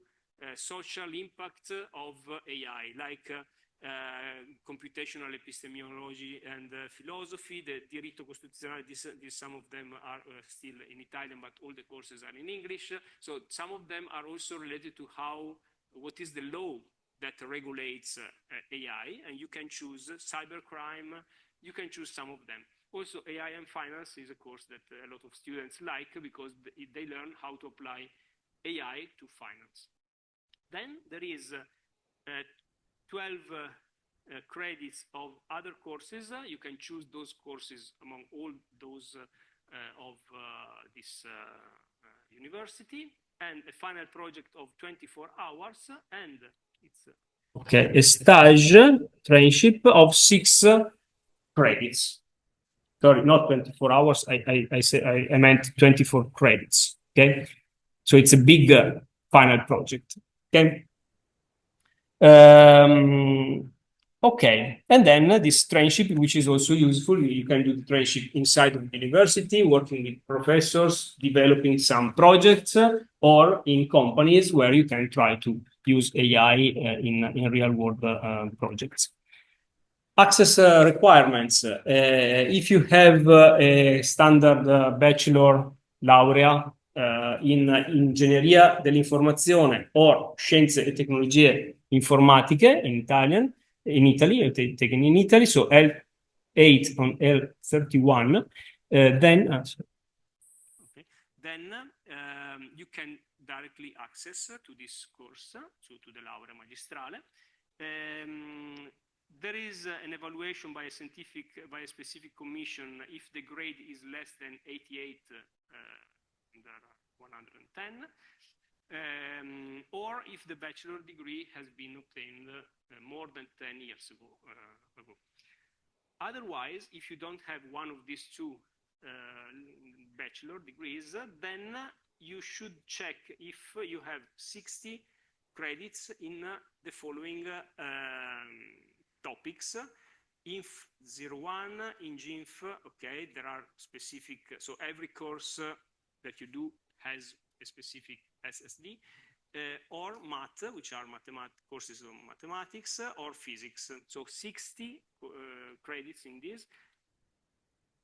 social impact of AI, like computational epistemology and philosophy, the diritto costituzionale. Some of them are still in Italian, but all the courses are in English. So some of them are also related to what is the law that regulates AI, and you can choose cybercrime. You can choose some of them. Also, AI and finance is a course that a lot of students like because they learn how to apply AI to finance. Then there is 12 credits of other courses. You can choose those courses among all those of this university, and a final project of 24 hours, and it's okay, a stage traineeship of 6 credits. Sorry, not 24 hours. I meant 24 credits. Okay, so it's a big final project. Okay. Okay, and then this traineeship, which is also useful, you can do the traineeship inside of the university, working with professors, developing some projects, or in companies where you can try to use AI in real world projects. Access requirements. If you have a standard bachelor laurea in ingegneria dell'informazione or scienze e tecnologie informatiche in Italy, taken in Italy, so L8 on L31, then okay. Then you can directly access to this course, so to the laurea magistrale. There is an evaluation by a specific commission if the grade is less than 88 under 110, or if the bachelor degree has been obtained more than 10 years ago. Otherwise, if you don't have one of these 2 bachelor degrees, then you should check if you have 60 credits in the following topics. Inf 01, in GINF, okay, there are specific, so every course that you do has a specific SSD, or math, which are courses of mathematics, or physics. So 60 credits in this.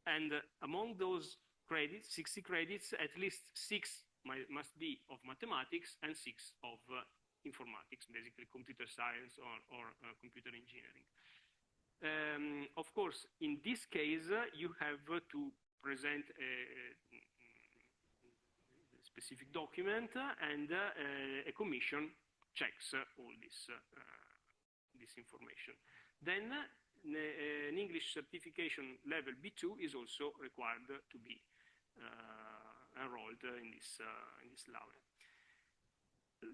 And among those credits, 60 credits, at least 6 must be of mathematics and 6 of informatics, basically computer science or computer engineering. Of course, in this case, you have to present a specific document, and a commission checks all this information. Then an English certification level B2 is also required to be enrolled in this laurea.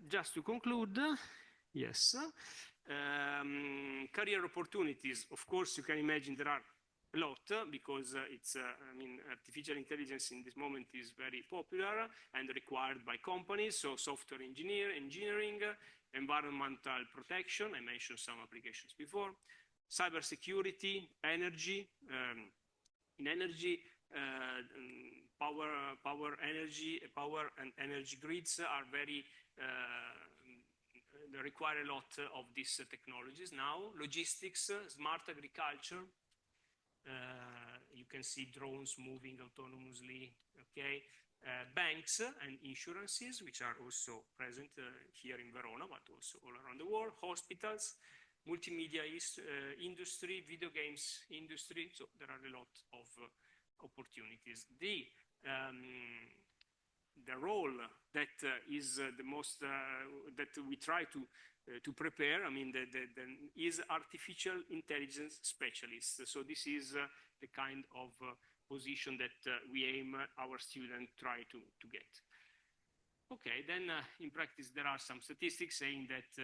Just to conclude, yes, career opportunities. Of course, you can imagine there are a lot because artificial intelligence in this moment is very popular and required by companies. So software engineering, environmental protection, I mentioned some applications before, cybersecurity, energy, in energy, power and energy grids are very, they require a lot of these technologies now. Logistics, smart agriculture, you can see drones moving autonomously, okay? Banks and insurances, which are also present here in Verona, but also all around the world, hospitals, multimedia industry, video games industry, so there are a lot of opportunities. The role that is the most, that we try to prepare, I mean, is artificial intelligence specialist. So this is the kind of position that we aim our students try to get. Okay, then in practice there are some statistics saying that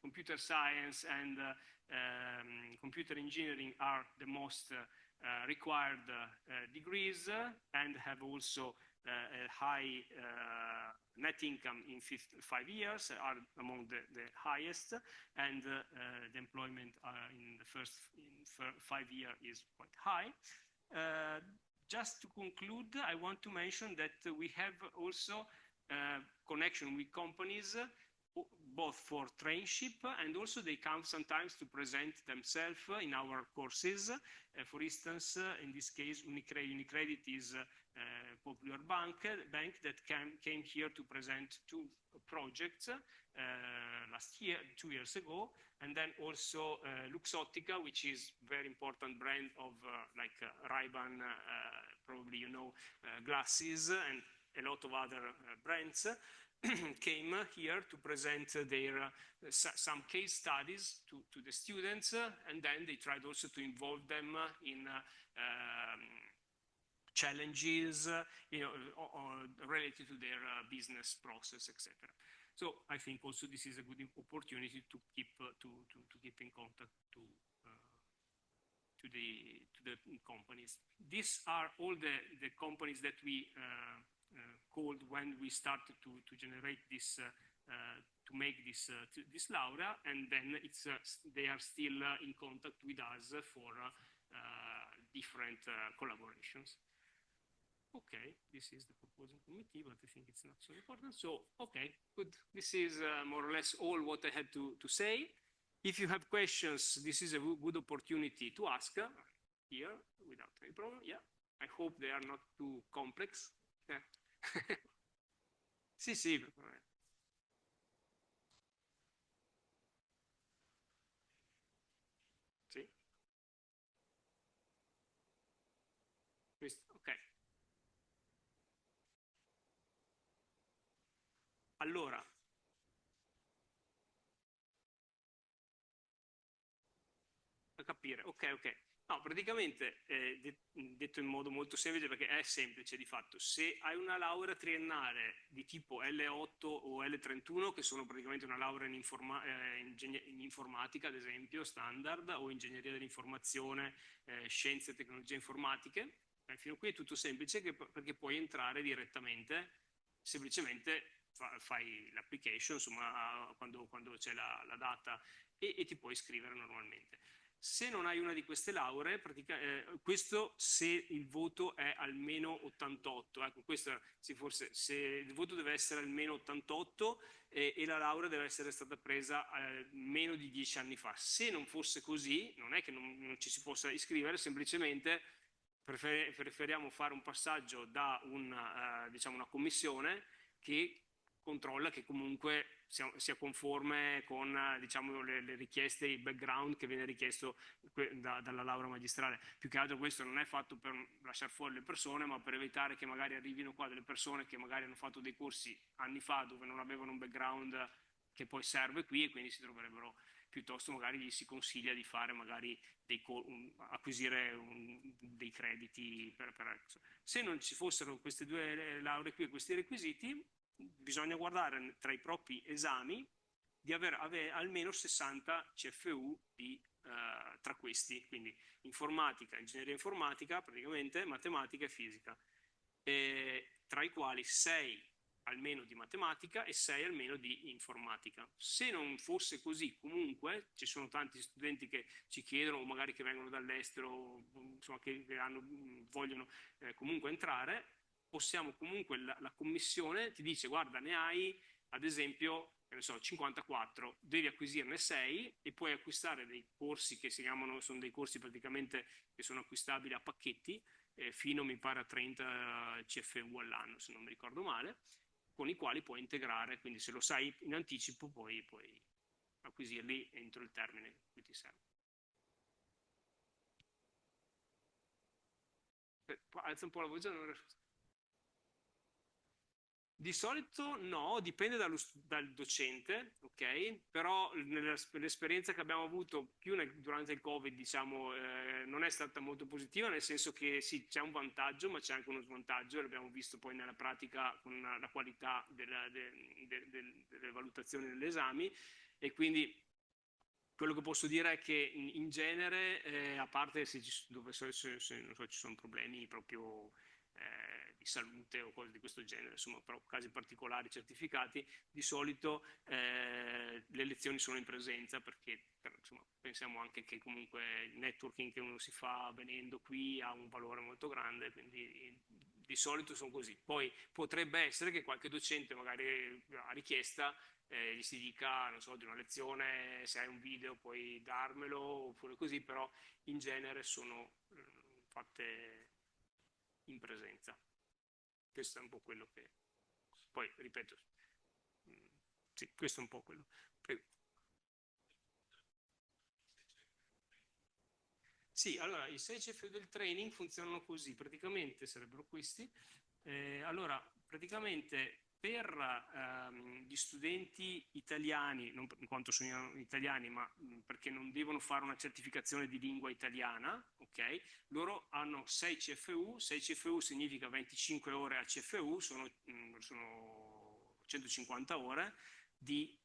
computer science and computer engineering are the most required degrees and have also a high net income in 5 years, are among the highest, and the employment in the first 5 years is quite high. Just to conclude, I want to mention that we have also connection with companies, both for traineeship, and also they come sometimes to present themselves in our courses. For instance, in this case, Unicredit is a popular bank that came here to present 2 projects last year, 2 years ago, and then also Luxottica, which is very important brand of like Ray-Ban, probably you know, glasses, and a lot of other brands came here to present their some case studies to the students, and then they tried also to involve them in challenges, you know, related to their business process, etc. So I think also this is a good opportunity to keep in contact to the companies. These are all the companies that we called when we started to generate this, to make this laurea, and then they are still in contact with us for different collaborations. Okay, this is the proposing committee, but I think it's not so important. So, okay, good. This is more or less all what I had to say. If you have questions, this is a good opportunity to ask here without any problem. Yeah, I hope they are not too complex. Yeah. Sì, sì. Sì. Ok. Allora, a capire, ok. No, praticamente, detto in modo molto semplice, perché è semplice di fatto, se hai una laurea triennale di tipo L8 o L31, che sono praticamente una laurea in informatica, ad esempio, standard, o ingegneria dell'informazione, scienze e tecnologie informatiche, fino a qui è tutto semplice, perché puoi entrare direttamente, semplicemente fai l'application, insomma, quando c'è la data, e ti puoi iscrivere normalmente. Se non hai una di queste lauree, questo se il voto è almeno 88, ecco, questo forse, se il voto deve essere almeno 88 e la laurea deve essere stata presa meno di 10 anni fa. Se non fosse così, non è che non ci si possa iscrivere, semplicemente preferiamo fare un passaggio da diciamo una commissione che controlla che comunque sia conforme con diciamo, le richieste, il background che viene richiesto dalla laurea magistrale. Più che altro questo non è fatto per lasciare fuori le persone, ma per evitare che magari arrivino qua delle persone che magari hanno fatto dei corsi anni fa dove non avevano un background che poi serve qui, e quindi si troverebbero, piuttosto magari gli si consiglia di fare magari acquisire dei crediti per se non ci fossero queste 2 lauree qui e questi requisiti, bisogna guardare tra i propri esami di avere almeno 60 CFU tra questi, quindi informatica, ingegneria informatica, praticamente matematica e fisica, tra i quali 6 almeno di matematica e 6 almeno di informatica. Se non fosse così, comunque ci sono tanti studenti che ci chiedono, o magari che vengono dall'estero, insomma, che vogliono comunque entrare, possiamo comunque, la commissione ti dice: guarda, ne hai ad esempio che ne so, 54, devi acquisirne 6 e puoi acquistare dei corsi che si chiamano, sono dei corsi praticamente che sono acquistabili a pacchetti, fino mi pare a 30 CFU all'anno, se non mi ricordo male, con i quali puoi integrare, quindi se lo sai in anticipo puoi acquisirli entro il termine che ti serve. Alza un po' la voce. Di solito no, dipende dal docente, ok? Però l'esperienza che abbiamo avuto più durante il Covid, diciamo, non è stata molto positiva, nel senso che sì, c'è un vantaggio, ma c'è anche uno svantaggio, l'abbiamo visto poi nella pratica con la qualità delle valutazioni degli esami, e quindi quello che posso dire è che in genere, a parte se non so, ci sono problemi proprio di salute o cose di questo genere, insomma, però casi particolari certificati, di solito le lezioni sono in presenza, perché insomma, pensiamo anche che comunque il networking che uno si fa venendo qui ha un valore molto grande, quindi di solito sono così. Poi potrebbe essere che qualche docente magari a richiesta gli si dica, non so, di una lezione, se hai un video puoi darmelo, oppure così, però in genere sono fatte in presenza. Questo è un po' quello che... Poi, ripeto, sì, questo è un po' quello. Prego. Sì, allora, i 6 CFU del training funzionano così, praticamente sarebbero questi. Allora, praticamente per gli studenti italiani, non in quanto sono italiani, ma perché non devono fare una certificazione di lingua italiana, ok? Loro hanno 6 CFU, 6 CFU significa 25 ore a CFU, sono 150 ore di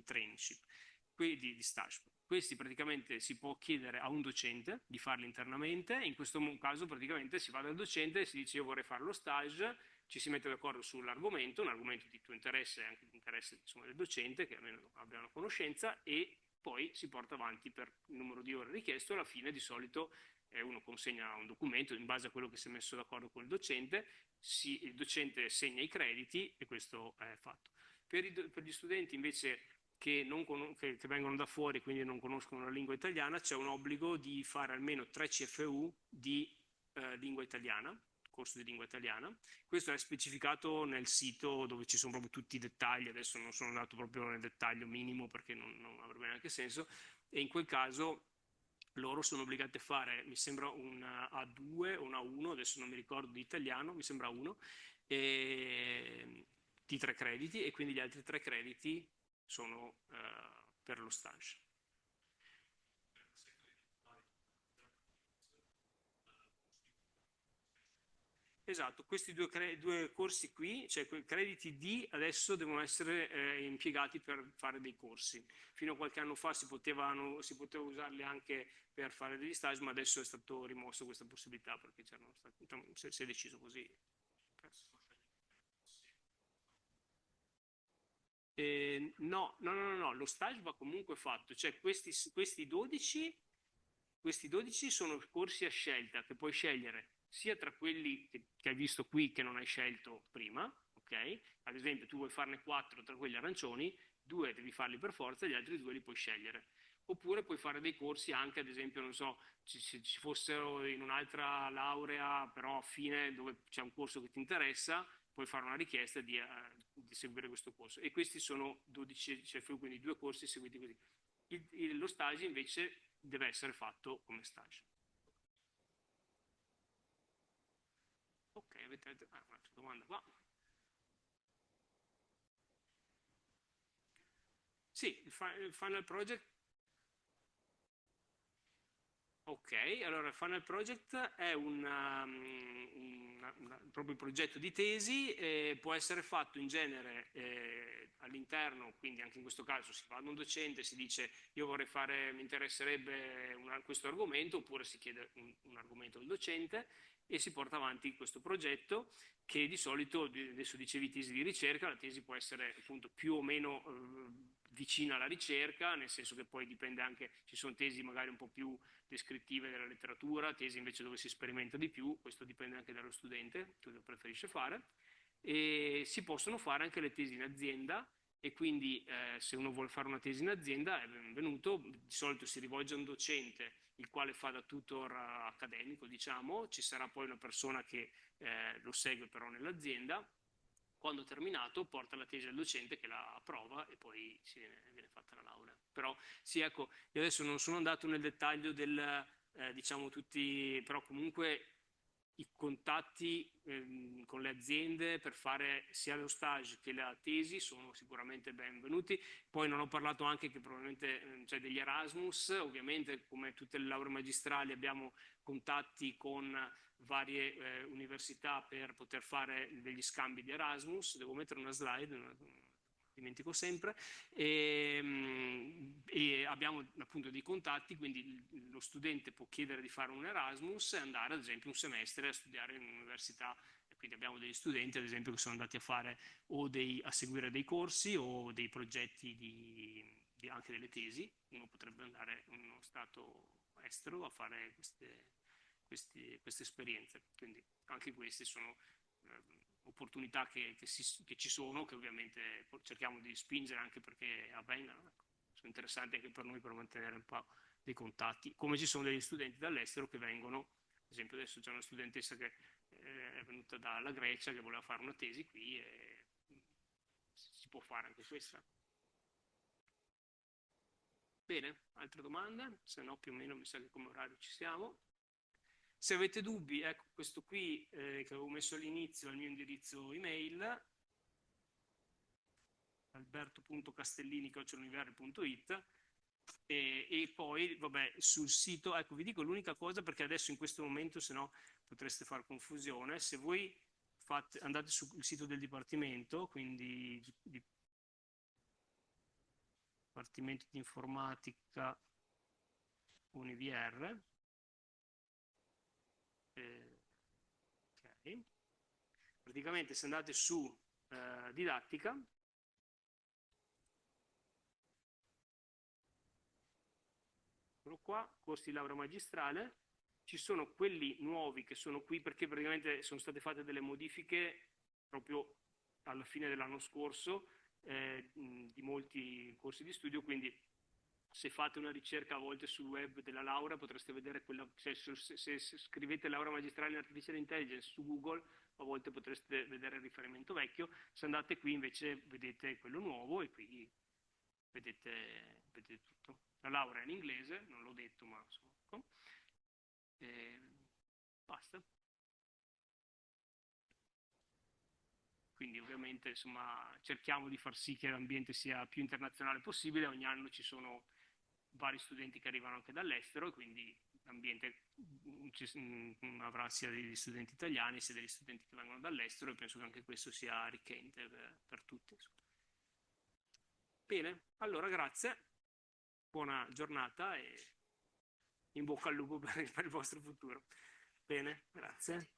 traineeship, quindi di stage. Questi praticamente si può chiedere a un docente di farli internamente, in questo caso praticamente si va dal docente e si dice io vorrei fare lo stage, ci si mette d'accordo sull'argomento, un argomento di tuo interesse e anche di interesse insomma, del docente, che almeno abbia una conoscenza, e poi si porta avanti per il numero di ore richiesto. Alla fine di solito uno consegna un documento in base a quello che si è messo d'accordo con il docente, il docente segna i crediti e questo è fatto. Per gli studenti invece che vengono da fuori, quindi non conoscono la lingua italiana, c'è un obbligo di fare almeno 3 CFU di lingua italiana, corso di lingua italiana. Questo è specificato nel sito dove ci sono proprio tutti i dettagli, adesso non sono andato proprio nel dettaglio minimo perché non avrebbe neanche senso, e in quel caso loro sono obbligati a fare, mi sembra un A2 o un A1, adesso non mi ricordo di italiano, mi sembra 1, di 3 crediti, e quindi gli altri 3 crediti sono per lo stage. Esatto, questi due corsi qui, cioè quei crediti D, adesso devono essere impiegati per fare dei corsi. Fino a qualche anno fa si poteva usarli anche per fare degli stage, ma adesso è stato rimosso questa possibilità perché si è deciso così. No, lo stage va comunque fatto, cioè questi 12 sono corsi a scelta che puoi scegliere sia tra quelli che hai visto qui che non hai scelto prima, ok? Ad esempio tu vuoi farne 4 tra quelli arancioni, 2 devi farli per forza, gli altri 2 li puoi scegliere. Oppure puoi fare dei corsi anche, ad esempio, non so, ci fossero in un'altra laurea, però a fine dove c'è un corso che ti interessa, puoi fare una richiesta di seguire questo corso. E questi sono 12 CFU, quindi 2 corsi seguiti così. Lo stage invece deve essere fatto come stage. Ok, avete un'altra domanda qua? Sì, il final project. Ok, allora il Final Project è proprio un progetto di tesi, può essere fatto in genere all'interno, quindi anche in questo caso si va ad un docente, si dice io vorrei fare, mi interesserebbe questo argomento, oppure si chiede un argomento al docente e si porta avanti questo progetto che di solito, adesso dicevi tesi di ricerca, la tesi può essere appunto più o meno vicina alla ricerca, nel senso che poi dipende anche, ci sono tesi magari un po' più descrittive della letteratura, tesi invece dove si sperimenta di più, questo dipende anche dallo studente, cosa preferisce fare. e si possono fare anche le tesi in azienda. E quindi se uno vuole fare una tesi in azienda è benvenuto, di solito si rivolge a un docente il quale fa da tutor accademico, diciamo, ci sarà poi una persona che lo segue però nell'azienda, quando ha terminato porta la tesi al docente che la approva e poi viene fatta la laurea. Però sì, ecco, io adesso non sono andato nel dettaglio del, diciamo tutti, però comunque i contatti con le aziende per fare sia lo stage che la tesi sono sicuramente benvenuti. Poi non ho parlato anche che probabilmente c'è degli Erasmus, ovviamente come tutte le lauree magistrali abbiamo contatti con varie università per poter fare degli scambi di Erasmus. Devo mettere una slide, dimentico sempre, e abbiamo appunto dei contatti, quindi lo studente può chiedere di fare un Erasmus e andare ad esempio un semestre a studiare in un'università. Quindi abbiamo degli studenti ad esempio che sono andati a fare o a seguire dei corsi o dei progetti anche delle tesi. Uno potrebbe andare in uno stato estero a fare queste esperienze, quindi anche queste sono opportunità che ci sono, che ovviamente cerchiamo di spingere anche perché avvengano. Sono interessanti anche per noi per mantenere un po' dei contatti, come ci sono degli studenti dall'estero che vengono, ad esempio adesso c'è una studentessa che è venuta dalla Grecia che voleva fare una tesi qui e si può fare anche questa. Bene, altre domande? Se no più o meno mi sa che come orario ci siamo. Se avete dubbi, ecco questo qui che avevo messo all'inizio è il mio indirizzo email, alberto.castellini@univer.it e poi vabbè sul sito, ecco vi dico l'unica cosa perché adesso in questo momento se no potreste far confusione, se voi andate sul sito del Dipartimento, quindi Dipartimento di Informatica Univier, ok, praticamente se andate su didattica, eccolo qua, corsi di laurea magistrale, ci sono quelli nuovi che sono qui perché praticamente sono state fatte delle modifiche proprio alla fine dell'anno scorso di molti corsi di studio, quindi se fate una ricerca a volte sul web della laurea potreste vedere quella, se scrivete laurea magistrale in artificial intelligence su Google a volte potreste vedere il riferimento vecchio, se andate qui invece vedete quello nuovo e qui vedete tutto. La laurea è in inglese, non l'ho detto ma insomma, basta. Quindi ovviamente insomma cerchiamo di far sì che l'ambiente sia più internazionale possibile, ogni anno ci sono vari studenti che arrivano anche dall'estero e quindi l'ambiente avrà sia degli studenti italiani sia degli studenti che vengono dall'estero e penso che anche questo sia arricchente per tutti. Insomma. Bene, allora grazie, buona giornata e in bocca al lupo per il vostro futuro. Bene, grazie.